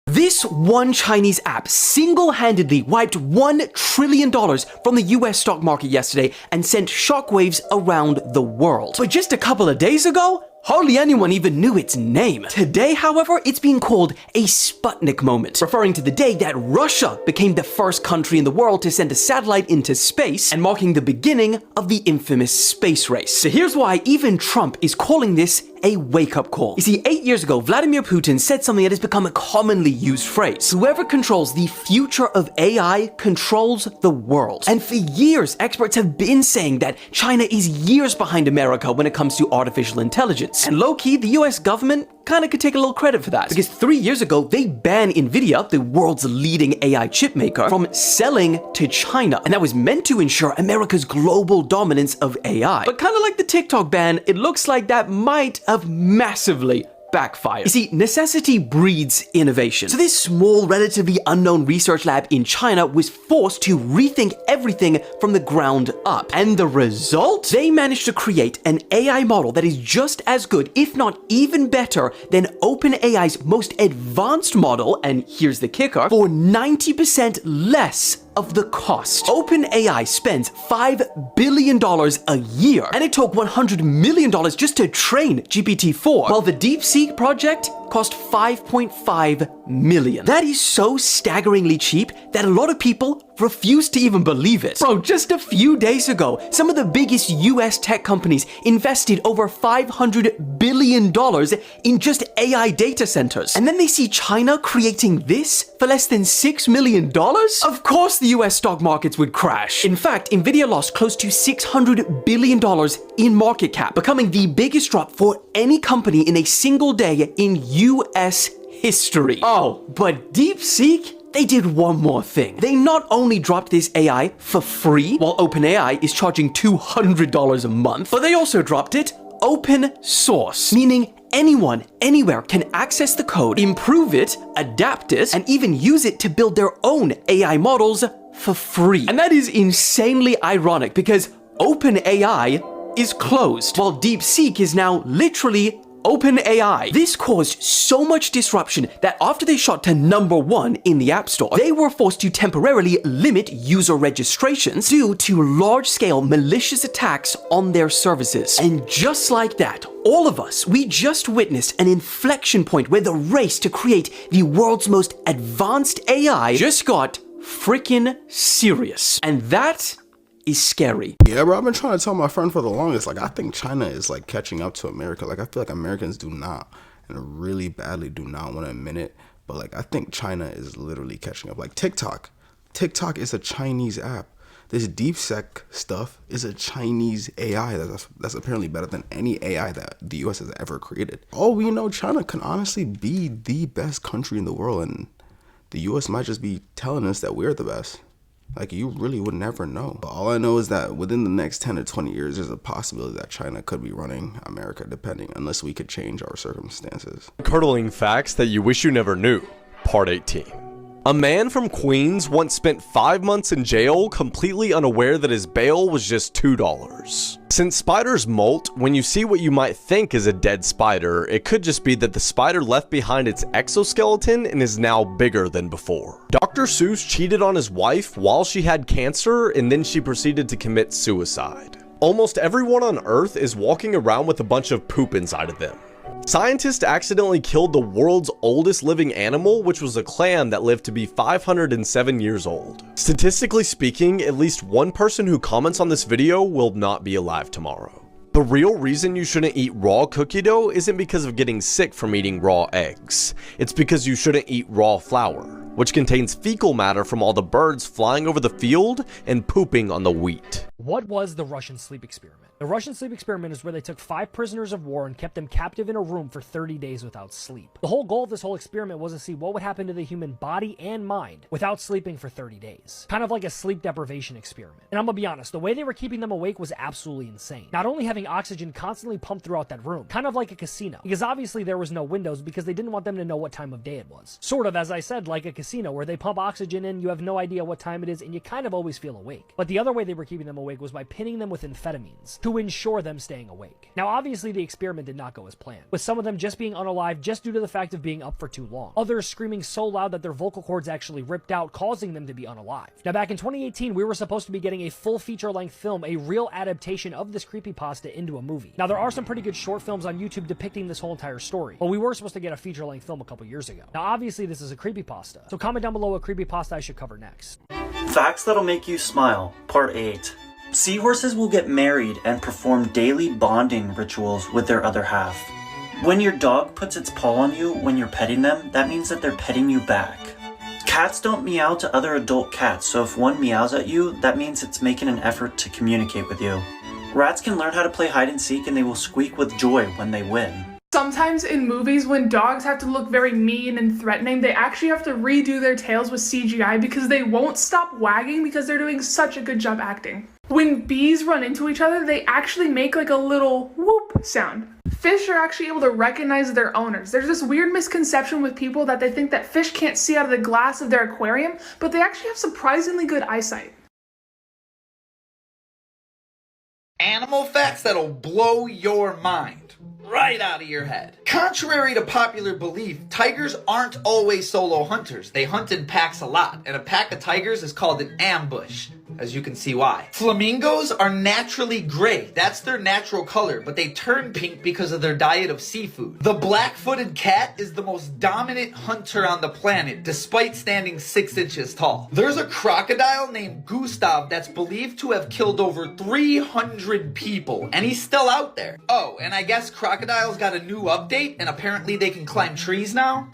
This one Chinese app single-handedly wiped $1 trillion from the US stock market yesterday and sent shockwaves around the world. But just a couple of days ago, hardly anyone even knew its name. Today, however, it's being called a Sputnik moment, referring to the day that Russia became the first country in the world to send a satellite into space and marking the beginning of the infamous space race. So here's why even Trump is calling this a wake-up call. You see, 8 years ago, Vladimir Putin said something that has become a commonly used phrase. Whoever controls the future of AI controls the world. And for years, experts have been saying that China is years behind America when it comes to artificial intelligence. And low-key, the US government kind of could take a little credit for that. Because 3 years ago, they banned Nvidia, the world's leading AI chip maker, from selling to China. And that was meant to ensure America's global dominance of AI. But kind of like the TikTok ban, it looks like that might have massively backfired. You see, necessity breeds innovation. So this small, relatively unknown research lab in China was forced to rethink everything from the ground up. And the result? They managed to create an AI model that is just as good, if not even better, than OpenAI's most advanced model, and here's the kicker, for 90% less of the cost. OpenAI spends $5 billion a year, and it took $100 million just to train GPT-4, while the DeepSeek project cost $5.5 million. That is so staggeringly cheap that a lot of people refuse to even believe it. Bro, just a few days ago, some of the biggest US tech companies invested over $500 billion in just AI data centers. And then they see China creating this for less than $6 million? Of course the US stock markets would crash. In fact, Nvidia lost close to $600 billion in market cap, becoming the biggest drop for any company in a single day in US history. Oh, but DeepSeek? They did one more thing. They not only dropped this AI for free, while OpenAI is charging $200 a month, but they also dropped it open source, meaning anyone, anywhere can access the code, improve it, adapt it, and even use it to build their own AI models for free. And that is insanely ironic because OpenAI is closed, while DeepSeek is now literally OpenAI. This caused so much disruption that after they shot to #1 in the App Store, they were forced to temporarily limit user registrations due to large-scale malicious attacks on their services. And just like that, all of us, we just witnessed an inflection point where the race to create the world's most advanced AI just got freaking serious. And that is scary. Yeah, bro, I've been trying to tell my friend for the longest, like, I think China is, like, catching up to America. Like, I feel like Americans do not, and really badly do not want to admit it, but, like, I think China is literally catching up. Like, TikTok is a Chinese app. This DeepSeek stuff is a Chinese AI that's apparently better than any AI that the US has ever created. All we know, China can honestly be the best country in the world, and the US might just be telling us that we're the best. Like, you really would never know. But all I know is that within the next 10 to 20 years, there's a possibility that China could be running America, unless we could change our circumstances. Curdling facts that you wish you never knew. Part 18. A man from Queens once spent 5 months in jail completely unaware that his bail was just $2. Since spiders molt, when you see what you might think is a dead spider, it could just be that the spider left behind its exoskeleton and is now bigger than before. Dr. Seuss cheated on his wife while she had cancer, and then she proceeded to commit suicide. Almost everyone on Earth is walking around with a bunch of poop inside of them. Scientists accidentally killed the world's oldest living animal, which was a clam that lived to be 507 years old. Statistically speaking, at least one person who comments on this video will not be alive tomorrow. The real reason you shouldn't eat raw cookie dough isn't because of getting sick from eating raw eggs. It's because you shouldn't eat raw flour, which contains fecal matter from all the birds flying over the field and pooping on the wheat. What was the Russian sleep experiment? The Russian sleep experiment is where they took 5 prisoners of war and kept them captive in a room for 30 days without sleep. The whole goal of this whole experiment was to see what would happen to the human body and mind without sleeping for 30 days. Kind of like a sleep deprivation experiment. And I'm gonna be honest, the way they were keeping them awake was absolutely insane. Not only having oxygen constantly pumped throughout that room, kind of like a casino, because obviously there was no windows because they didn't want them to know what time of day it was. Sort of, as I said, like a casino where they pump oxygen in, you have no idea what time it is, and you kind of always feel awake. But the other way they were keeping them awake was by pinning them with amphetamines to ensure them staying awake. Now obviously the experiment did not go as planned, with some of them just being unalive just due to the fact of being up for too long. Others screaming so loud that their vocal cords actually ripped out, causing them to be unalive. Now back in 2018, we were supposed to be getting a full feature-length film, a real adaptation of this creepypasta into a movie. Now there are some pretty good short films on YouTube depicting this whole entire story, but we were supposed to get a feature-length film a couple years ago. Now obviously this is a creepypasta, so comment down below what creepypasta I should cover next. Facts that'll make you smile, part 8. Seahorses will get married and perform daily bonding rituals with their other half. When your dog puts its paw on you when you're petting them, that means that they're petting you back. Cats don't meow to other adult cats, so if one meows at you, that means it's making an effort to communicate with you. Rats can learn how to play hide and seek, and they will squeak with joy when they win. Sometimes in movies, when dogs have to look very mean and threatening, they actually have to redo their tails with CGI because they won't stop wagging because they're doing such a good job acting. When bees run into each other, they actually make like a little whoop sound. Fish are actually able to recognize their owners. There's this weird misconception with people that they think that fish can't see out of the glass of their aquarium, but they actually have surprisingly good eyesight. Animal facts that'll blow your mind right out of your head. Contrary to popular belief, tigers aren't always solo hunters. They hunt in packs a lot, and a pack of tigers is called an ambush, as you can see why. Flamingos are naturally gray. That's their natural color, but they turn pink because of their diet of seafood. The black-footed cat is the most dominant hunter on the planet, despite standing 6 inches tall. There's a crocodile named Gustav that's believed to have killed over 300 people, and he's still out there. Oh, and I guess crocodiles got a new update, and apparently they can climb trees now?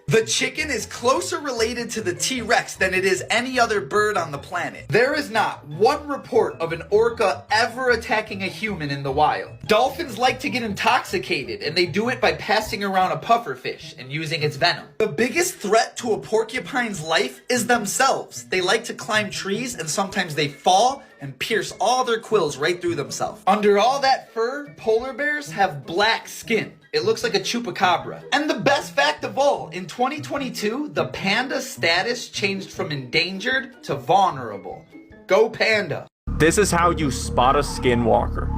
The chicken is closer related to the T-Rex than it is any other bird on the planet. There is not one report of an orca ever attacking a human in the wild. Dolphins like to get intoxicated, and they do it by passing around a pufferfish and using its venom. The biggest threat to a porcupine's life is themselves. They like to climb trees, and sometimes they fall and pierce all their quills right through themselves. Under all that fur, polar bears have black skin. It looks like a chupacabra. And the best fact of all, in 2022, the panda status changed from endangered to vulnerable. Go panda. This is how you spot a skinwalker.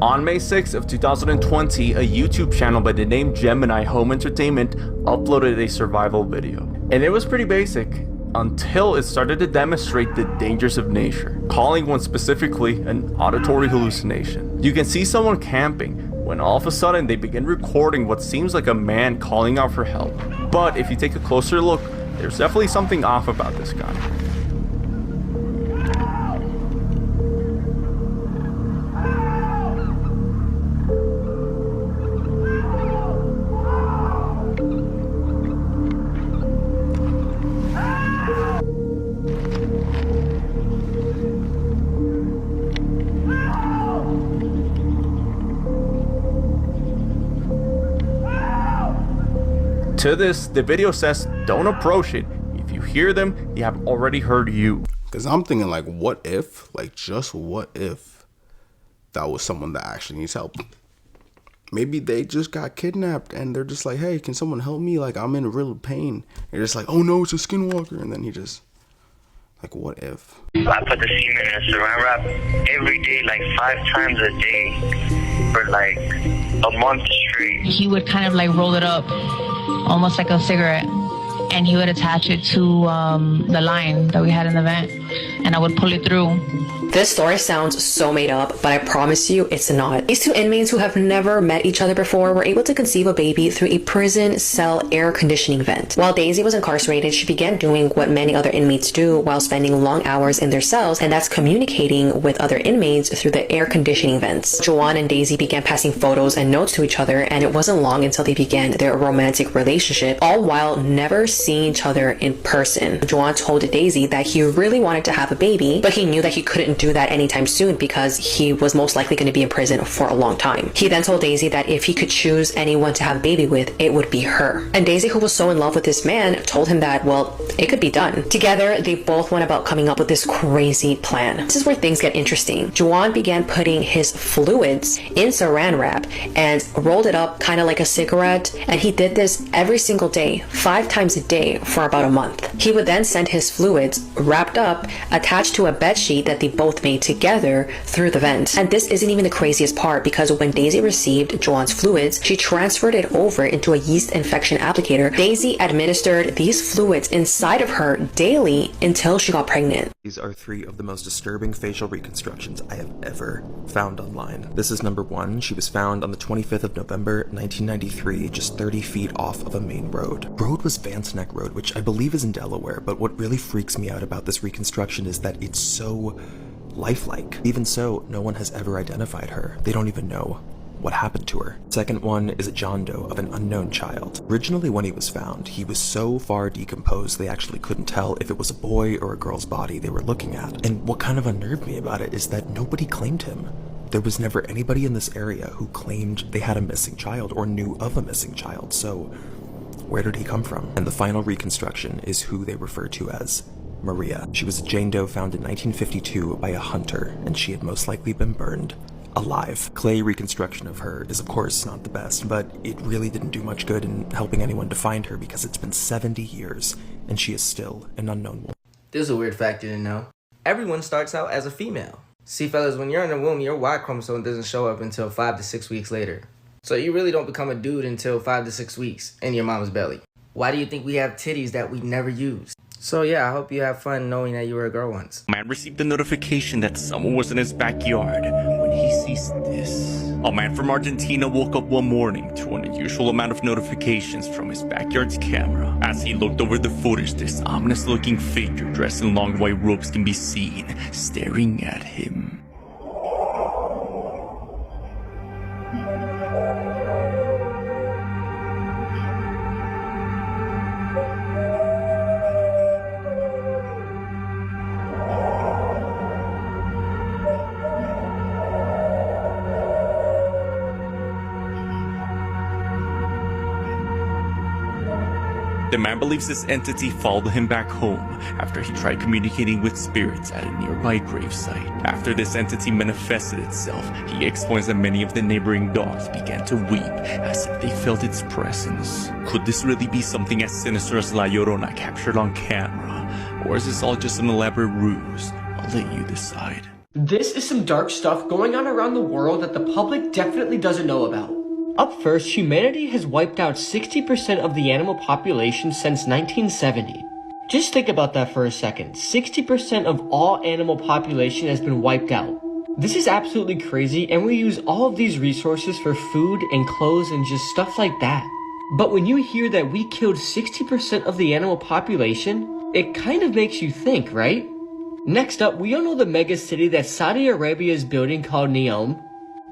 On May 6th of 2020, a YouTube channel by the name Gemini Home Entertainment uploaded a survival video. And it was pretty basic, until it started to demonstrate the dangers of nature, calling one specifically an auditory hallucination. You can see someone camping, when all of a sudden they begin recording what seems like a man calling out for help. But if you take a closer look, there's definitely something off about this guy. To this, the video says don't approach it. If you hear them, they have already heard you. Because I'm thinking, like, what if, like, just what if that was someone that actually needs help? Maybe they just got kidnapped and they're just like, hey, can someone help me? Like, I'm in real pain. And you're just like, oh no, it's a skinwalker. And then he just, like, what if? I put the semen in a saran wrap every day, like 5 times a day for like a month straight. He would kind of like roll it up, almost like a cigarette, and he would attach it to the line that we had in the vent, and I would pull it through. This story sounds so made up, but I promise you it's not. These two inmates who have never met each other before were able to conceive a baby through a prison cell air conditioning vent. While Daisy was incarcerated, she began doing what many other inmates do while spending long hours in their cells, and that's communicating with other inmates through the air conditioning vents. Joanne and Daisy began passing photos and notes to each other, and it wasn't long until they began their romantic relationship, all while never seeing each other in person. Joanne told Daisy that he really wanted to have a baby, but he knew that he couldn't do that anytime soon because he was most likely going to be in prison for a long time. He then told Daisy that if he could choose anyone to have a baby with, it would be her. And Daisy, who was so in love with this man, told him that, well, it could be done. Together, they both went about coming up with this crazy plan. This is where things get interesting. Joanne began putting his fluids in saran wrap and rolled it up kind of like a cigarette, and he did this every single day, 5 times a day for about a month. He would then send his fluids wrapped up, attached to a bed sheet that they both made together through the vent. And this isn't even the craziest part, because when Daisy received Joanne's fluids, she transferred it over into a yeast infection applicator. Daisy administered these fluids inside of her daily until she got pregnant. These are 3 of the most disturbing facial reconstructions I have ever found online. This is number 1. She was found on the 25th of November, 1993, just 30 feet off of a main road. Road was Vance Neck Road, which I believe is in Delaware, but what really freaks me out about this reconstruction is that it's so lifelike. Even so, no one has ever identified her. They don't even know what happened to her. Second one is a John Doe of an unknown child. Originally, when he was found, he was so far decomposed they actually couldn't tell if it was a boy or a girl's body they were looking at. And what kind of unnerved me about it is that nobody claimed him. There was never anybody in this area who claimed they had a missing child or knew of a missing child, so where did he come from? And the final reconstruction is who they refer to as Maria. She was a Jane Doe found in 1952 by a hunter, and she had most likely been burned alive. Clay reconstruction of her is of course not the best, but it really didn't do much good in helping anyone to find her because it's been 70 years and she is still an unknown woman. This is a weird fact you didn't know. Everyone starts out as a female. See fellas, when you're in the womb, your Y chromosome doesn't show up until 5 to 6 weeks later. So you really don't become a dude until 5 to 6 weeks in your mama's belly. Why do you think we have titties that we never use? So yeah, I hope you have fun knowing that you were a girl once. Man received a notification that someone was in his backyard when he sees this. A man from Argentina woke up one morning to an unusual amount of notifications from his backyard's camera. As he looked over the footage, this ominous-looking figure dressed in long white robes can be seen staring at him. The man believes this entity followed him back home after he tried communicating with spirits at a nearby gravesite. After this entity manifested itself, he explains that many of the neighboring dogs began to weep as if they felt its presence. Could this really be something as sinister as La Llorona captured on camera? Or is this all just an elaborate ruse? I'll let you decide. This is some dark stuff going on around the world that the public definitely doesn't know about. Up first, humanity has wiped out 60% of the animal population since 1970. Just think about that for a second. 60% of all animal population has been wiped out. This is absolutely crazy, and we use all of these resources for food and clothes and just stuff like that. But when you hear that we killed 60% of the animal population, it kind of makes you think, right? Next up, we all know the mega city that Saudi Arabia is building called Neom.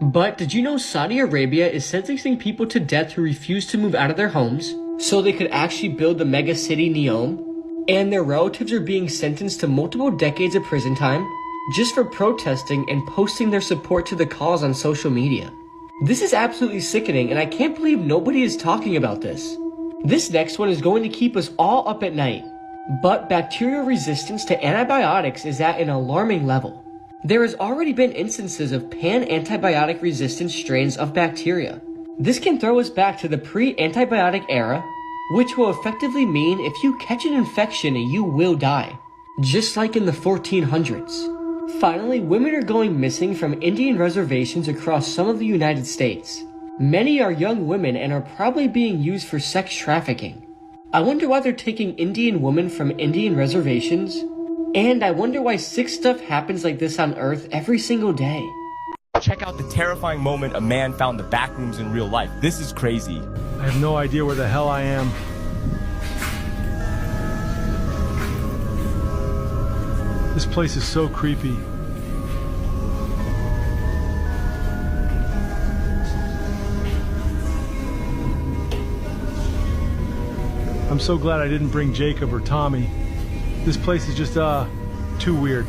But did you know Saudi Arabia is sentencing people to death who refuse to move out of their homes so they could actually build the mega city Neom? And their relatives are being sentenced to multiple decades of prison time just for protesting and posting their support to the cause on social media. This is absolutely sickening, and I can't believe nobody is talking about this. This next one is going to keep us all up at night. But bacterial resistance to antibiotics is at an alarming level. There has already been instances of pan-antibiotic resistant strains of bacteria. This can throw us back to the pre-antibiotic era, which will effectively mean if you catch an infection, you will die. Just like in the 1400s. Finally, women are going missing from Indian reservations across some of the United States. Many are young women and are probably being used for sex trafficking. I wonder why they're taking Indian women from Indian reservations. And I wonder why sick stuff happens like this on Earth every single day. Check out the terrifying moment a man found the back rooms in real life. This is crazy. I have no idea where the hell I am. This place is so creepy. I'm so glad I didn't bring Jacob or Tommy. This place is just, too weird.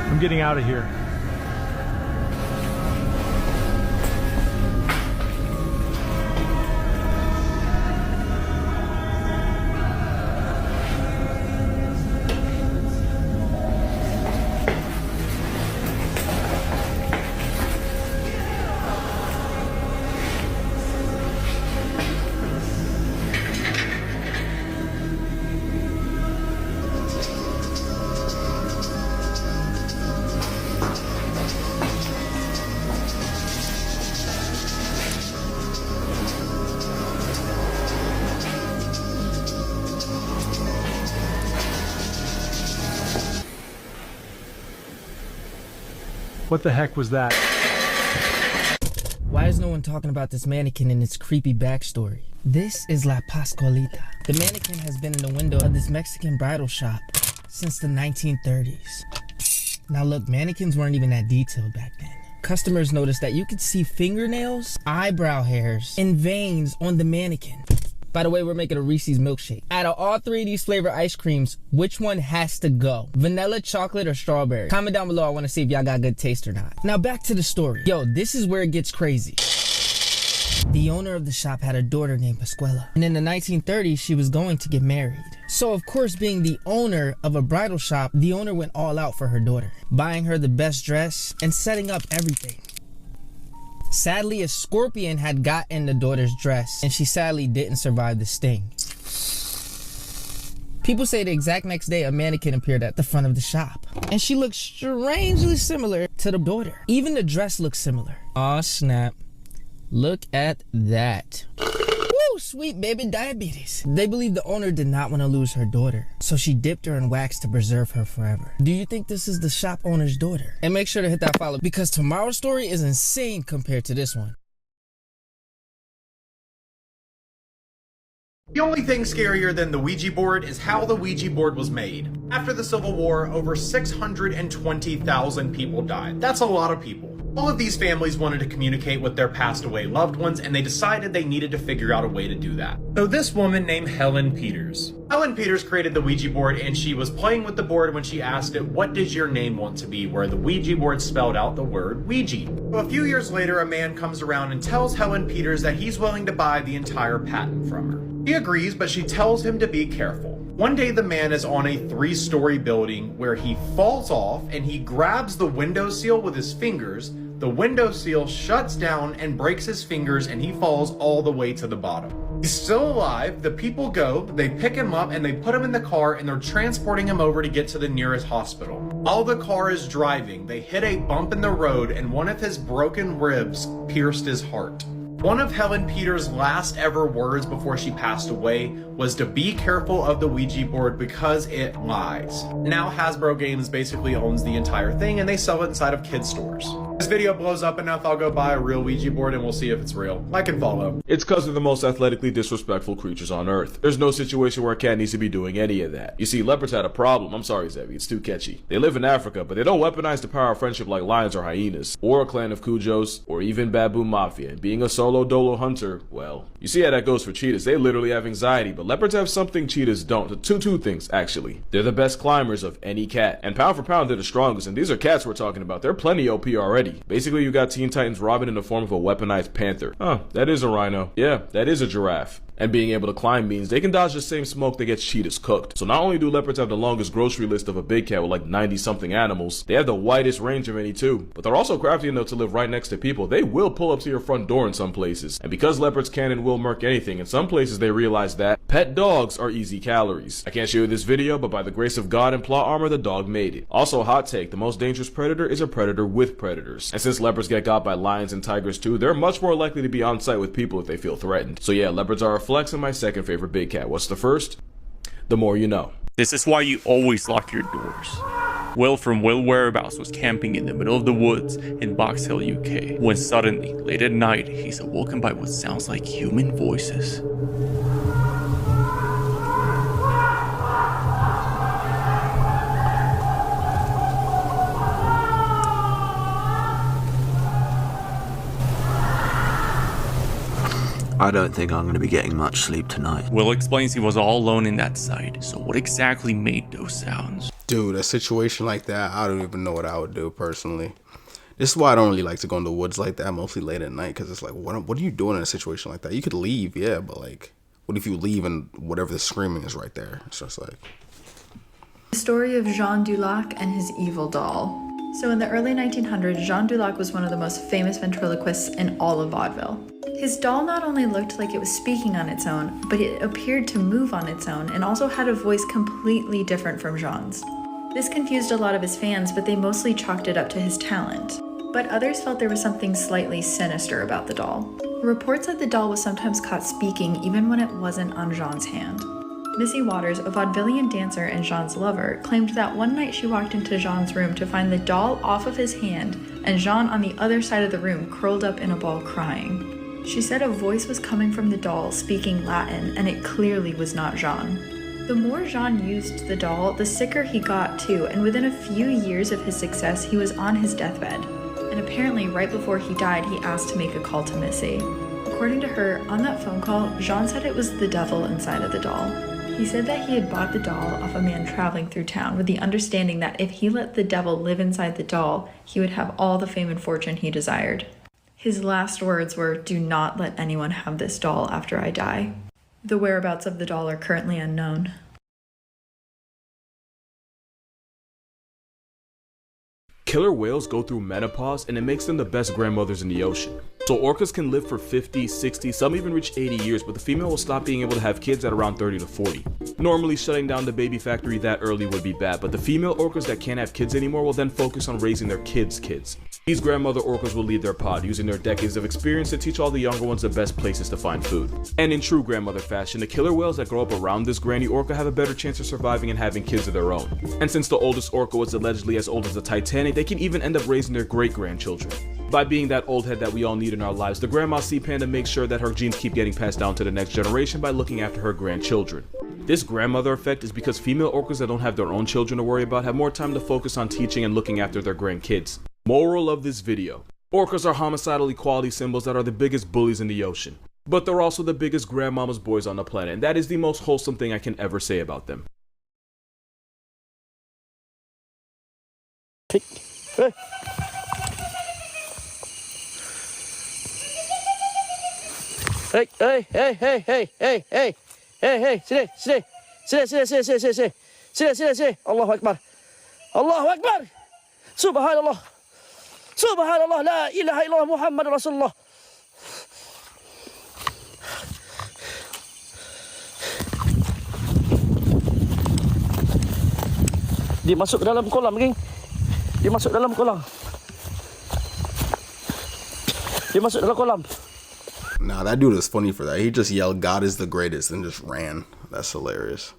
I'm getting out of here. What the heck was that? Why is no one talking about this mannequin and its creepy backstory? This is La Pascualita. The mannequin has been in the window of this Mexican bridal shop since the 1930s. Now look, mannequins weren't even that detailed back then. Customers noticed that you could see fingernails, eyebrow hairs, and veins on the mannequin. By the way, we're making a Reese's milkshake. Out of all three of these flavor ice creams, which one has to go? Vanilla, chocolate, or strawberry? Comment down below. I want to see if y'all got good taste or not. Now back to the story. Yo, this is where it gets crazy. The owner of the shop had a daughter named Pascuala. And in the 1930s, she was going to get married. So of course, being the owner of a bridal shop, the owner went all out for her daughter, buying her the best dress and setting up everything. Sadly, a scorpion had gotten the daughter's dress, and she sadly didn't survive the sting. People say the exact next day a mannequin appeared at the front of the shop, and she looked strangely similar to the daughter. Even the dress looked similar. Aw, snap. Look at that. Woo, sweet baby diabetes. They believe the owner did not want to lose her daughter, so she dipped her in wax to preserve her forever. Do you think this is the shop owner's daughter? And make sure to hit that follow, because tomorrow's story is insane compared to this one. The only thing scarier than the Ouija board is how the Ouija board was made. After the Civil War, over 620,000 people died. That's a lot of people. All of these families wanted to communicate with their passed away loved ones, and they decided they needed to figure out a way to do that. So this woman named Helen Peters. Helen Peters created the Ouija board, and she was playing with the board when she asked it, "What does your name want to be?" where the Ouija board spelled out the word Ouija. So a few years later, a man comes around and tells Helen Peters that he's willing to buy the entire patent from her. He agrees, but she tells him to be careful. One day the man is on a 3-story building where he falls off and he grabs the window seal with his fingers. The window seal shuts down and breaks his fingers, and he falls all the way to the bottom. He's still alive. The people go, they pick him up and they put him in the car, and they're transporting him over to get to the nearest hospital. While the car is driving, they hit a bump in the road, and one of his broken ribs pierced his heart. One of Helen Peters' last ever words before she passed away was to be careful of the Ouija board because it lies. Now Hasbro Games basically owns the entire thing, and they sell it inside of kids stores. This video blows up enough, I'll go buy a real Ouija board and we'll see if it's real. Like and follow. It's because they're the most athletically disrespectful creatures on Earth. There's no situation where a cat needs to be doing any of that. You see, leopards had a problem. I'm sorry, Zevi, it's too catchy. They live in Africa, but they don't weaponize the power of friendship like lions or hyenas, or a clan of Cujos, or even Baboon Mafia. And being a solo dolo hunter, well, you see how that goes for cheetahs. They literally have anxiety, but leopards have something cheetahs don't. Two things, actually. They're the best climbers of any cat, and pound for pound, they're the strongest, and these are cats we're talking about. They're plenty OP already. Basically, you got Teen Titans Robin in the form of a weaponized panther. Huh, that is a rhino. Yeah, that is a giraffe. And being able to climb means they can dodge the same smoke that gets cheetahs cooked. So not only do leopards have the longest grocery list of a big cat with like 90 something animals, they have the widest range of any too. But they're also crafty enough to live right next to people. They will pull up to your front door in some places. And because leopards can and will murk anything, in some places they realize that pet dogs are easy calories. I can't show you this video, but by the grace of God and plot armor, the dog made it. Also, hot take, the most dangerous predator is a predator with predators. And since leopards get got by lions and tigers too, they're much more likely to be on site with people if they feel threatened. So yeah, leopards are a flex and my second favorite big cat. What's the first? The more you know. This is why you always lock your doors. Will from Will Whereabouts was camping in the middle of the woods in Box Hill, UK, when suddenly, late at night, he's awoken by what sounds like human voices. I don't think I'm going to be getting much sleep tonight. Will explains he was all alone in that site, so what exactly made those sounds? Dude, a situation like that, I don't even know what I would do personally. This is why I don't really like to go in the woods like that, mostly late at night, because it's like, what are you doing in a situation like that? You could leave, yeah, but like, what if you leave and whatever the screaming is right there? It's just like... The story of Jean Dulac and his evil doll. So in the early 1900s, Jean Dulac was one of the most famous ventriloquists in all of vaudeville. His doll not only looked like it was speaking on its own, but it appeared to move on its own and also had a voice completely different from Jean's. This confused a lot of his fans, but they mostly chalked it up to his talent. But others felt there was something slightly sinister about the doll. Reports said the doll was sometimes caught speaking even when it wasn't on Jean's hand. Missy Waters, a vaudevillian dancer and Jean's lover, claimed that one night she walked into Jean's room to find the doll off of his hand and Jean on the other side of the room curled up in a ball crying. She said a voice was coming from the doll speaking Latin, and it clearly was not Jean. The more Jean used the doll, the sicker he got too, and within a few years of his success, he was on his deathbed. And apparently, right before he died, he asked to make a call to Missy. According to her, on that phone call, Jean said it was the devil inside of the doll. He said that he had bought the doll off a man traveling through town with the understanding that if he let the devil live inside the doll, he would have all the fame and fortune he desired. His last words were, "Do not let anyone have this doll after I die." The whereabouts of the doll are currently unknown. Killer whales go through menopause and it makes them the best grandmothers in the ocean. So orcas can live for 50, 60, some even reach 80 years, but the female will stop being able to have kids at around 30 to 40. Normally shutting down the baby factory that early would be bad, but the female orcas that can't have kids anymore will then focus on raising their kids' kids. These grandmother orcas will lead their pod, using their decades of experience to teach all the younger ones the best places to find food. And in true grandmother fashion, the killer whales that grow up around this granny orca have a better chance of surviving and having kids of their own. And since the oldest orca was allegedly as old as the Titanic, they can even end up raising their great-grandchildren. By being that old head that we all need in our lives, the grandma sea panda makes sure that her genes keep getting passed down to the next generation by looking after her grandchildren. This grandmother effect is because female orcas that don't have their own children to worry about have more time to focus on teaching and looking after their grandkids. Moral of this video: Orcas are homicidal equality symbols that are the biggest bullies in the ocean. But they're also the biggest grandmama's boys on the planet, and that is the most wholesome thing I can ever say about them. Hey. Hey, hey, hey, hey, hey, hey, hey, hey, hey, sit there, sit there, sit there, sit there, sit there, sit there, sit there, sit there, sit there, Allahu Akbar, Allahu Akbar, Subhanallah, Subhanallah, La ilaha illallah, Muhammad Rasulullah. Dia masuk ke dalam kolam, geng. Dia masuk dalam kolam. Dia masuk dalam kolam. Nah, that dude is funny for that. He just yelled, "God is the greatest," and just ran. That's hilarious.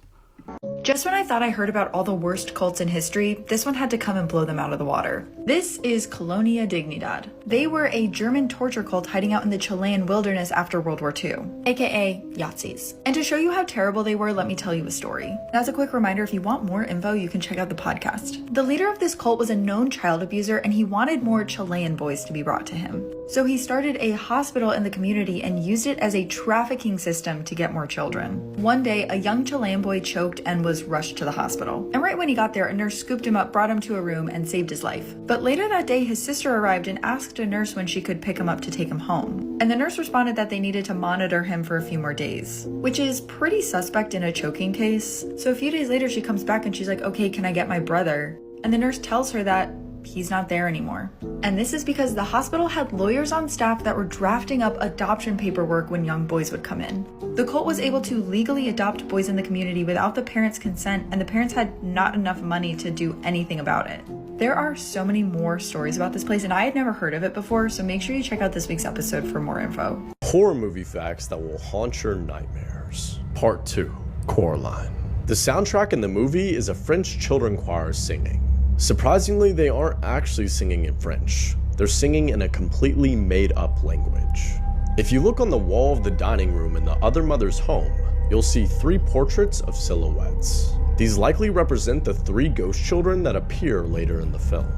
Just when I thought I heard about all the worst cults in history, this one had to come and blow them out of the water. This is Colonia Dignidad. They were a German torture cult hiding out in the Chilean wilderness after World War II, aka Yahtzees. And to show you how terrible they were, let me tell you a story. Now, as a quick reminder, if you want more info, you can check out the podcast. The leader of this cult was a known child abuser, and he wanted more Chilean boys to be brought to him. So he started a hospital in the community and used it as a trafficking system to get more children. One day, a young Chilean boy choked and was rushed to the hospital. And right when he got there, a nurse scooped him up, brought him to a room, and saved his life. But later that day, his sister arrived and asked a nurse when she could pick him up to take him home. And the nurse responded that they needed to monitor him for a few more days, which is pretty suspect in a choking case. So a few days later, she comes back and she's like, "Okay, can I get my brother?" And the nurse tells her that he's not there anymore. And this is because the hospital had lawyers on staff that were drafting up adoption paperwork when young boys would come in. The cult was able to legally adopt boys in the community without the parents' consent, and the parents had not enough money to do anything about it. There are so many more stories about this place, and I had never heard of it before, so make sure you check out this week's episode for more info. Horror movie facts that will haunt your nightmares. Part 2, Coraline. The soundtrack in the movie is a French children choir singing. Surprisingly, they aren't actually singing in French. They're singing in a completely made-up language. If you look on the wall of the dining room in the other mother's home, you'll see 3 portraits of silhouettes. These likely represent the 3 ghost children that appear later in the film.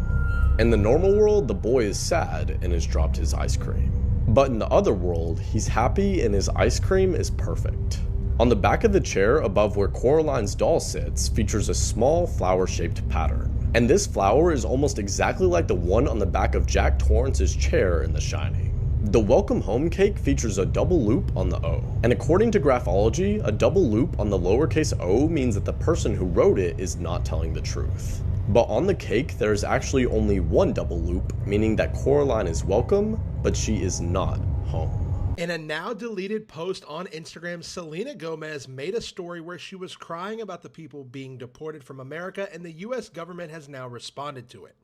In the normal world, the boy is sad and has dropped his ice cream. But in the other world, he's happy and his ice cream is perfect. On the back of the chair above where Coraline's doll sits features a small flower-shaped pattern. And this flower is almost exactly like the one on the back of Jack Torrance's chair in The Shining. The Welcome Home cake features a double loop on the O. And according to graphology, a double loop on the lowercase o means that the person who wrote it is not telling the truth. But on the cake, there is actually only one double loop, meaning that Coraline is welcome, but she is not home. In a now deleted post on Instagram, Selena Gomez made a story where she was crying about the people being deported from America, and the US government has now responded to it.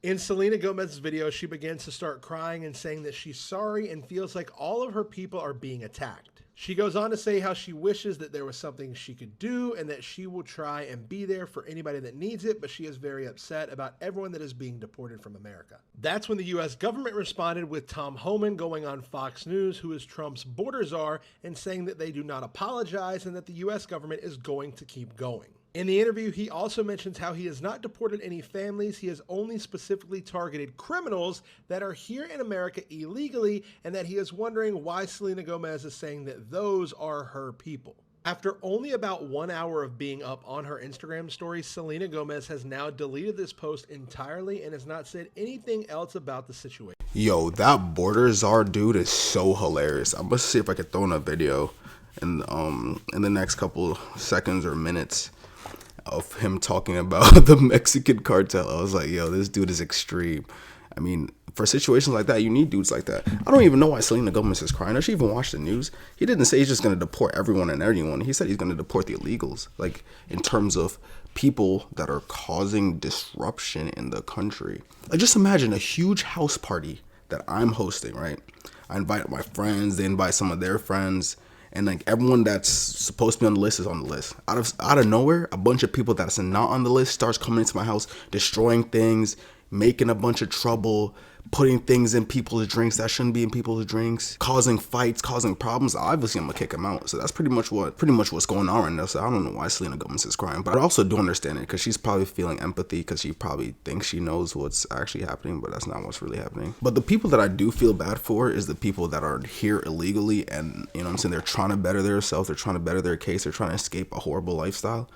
In Selena Gomez's video, she begins to start crying and saying that she's sorry and feels like all of her people are being attacked. She goes on to say how she wishes that there was something she could do and that she will try and be there for anybody that needs it, but she is very upset about everyone that is being deported from America. That's when the US government responded with Tom Homan going on Fox News, who is Trump's border czar, and saying that they do not apologize and that the US government is going to keep going. In the interview, he also mentions how he has not deported any families. He has only specifically targeted criminals that are here in America illegally, and that he is wondering why Selena Gomez is saying that those are her people. After only about 1 hour of being up on her Instagram story, Selena Gomez has now deleted this post entirely and has not said anything else about the situation. Yo, that border czar dude is so hilarious. I'm gonna see if I can throw in a video in the next couple seconds or minutes of him talking about the Mexican cartel. I was like, yo, this dude is extreme. I mean, for situations like that, you need dudes like that. I don't even know why Selena Gomez is crying. Does she even watch the news? He didn't say he's just going to deport everyone and anyone. He said he's going to deport the illegals, like in terms of people that are causing disruption in the country. Like, just imagine a huge house party that I'm hosting, right? I invite my friends, they invite some of their friends, and like everyone that's supposed to be on the list is on the list. Out of nowhere, a bunch of people that's not on the list starts coming into my house, destroying things, making a bunch of trouble, putting things in people's drinks that shouldn't be in people's drinks, causing fights, causing problems, obviously I'm gonna kick him out. So that's pretty much what's going on right now. So I don't know why Selena Gomez is crying, but I also do understand it because she's probably feeling empathy because she probably thinks she knows what's actually happening, but that's not what's really happening. But the people that I do feel bad for is the people that are here illegally, and you know what I'm saying, they're trying to better themselves, they're trying to better their case, they're trying to escape a horrible lifestyle.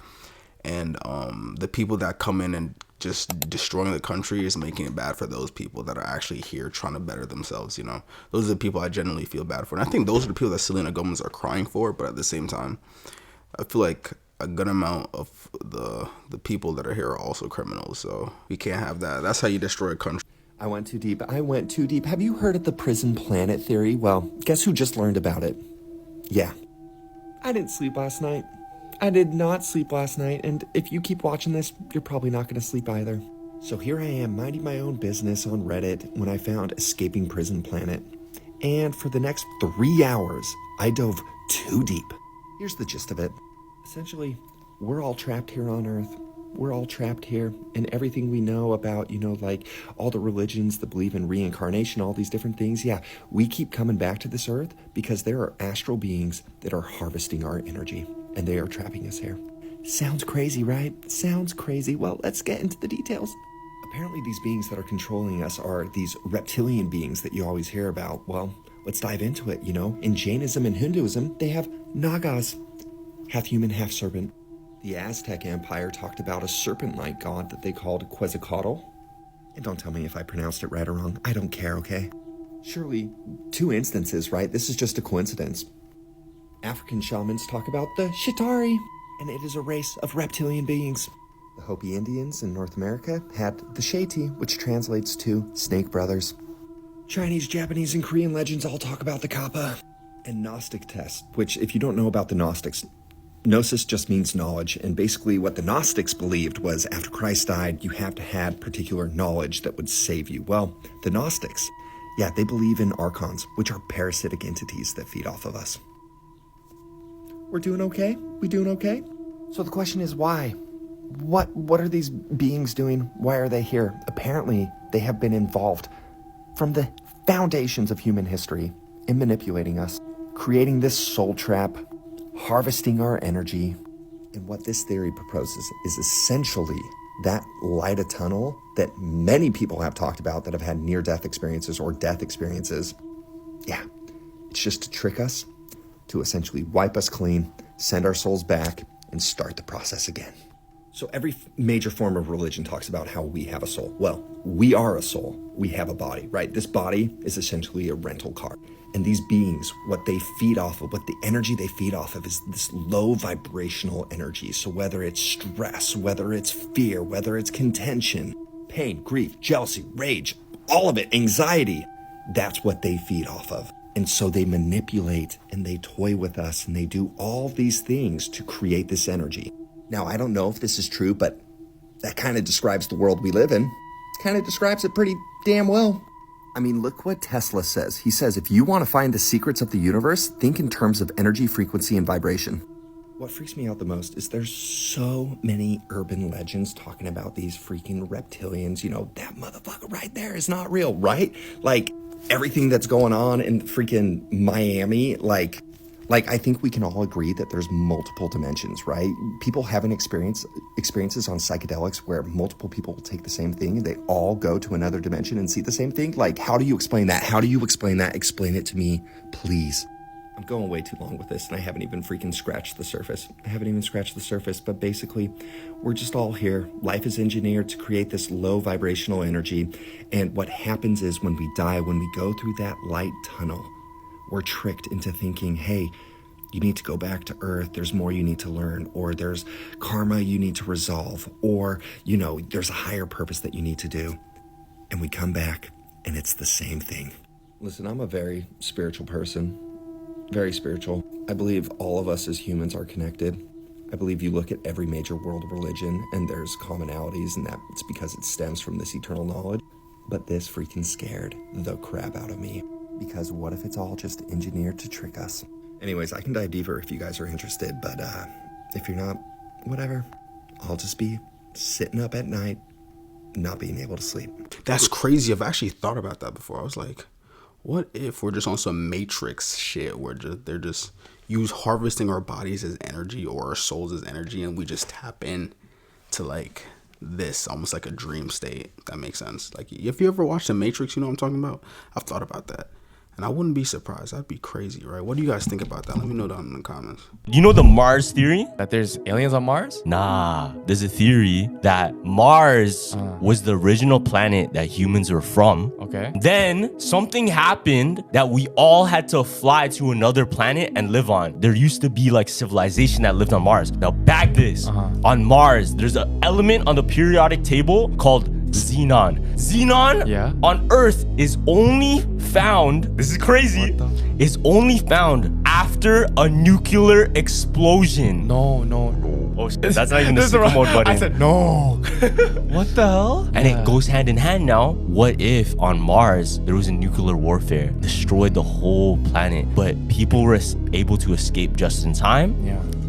And the people that come in and just destroying the country is making it bad for those people that are actually here trying to better themselves, you know. Those are the people I genuinely feel bad for. And I think those are the people that Selena Gomez are crying for, but at the same time, I feel like a good amount of the people that are here are also criminals, so we can't have that. That's how you destroy a country. I went too deep. Have you heard of the prison planet theory? Well, guess who just learned about it? Yeah. I didn't sleep last night. I did not sleep last night, and if you keep watching this, you're probably not going to sleep either. So here I am, minding my own business on Reddit when I found Escaping Prison Planet. And for the next 3 hours, I dove too deep. Here's the gist of it. Essentially, we're all trapped here on Earth. We're all trapped here, and everything we know about, you know, like all the religions that believe in reincarnation, all these different things, yeah, we keep coming back to this Earth because there are astral beings that are harvesting our energy, and they are trapping us here. Sounds crazy, right? Sounds crazy. Well, let's get into the details. Apparently these beings that are controlling us are these reptilian beings that you always hear about. Well, let's dive into it, you know. In Jainism and Hinduism, they have Nagas, half human, half serpent. The Aztec Empire talked about a serpent-like god that they called Quetzalcoatl. And don't tell me if I pronounced it right or wrong. I don't care, okay? Surely 2 instances, right? This is just a coincidence. African shamans talk about the Shitari, and it is a race of reptilian beings. The Hopi Indians in North America had the Sheti, which translates to snake brothers. Chinese, Japanese, and Korean legends all talk about the Kappa. And Gnostic texts, which if you don't know about the Gnostics, Gnosis just means knowledge, and basically what the Gnostics believed was after Christ died, you have to have particular knowledge that would save you. Well, the Gnostics, yeah, they believe in archons, which are parasitic entities that feed off of us. We're doing okay? We doing okay? So the question is why? What are these beings doing? Why are they here? Apparently, they have been involved from the foundations of human history in manipulating us, creating this soul trap, harvesting our energy. And what this theory proposes is essentially that light a tunnel that many people have talked about that have had near-death experiences or death experiences. Yeah, it's just to trick us, to essentially wipe us clean, send our souls back, and start the process again. So every major form of religion talks about how we have a soul. Well, we are a soul. We have a body, right? This body is essentially a rental car. And these beings, what they feed off of, what the energy they feed off of is this low vibrational energy. So whether it's stress, whether it's fear, whether it's contention, pain, grief, jealousy, rage, all of it, anxiety, that's what they feed off of. And so they manipulate and they toy with us and they do all these things to create this energy. Now, I don't know if this is true, but that kind of describes the world we live in. It kind of describes it pretty damn well. I mean, look what Tesla says. He says, if you want to find the secrets of the universe, think in terms of energy, frequency, and vibration. What freaks me out the most is there's so many urban legends talking about these freaking reptilians. You know, that motherfucker right there is not real, right? Like, everything that's going on in freaking Miami, like I think we can all agree that there's multiple dimensions, right? People having experiences on psychedelics where multiple people will take the same thing and they all go to another dimension and see the same thing. Like, how do you explain that? How do you explain that? Explain it to me, please. I'm going way too long with this and I haven't even freaking scratched the surface. But basically, we're just all here. Life is engineered to create this low vibrational energy. And what happens is when we die, when we go through that light tunnel, we're tricked into thinking, hey, you need to go back to Earth. There's more you need to learn, or there's karma you need to resolve, or, you know, there's a higher purpose that you need to do. And we come back and it's the same thing. Listen, I'm a very spiritual person. Very spiritual. I believe all of us as humans are connected. I believe you look at every major world religion and there's commonalities, and that it's because it stems from this eternal knowledge. But this freaking scared the crap out of me. Because what if it's all just engineered to trick us? Anyways, I can dive deeper if you guys are interested, but if you're not, whatever. I'll just be sitting up at night, not being able to sleep. That's crazy. I've actually thought about that before. I was like, what if we're just on some Matrix shit where they're just harvesting our bodies as energy or our souls as energy, and we just tap in to like this almost like a dream state. That makes sense. Like if you ever watched The Matrix, you know what I'm talking about. I've thought about that, and I wouldn't be surprised. That'd be crazy, right? What do you guys think about that? Let me know down in the comments. You know the Mars theory? That there's aliens on Mars? Nah, there's a theory that Mars was the original planet that humans were from. Okay. Then something happened that we all had to fly to another planet and live on. There used to be like civilization that lived on Mars. Now back this. On Mars, there's an element on the periodic table called xenon. Xenon on Earth is only found, this is crazy, is only found after a nuclear explosion. No. Oh shit, that's not even the skip mode button. I said no. What the hell? And it goes hand in hand now. What if on Mars there was a nuclear warfare, destroyed the whole planet, but people were able to escape just in time,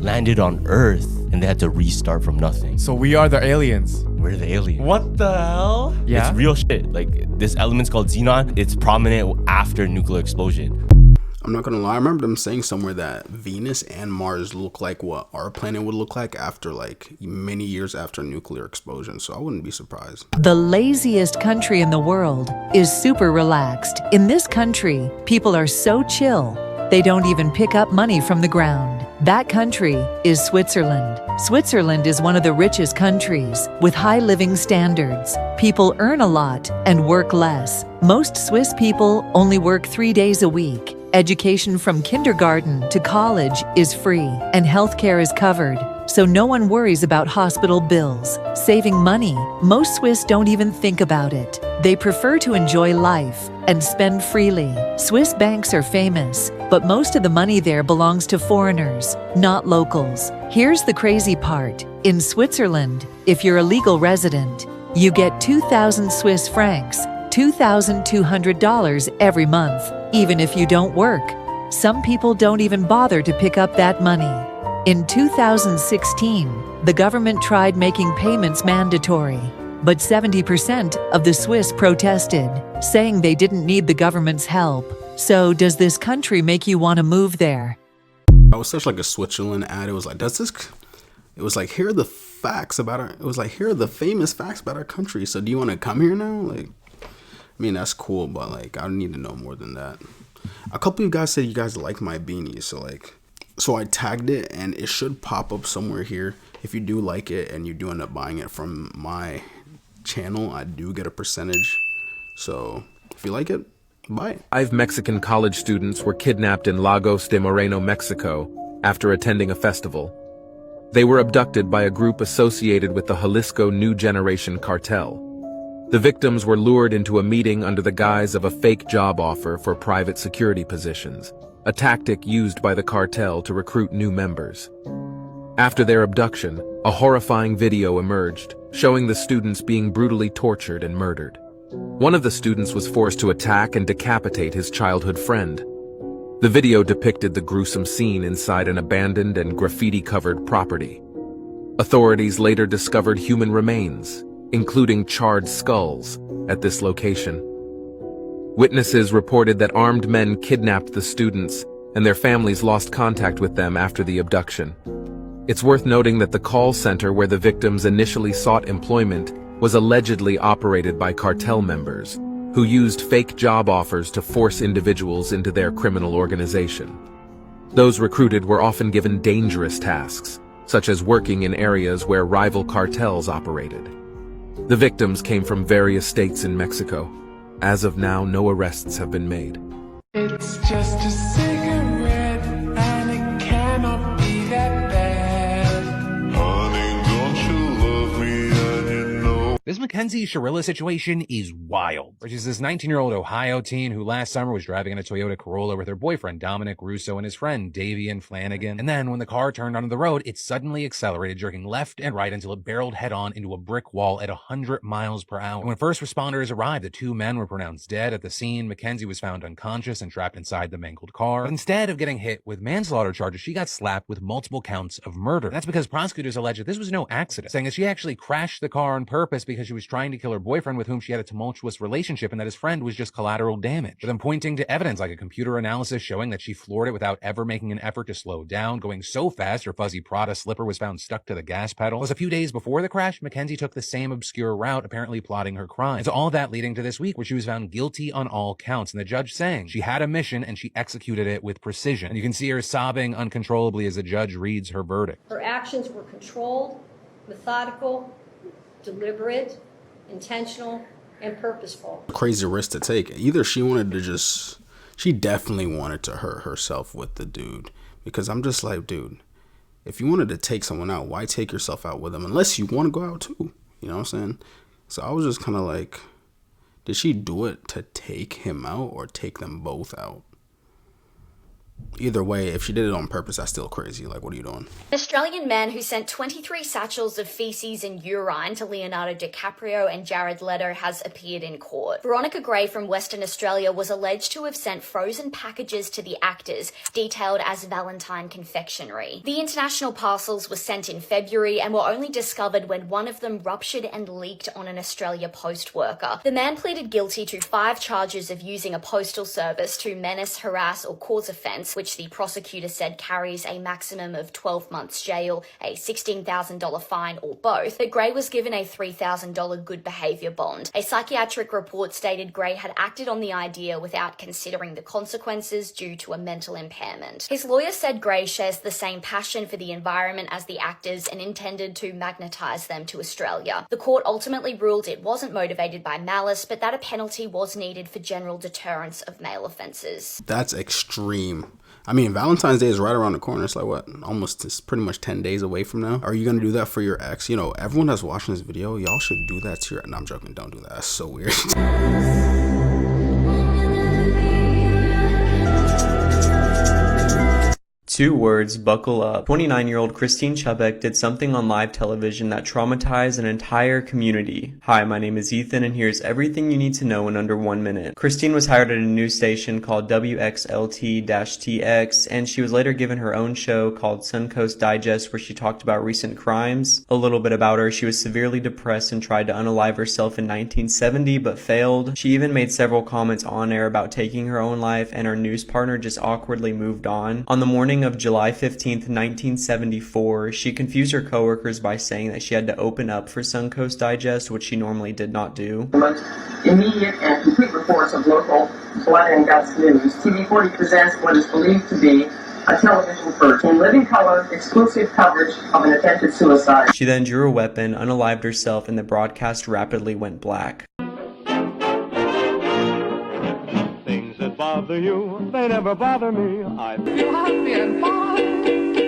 landed on Earth, and they had to restart from nothing. So we are the aliens. We're the aliens. What the hell? Yeah. It's real shit. Like this element's called xenon. It's prominent after nuclear explosion. I'm not gonna lie, I remember them saying somewhere that Venus and Mars look like what our planet would look like after like many years after a nuclear explosion, so I wouldn't be surprised. The laziest country in the world is super relaxed. In this country, people are so chill, they don't even pick up money from the ground. That country is Switzerland. Switzerland is one of the richest countries with high living standards. People earn a lot and work less. Most Swiss people only work 3 days a week. Education from kindergarten to college is free, and healthcare is covered, so no one worries about hospital bills. Saving money, most Swiss don't even think about it. They prefer to enjoy life and spend freely. Swiss banks are famous, but most of the money there belongs to foreigners, not locals. Here's the crazy part. In Switzerland, if you're a legal resident, you get 2,000 Swiss francs, $2,200 every month, even if you don't work. Some people don't even bother to pick up that money. In 2016, the government tried making payments mandatory, but 70% of the Swiss protested, saying they didn't need the government's help. So does this country make you want to move there? I was such like a Switzerland ad. It was like, it was like, here are the facts about it was like, here are the famous facts about our country. So do you want to come here now? Like, I mean, that's cool, but like, I need to know more than that. A couple of you guys said you guys like my beanie, so I tagged it, and it should pop up somewhere here. If you do like it and you do end up buying it from my channel, I do get a percentage. So if you like it, buy it. 5 Mexican college students were kidnapped in Lagos de Moreno, Mexico, after attending a festival. They were abducted by a group associated with the Jalisco New Generation cartel. The victims were lured into a meeting under the guise of a fake job offer for private security positions, a tactic used by the cartel to recruit new members. After their abduction, a horrifying video emerged, showing the students being brutally tortured and murdered. One of the students was forced to attack and decapitate his childhood friend. The video depicted the gruesome scene inside an abandoned and graffiti-covered property. Authorities later discovered human remains, including charred skulls, at this location. Witnesses reported that armed men kidnapped the students, and their families lost contact with them after the abduction. It's worth noting that the call center where the victims initially sought employment was allegedly operated by cartel members, who used fake job offers to force individuals into their criminal organization. Those recruited were often given dangerous tasks, such as working in areas where rival cartels operated. The victims came from various states in Mexico. As of now, no arrests have been made. It's just a cigarette, and it cannot be that bad. Honey, don't you love me, and you know. This Mackenzie Shirilla situation is wild. She's this 19-year-old Ohio teen who last summer was driving in a Toyota Corolla with her boyfriend Dominic Russo and his friend Davian Flanagan. And then when the car turned onto the road, it suddenly accelerated, jerking left and right until it barreled head-on into a brick wall at 100 miles per hour. And when first responders arrived, the 2 men were pronounced dead. At the scene, Mackenzie was found unconscious and trapped inside the mangled car. But instead of getting hit with manslaughter charges, she got slapped with multiple counts of murder. That's because prosecutors allege that this was no accident, saying that she actually crashed the car on purpose because she was trying to kill her boyfriend with whom she had a tumultuous relationship and that his friend was just collateral damage. With them pointing to evidence like a computer analysis showing that she floored it without ever making an effort to slow down, going so fast her fuzzy Prada slipper was found stuck to the gas pedal. Plus, a few days before the crash, Mackenzie took the same obscure route, apparently plotting her crime. And so all that leading to this week where she was found guilty on all counts, and the judge saying she had a mission and she executed it with precision. And you can see her sobbing uncontrollably as the judge reads her verdict. Her actions were controlled, methodical, deliberate, intentional, and purposeful. Crazy risk to take. Either she definitely wanted to hurt herself with the dude, because I'm just like, dude, if you wanted to take someone out, why take yourself out with them? Unless you want to go out too. You know what I'm saying? So I was just kind of like, did she do it to take him out or take them both out? Either way, if she did it on purpose, that's still crazy. Like, what are you doing? An Australian man who sent 23 satchels of feces and urine to Leonardo DiCaprio and Jared Leto has appeared in court. Veronica Gray from Western Australia was alleged to have sent frozen packages to the actors, detailed as Valentine confectionery. The international parcels were sent in February and were only discovered when one of them ruptured and leaked on an Australia Post worker. The man pleaded guilty to 5 charges of using a postal service to menace, harass, or cause offence, which the prosecutor said carries a maximum of 12 months jail, a $16,000 fine, or both. But Gray was given a $3,000 good behaviour bond. A psychiatric report stated Gray had acted on the idea without considering the consequences due to a mental impairment. His lawyer said Gray shares the same passion for the environment as the actors and intended to magnetise them to Australia. The court ultimately ruled it wasn't motivated by malice, but that a penalty was needed for general deterrence of male offences. That's extreme. I mean, Valentine's Day is right around the corner. It's like, what? It's pretty much 10 days away from now. Are you going to do that for your ex? You know, everyone that's watching this video, y'all should do that to your... No, I'm joking. Don't do that. That's so weird. 2 words, buckle up. 29-year-old Christine Chubbuck did something on live television that traumatized an entire community. Hi, my name is Ethan, and here's everything you need to know in under 1 minute. Christine was hired at a news station called WXLT-TX, and she was later given her own show called Suncoast Digest, where she talked about recent crimes. A little bit about her: she was severely depressed and tried to unalive herself in 1970, but failed. She even made several comments on air about taking her own life, and her news partner just awkwardly moved on. On the morning of July 15th, 1974, she confused her coworkers by saying that she had to open up for Suncoast Digest, which she normally did not do. Immediate and complete reports of local blood and guts news. TV40 presents what is believed to be a television first. In living color, exclusive coverage of an attempted suicide. She then drew a weapon, unalived herself, and the broadcast rapidly went black. Bother you, they never bother me.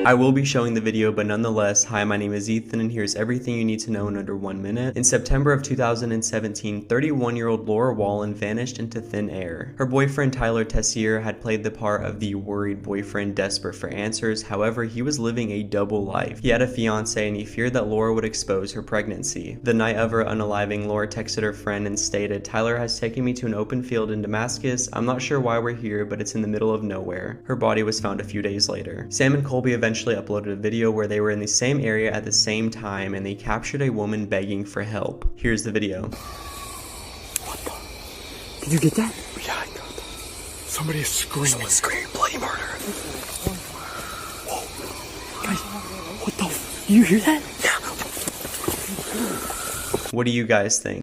I will be showing the video, but nonetheless, hi, my name is Ethan, and here's everything you need to know in under 1 minute. In September of 2017, 31-year-old Laura Wallen vanished into thin air. Her boyfriend Tyler Tessier had played the part of the worried boyfriend desperate for answers. However, he was living a double life. He had a fiance, and he feared that Laura would expose her pregnancy. The night of her unaliving, Laura texted her friend and stated, "Tyler has taken me to an open field in Damascus. I'm not sure why we're here, but it's in the middle of nowhere." Her body was found a few days later. Sam and Colby eventually uploaded a video where they were in the same area at the same time, and they captured a woman begging for help. Here's the video. Did you get that? Yeah, I got that. Somebody is screaming. Someone's screaming bloody murder. Whoa. Guys, what the you hear that? Yeah. What do you guys think?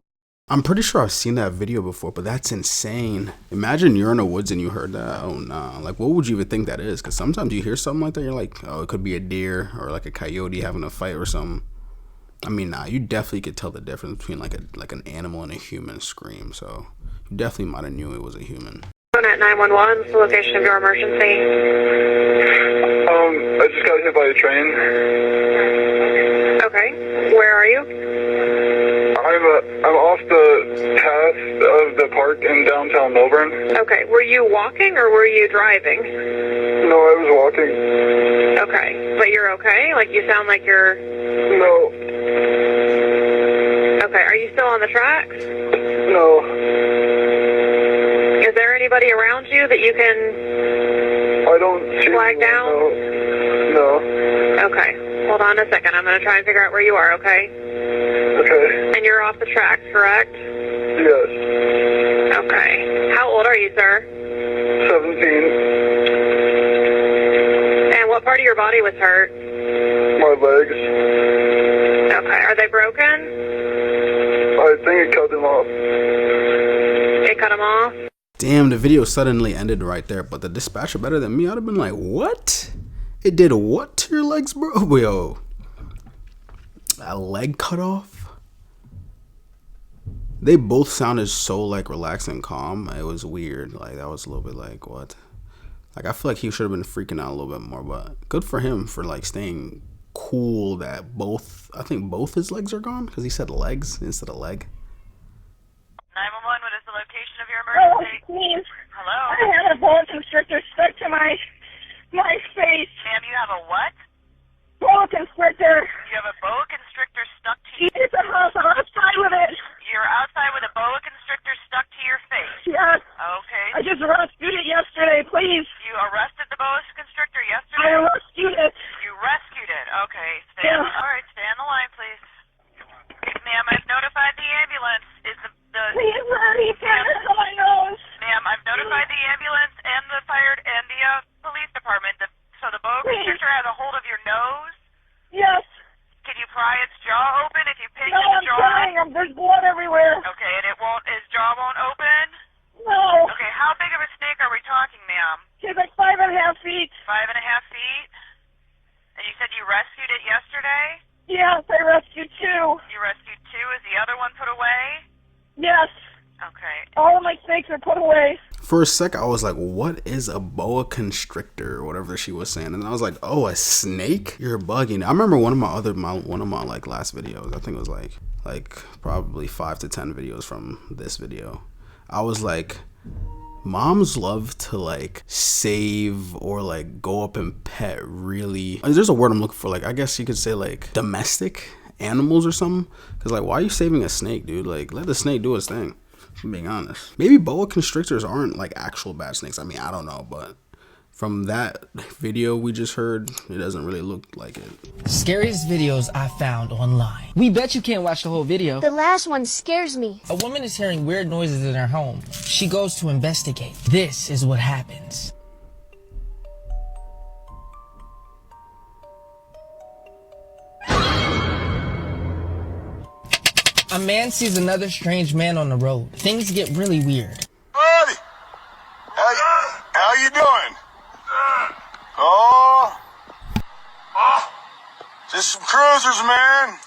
I'm pretty sure I've seen that video before, but that's insane. Imagine you're in the woods and you heard that. Oh, nah. Like, what would you even think that is? Because sometimes you hear something like that, you're like, oh, it could be a deer or like a coyote having a fight or something. I mean, nah, you definitely could tell the difference between like an animal and a human scream. So you definitely might have knew it was a human. At 911, what's the location of your emergency? I just got hit by a train. Okay, where are you? I'm off the path of the park in downtown Melbourne. Okay, were you walking or were you driving? No, I was walking. Okay, but you're okay? Like, you sound like you're... No. Okay, are you still on the tracks? No. Is there anybody around you that you can... I don't see flag down? No. Okay, hold on a second. I'm going to try and figure out where you are, okay? Okay. And you're off the track, correct? Yes. Okay. How old are you, sir? 17. And what part of your body was hurt? My legs. Okay. Are they broken? I think it cut them off. It cut them off? Damn, the video suddenly ended right there. But the dispatcher better than me, I'd have been like, what? It did what to your legs, bro? Yo. A leg cut off? They both sounded so like relaxed and calm. It was weird. Like that was a little bit like what? Like I feel like he should have been freaking out a little bit more, but good for him for like staying cool that both, I think both his legs are gone because he said legs instead of leg. 911, what is the location of your Oh, emergency? please. Hello? I had a boa constrictor stuck to my face. Ma'am, you have a what? Boa constrictor. You have a boa constrictor stuck to you. It's a house. I'm outside with it. You're outside with a boa constrictor stuck to your face. Yes. Okay. I just rescued it yesterday, please. You arrested the boa constrictor I yesterday? rescued it. You rescued it. Okay. Stay Yeah. all right, stay on the line, please. Ma'am, I've notified the ambulance. Is the Please, honey, get it on my nose. Ma'am, I've notified the ambulance and the fire and the police department. So the boa constrictor has a hold of your nose? Yes. Can you pry its jaw open if you pinch No, its I'm jaw? trying. There's blood everywhere. Okay, and his jaw won't open? No. Okay, how big of a snake are we talking, ma'am? She's like 5.5 feet. 5.5 feet? And you said you rescued it yesterday? Yes, I rescued two. You rescued two. Is the other one put away? Yes. Okay. All of my snakes are put away. For a sec, I was like, what is a boa constrictor or whatever she was saying? And I was like, oh, a snake? You're bugging. I remember one of my like last videos. I think it was like probably 5 to 10 videos from this video. I was like, moms love to like save or like go up and pet really. There's a word I'm looking for. Like, I guess you could say like domestic animals or something. Cause like, why are you saving a snake, dude? Like, let the snake do its thing. I'm being honest. Maybe boa constrictors aren't like actual bad snakes. I mean, I don't know, but from that video we just heard, it doesn't really look like it. Scariest videos I found online. We bet you can't watch the whole video. The last one scares me. A woman is hearing weird noises in her home. She goes to investigate. This is what happens. A man sees another strange man on the road. Things get really weird. Buddy, how you doing? Oh, just some cruisers, man.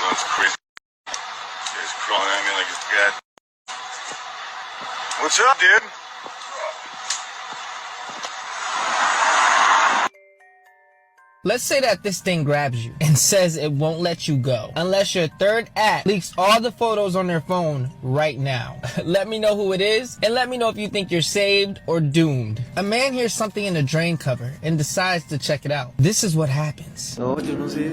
Those crazy guys crawling at me like it's cat. What's up, dude? Let's say that this thing grabs you and says it won't let you go unless your third act leaks all the photos on their phone right now. Let me know who it is and let me know if you think you're saved or doomed. A man hears something in the drain cover and decides to check it out. This is what happens. No, yo no sé.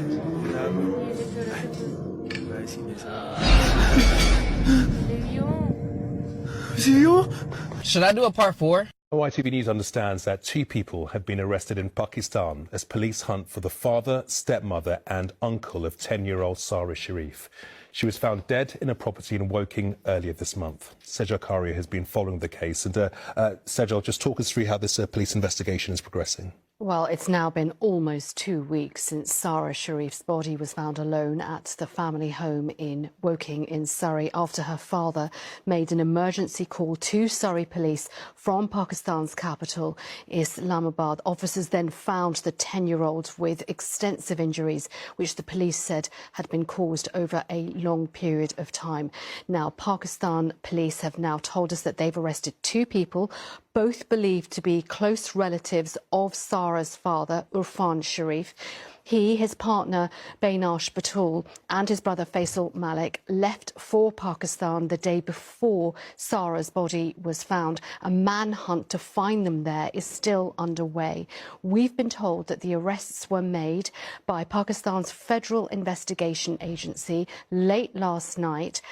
Should I do a part 4? YTV News understands that 2 people have been arrested in Pakistan as police hunt for the father, stepmother and uncle of 10-year-old Sarah Sharif. She was found dead in a property in Woking earlier this month. Sejal Karia has been following the case. And Sejal, just talk us through how this police investigation is progressing. Well, it's now been almost 2 weeks since Sarah Sharif's body was found alone at the family home in Woking in Surrey after her father made an emergency call to Surrey police from Pakistan's capital, Islamabad. Officers then found the 10-year-old with extensive injuries, which the police said had been caused over a long period of time. Now, Pakistan police have now told us that they've arrested 2 people, both believed to be close relatives of Sarah's father, Urfan Sharif. He, his partner Bainash Batul and his brother Faisal Malik left for Pakistan the day before Sarah's body was found. A manhunt to find them there is still underway. We've been told that the arrests were made by Pakistan's Federal Investigation Agency late last night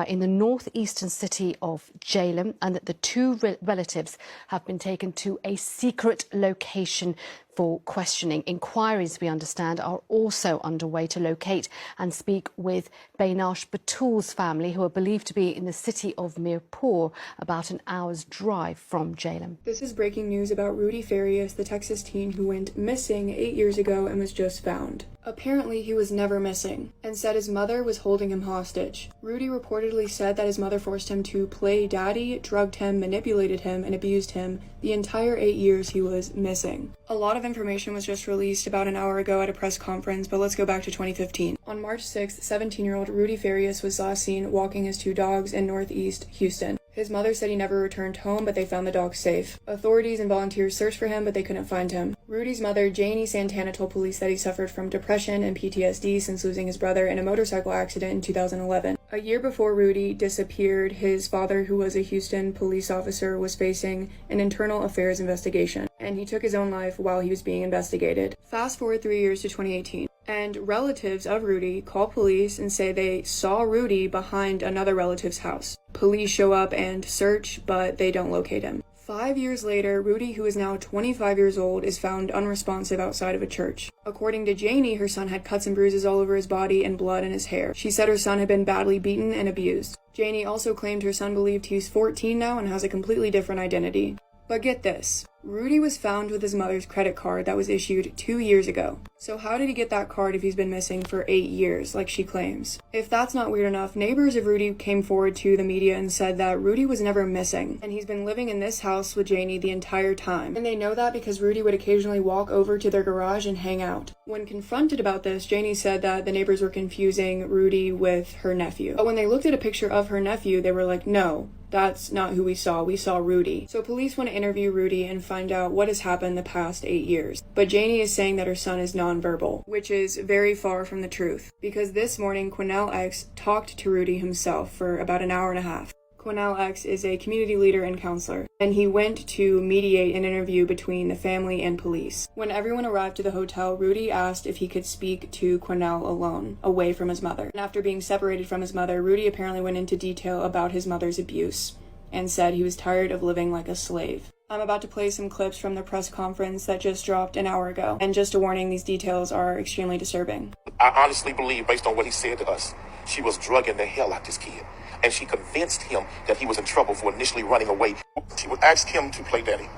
in the northeastern city of Jhelum, and that the 2 relatives have been taken to a secret location for questioning. Inquiries, we understand, are also underway to locate and speak with Bainash Batul's family, who are believed to be in the city of Mirpur, about an hour's drive from Jhelum. This is breaking news about Rudy Farias, the Texas teen who went missing 8 years ago and was just found. Apparently, he was never missing, and said his mother was holding him hostage. Rudy reportedly said that his mother forced him to play daddy, drugged him, manipulated him, and abused him the entire 8 years he was missing. A lot of information was just released about an hour ago at a press conference, but let's go back to 2015. On March 6th, 17-year-old Rudy Farias was last seen walking his 2 dogs in northeast Houston. His mother said he never returned home, but they found the dog safe. Authorities and volunteers searched for him, but they couldn't find him. Rudy's mother, Janie Santana, told police that he suffered from depression and PTSD since losing his brother in a motorcycle accident in 2011. A year before Rudy disappeared, his father, who was a Houston police officer, was facing an internal affairs investigation, and he took his own life while he was being investigated. Fast forward 3 years to 2018. And relatives of Rudy call police and say they saw Rudy behind another relative's house. Police show up and search, but they don't locate him. 5 years later, Rudy, who is now 25 years old, is found unresponsive outside of a church. According to Janie, her son had cuts and bruises all over his body and blood in his hair. She said her son had been badly beaten and abused. Janie also claimed her son believed he's 14 now and has a completely different identity. But get this, Rudy was found with his mother's credit card that was issued 2 years ago. So how did he get that card if he's been missing for 8 years, like she claims? If that's not weird enough, neighbors of Rudy came forward to the media and said that Rudy was never missing, and he's been living in this house with Janie the entire time. And they know that because Rudy would occasionally walk over to their garage and hang out. When confronted about this, Janie said that the neighbors were confusing Rudy with her nephew. But when they looked at a picture of her nephew, they were like, no, that's not who we saw Rudy. So police want to interview Rudy and find out what has happened the past 8 years. But Janie is saying that her son is nonverbal, which is very far from the truth. Because this morning, Quinnell X talked to Rudy himself for about an hour and a half. Quinnell X is a community leader and counselor, and he went to mediate an interview between the family and police. When everyone arrived to the hotel, Rudy asked if he could speak to Quinnell alone, away from his mother. And after being separated from his mother, Rudy apparently went into detail about his mother's abuse, and said he was tired of living like a slave. I'm about to play some clips from the press conference that just dropped an hour ago, and just a warning, these details are extremely disturbing. I honestly believe, based on what he said to us, she was drugging the hell out this kid. And she convinced him that he was in trouble for initially running away. She would ask him to play daddy.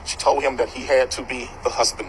She told him that he had to be the husband.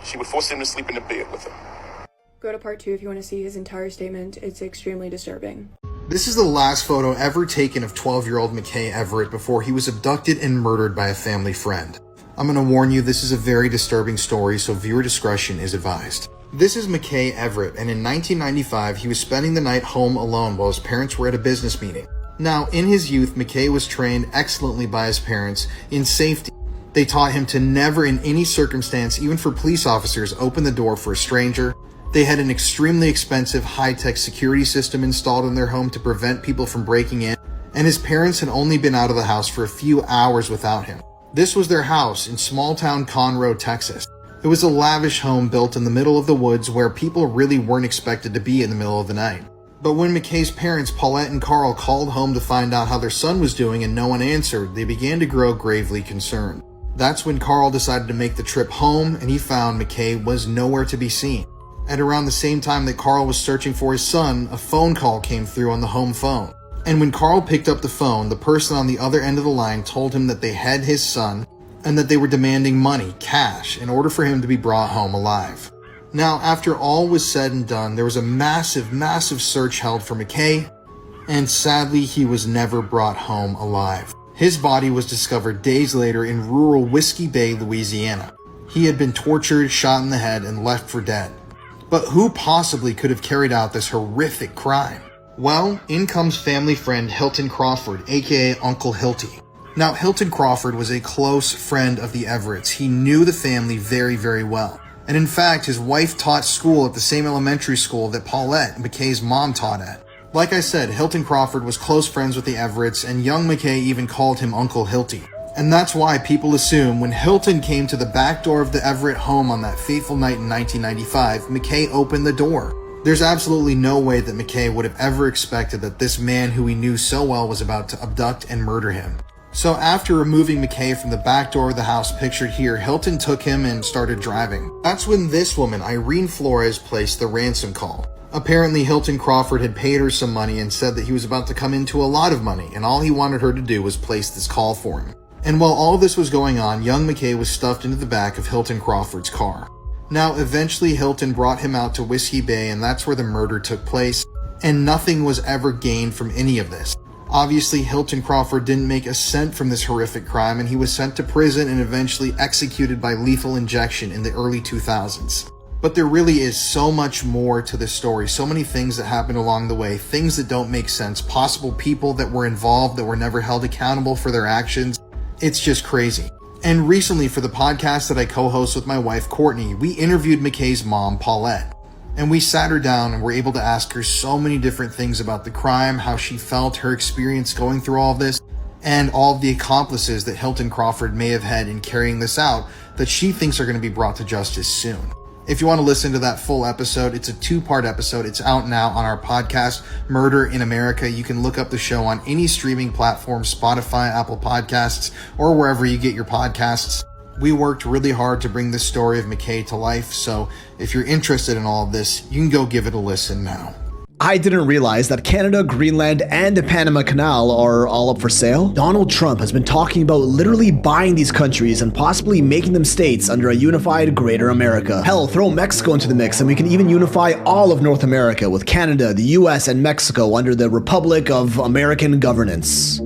She would force him to sleep in the bed with her. Go to part 2 if you want to see his entire statement. It's extremely disturbing. This is the last photo ever taken of 12-year-old McKay Everett before he was abducted and murdered by a family friend. I'm going to warn you, this is a very disturbing story, so viewer discretion is advised. This is McKay Everett, and in 1995, he was spending the night home alone while his parents were at a business meeting. Now, in his youth, McKay was trained excellently by his parents in safety. They taught him to never in any circumstance, even for police officers, open the door for a stranger. They had an extremely expensive high-tech security system installed in their home to prevent people from breaking in, and his parents had only been out of the house for a few hours without him. This was their house in small-town Conroe, Texas. It was a lavish home built in the middle of the woods where people really weren't expected to be in the middle of the night. But when McKay's parents, Paulette and Carl, called home to find out how their son was doing and no one answered, they began to grow gravely concerned. That's when Carl decided to make the trip home, and he found McKay was nowhere to be seen. At around the same time that Carl was searching for his son, a phone call came through on the home phone. And when Carl picked up the phone, the person on the other end of the line told him that they had his son, and that they were demanding money, cash, in order for him to be brought home alive. Now, after all was said and done, there was a massive search held for McKay, and sadly, he was never brought home alive. His body was discovered days later in rural Whiskey Bay, Louisiana. He had been tortured, shot in the head, and left for dead. But who possibly could have carried out this horrific crime? Well, in comes family friend Hilton Crawford, aka Uncle Hilty. Now, Hilton Crawford was a close friend of the Everetts. He knew the family very, very well. And in fact, his wife taught school at the same elementary school that Paulette, McKay's mom, taught at. Like I said, Hilton Crawford was close friends with the Everetts, and young McKay even called him Uncle Hilty. And that's why people assume when Hilton came to the back door of the Everett home on that fateful night in 1995, McKay opened the door. There's absolutely no way that McKay would have ever expected that this man who he knew so well was about to abduct and murder him. So after removing McKay from the back door of the house pictured here, Hilton took him and started driving. That's when this woman, Irene Flores, placed the ransom call. Apparently, Hilton Crawford had paid her some money and said that he was about to come into a lot of money, and all he wanted her to do was place this call for him. And while all this was going on, young McKay was stuffed into the back of Hilton Crawford's car. Now, eventually Hilton brought him out to Whiskey Bay, and that's where the murder took place, and nothing was ever gained from any of this. Obviously, Hilton Crawford didn't make a cent from this horrific crime, and he was sent to prison and eventually executed by lethal injection in the early 2000s. But there really is so much more to this story, so many things that happened along the way, things that don't make sense, possible people that were involved that were never held accountable for their actions. It's just crazy. And recently, for the podcast that I co-host with my wife, Courtney, we interviewed McKay's mom, Paulette. And we sat her down and were able to ask her so many different things about the crime, how she felt, her experience going through all of this, and all of the accomplices that Hilton Crawford may have had in carrying this out that she thinks are going to be brought to justice soon. If you want to listen to that full episode, it's a 2-part episode. It's out now on our podcast, Murder in America. You can look up the show on any streaming platform, Spotify, Apple Podcasts, or wherever you get your podcasts. We worked really hard to bring this story of McKay to life, so if you're interested in all of this, you can go give it a listen now. I didn't realize that Canada, Greenland, and the Panama Canal are all up for sale. Donald Trump has been talking about literally buying these countries and possibly making them states under a unified Greater America. Hell, throw Mexico into the mix and we can even unify all of North America with Canada, the US, and Mexico under the Republic of American governance.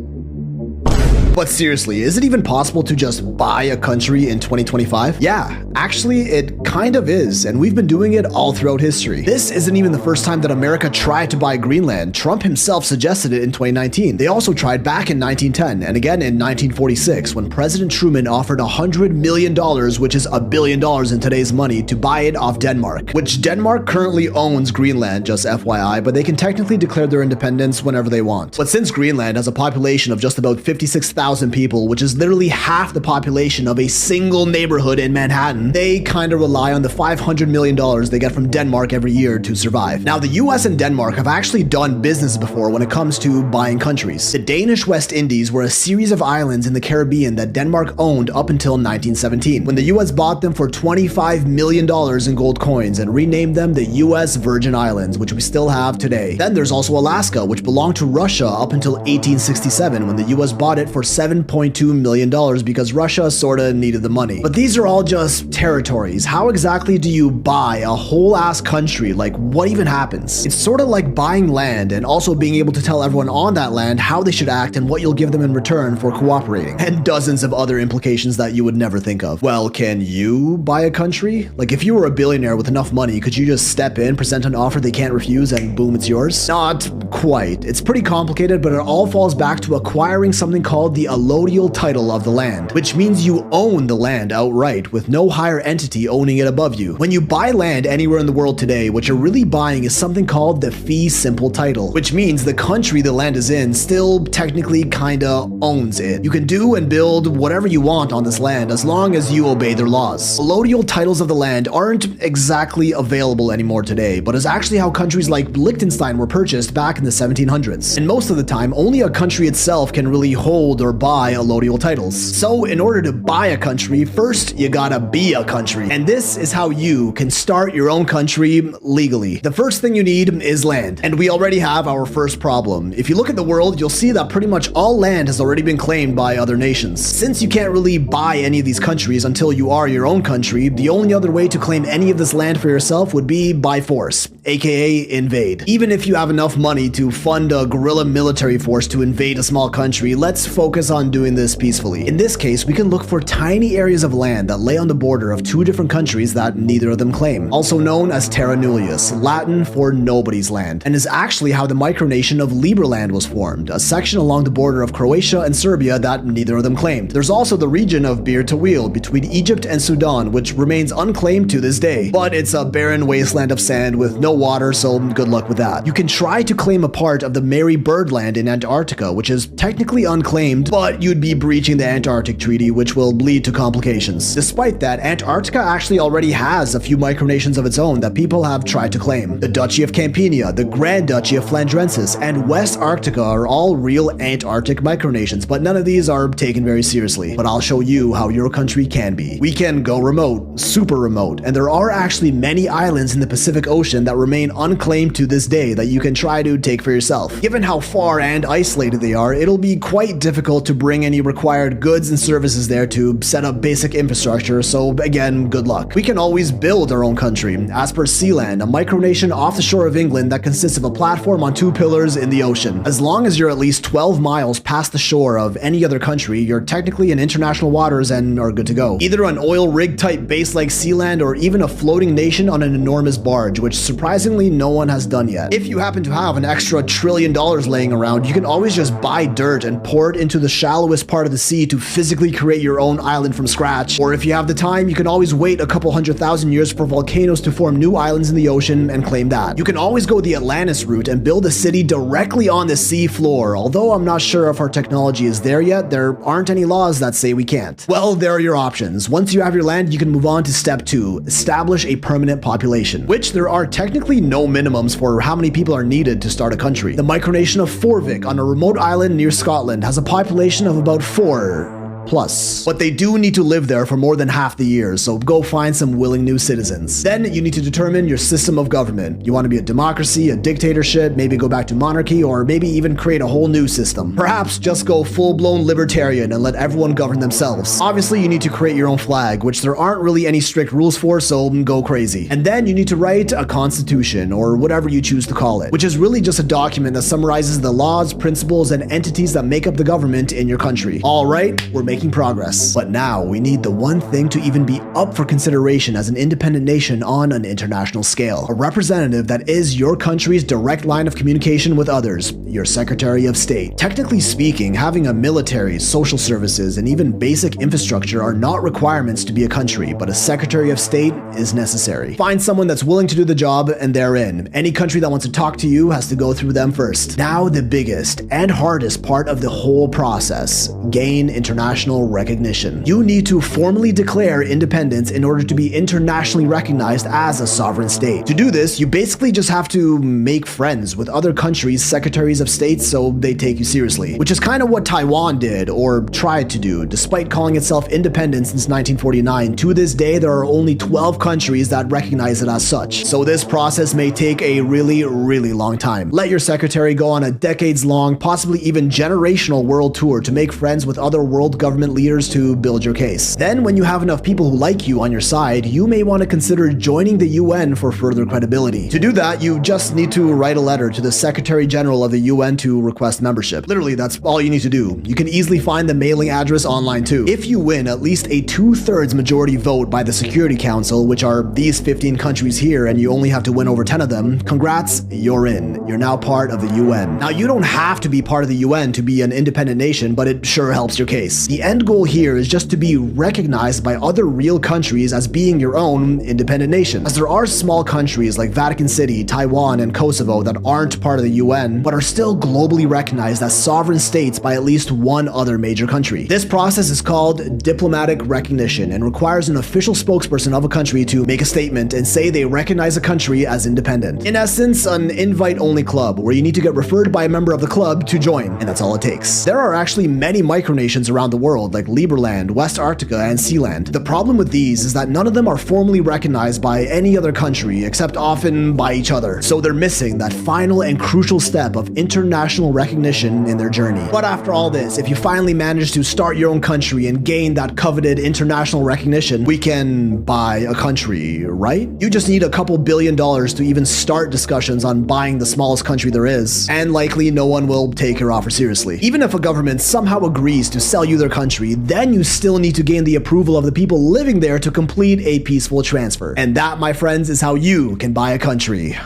But seriously, is it even possible to just buy a country in 2025? Yeah, actually it kind of is, and we've been doing it all throughout history. This isn't even the first time that America tried to buy Greenland. Trump himself suggested it in 2019. They also tried back in 1910 and again in 1946 when President Truman offered $100 million, which is $1 billion in today's money, to buy it off Denmark, which Denmark currently owns Greenland, just FYI, but they can technically declare their independence whenever they want. But since Greenland has a population of just about 56,000 people, which is literally half the population of a single neighborhood in Manhattan, they kind of rely on the $500 million they get from Denmark every year to survive. Now, the US and Denmark have actually done business before when it comes to buying countries. The Danish West Indies were a series of islands in the Caribbean that Denmark owned up until 1917, when the US bought them for $25 million in gold coins and renamed them the US Virgin Islands, which we still have today. Then there's also Alaska, which belonged to Russia up until 1867, when the US bought it for $7.2 million because Russia sorta needed the money. But these are all just territories. How exactly do you buy a whole ass country? Like, what even happens? It's sort of like buying land and also being able to tell everyone on that land how they should act and what you'll give them in return for cooperating. And dozens of other implications that you would never think of. Well, can you buy a country? Like, if you were a billionaire with enough money, could you just step in, present an offer they can't refuse, and boom, it's yours? Not quite. It's pretty complicated, but it all falls back to acquiring something called the allodial title of the land, which means you own the land outright with no higher entity owning it above you. When you buy land anywhere in the world today, what you're really buying is something called the fee simple title, which means the country the land is in still technically kinda owns it. You can do and build whatever you want on this land as long as you obey their laws. Allodial titles of the land aren't exactly available anymore today, but is actually how countries like Liechtenstein were purchased back in the 1700s. And most of the time, only a country itself can really hold or buy allodial titles. So in order to buy a country, first you gotta be a country. And this is how you can start your own country legally. The first thing you need is land. And we already have our first problem. If you look at the world, you'll see that pretty much all land has already been claimed by other nations. Since you can't really buy any of these countries until you are your own country, the only other way to claim any of this land for yourself would be by force, aka invade. Even if you have enough money to fund a guerrilla military force to invade a small country, let's focus on doing this peacefully. In this case, we can look for tiny areas of land that lay on the border of two different countries that neither of them claim, also known as terra nullius, Latin for nobody's land, and is actually how the micronation of Liberland was formed, a section along the border of Croatia and Serbia that neither of them claimed. There's also the region of Bir Tawil between Egypt and Sudan, which remains unclaimed to this day, but it's a barren wasteland of sand with no no water, so good luck with that. You can try to claim a part of the Mary Bird Land in Antarctica, which is technically unclaimed, but you'd be breaching the Antarctic Treaty, which will lead to complications. Despite that, Antarctica actually already has a few micronations of its own that people have tried to claim. The Duchy of Campania, the Grand Duchy of Flandrensis, and West Arctica are all real Antarctic micronations, but none of these are taken very seriously. But I'll show you how your country can be. We can go remote, super remote, and there are actually many islands in the Pacific Ocean that remain unclaimed to this day that you can try to take for yourself. Given how far and isolated they are, it'll be quite difficult to bring any required goods and services there to set up basic infrastructure, so again, good luck. We can always build our own country, as per Sealand, a micronation off the shore of England that consists of a platform on 2 pillars in the ocean. As long as you're at least 12 miles past the shore of any other country, you're technically in international waters and are good to go. Either an oil rig type base like Sealand or even a floating nation on an enormous barge, which surprisingly no one has done yet. If you happen to have an extra $1 trillion laying around, you can always just buy dirt and pour it into the shallowest part of the sea to physically create your own island from scratch. Or if you have the time, you can always wait a couple 100,000 years for volcanoes to form new islands in the ocean and claim that. You can always go the Atlantis route and build a city directly on the sea floor. Although I'm not sure if our technology is there yet, there aren't any laws that say we can't. Well, there are your options. Once you have your land, you can move on to step 2, establish a permanent population, which there are technically no minimums for how many people are needed to start a country. The micronation of Forvik on a remote island near Scotland has a population of about 4 plus. But they do need to live there for more than half the year, so go find some willing new citizens. Then you need to determine your system of government. You want to be a democracy, a dictatorship, maybe go back to monarchy, or maybe even create a whole new system. Perhaps just go full-blown libertarian and let everyone govern themselves. Obviously, you need to create your own flag, which there aren't really any strict rules for, so go crazy. And then you need to write a constitution, or whatever you choose to call it, which is really just a document that summarizes the laws, principles, and entities that make up the government in your country. All right, we're making progress. But now we need the one thing to even be up for consideration as an independent nation on an international scale. A representative that is your country's direct line of communication with others, your Secretary of State. Technically speaking, having a military, social services, and even basic infrastructure are not requirements to be a country, but a Secretary of State is necessary. Find someone that's willing to do the job and they're in. Any country that wants to talk to you has to go through them first. Now the biggest and hardest part of the whole process: gain international recognition. You need to formally declare independence in order to be internationally recognized as a sovereign state. To do this, you basically just have to make friends with other countries' secretaries of state so they take you seriously, which is kind of what Taiwan did, or tried to do. Despite calling itself independent since 1949, to this day there are only 12 countries that recognize it as such. So this process may take a really long time. Let your secretary go on a decades-long, possibly even generational world tour to make friends with other world government leaders to build your case. Then when you have enough people who like you on your side, you may want to consider joining the UN for further credibility. To do that, you just need to write a letter to the Secretary General of the UN to request membership. Literally, that's all you need to do. You can easily find the mailing address online too. If you win at least a 2/3 majority vote by the Security Council, which are these 15 countries here, and you only have to win over 10 of them, congrats, you're in. You're now part of the UN. Now, you don't have to be part of the UN to be an independent nation, but it sure helps your case. The end goal here is just to be recognized by other real countries as being your own independent nation. As there are small countries like Vatican City, Taiwan, and Kosovo that aren't part of the UN, but are still globally recognized as sovereign states by at least one other major country. This process is called diplomatic recognition and requires an official spokesperson of a country to make a statement and say they recognize a country as independent. In essence, an invite-only club where you need to get referred by a member of the club to join, and that's all it takes. There are actually many micronations around the world, like Liberland, West Arctica, and Sealand. The problem with these is that none of them are formally recognized by any other country, except often by each other. So they're missing that final and crucial step of international recognition in their journey. But after all this, if you finally manage to start your own country and gain that coveted international recognition, we can buy a country, right? You just need a couple $1 billion to even start discussions on buying the smallest country there is, and likely no one will take your offer seriously. Even if a government somehow agrees to sell you their country, then you still need to gain the approval of the people living there to complete a peaceful transfer. And that, my friends, is how you can buy a country.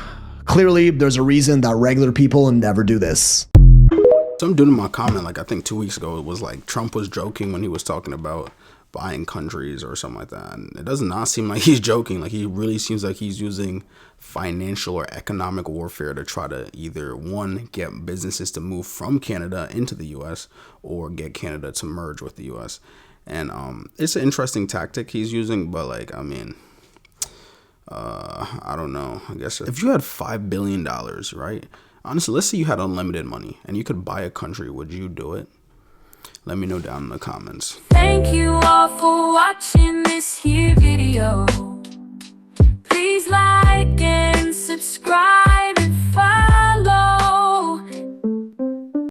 Clearly, there's a reason that regular people never do this. Some dude in my comment, like I think 2 weeks ago, it was like Trump was joking when he was talking about buying countries or something like that. And it does not seem like he's joking. Like, he really seems like he's using financial or economic warfare to try to either, one, get businesses to move from Canada into the US, or get Canada to merge with the US. And it's an interesting tactic he's using, but like, I mean, I don't know. I guess if you had $5 billion, right? Honestly, let's say you had unlimited money and you could buy a country, would you do it? Let me know down in the comments. Thank you all for watching this here video. Please like and subscribe.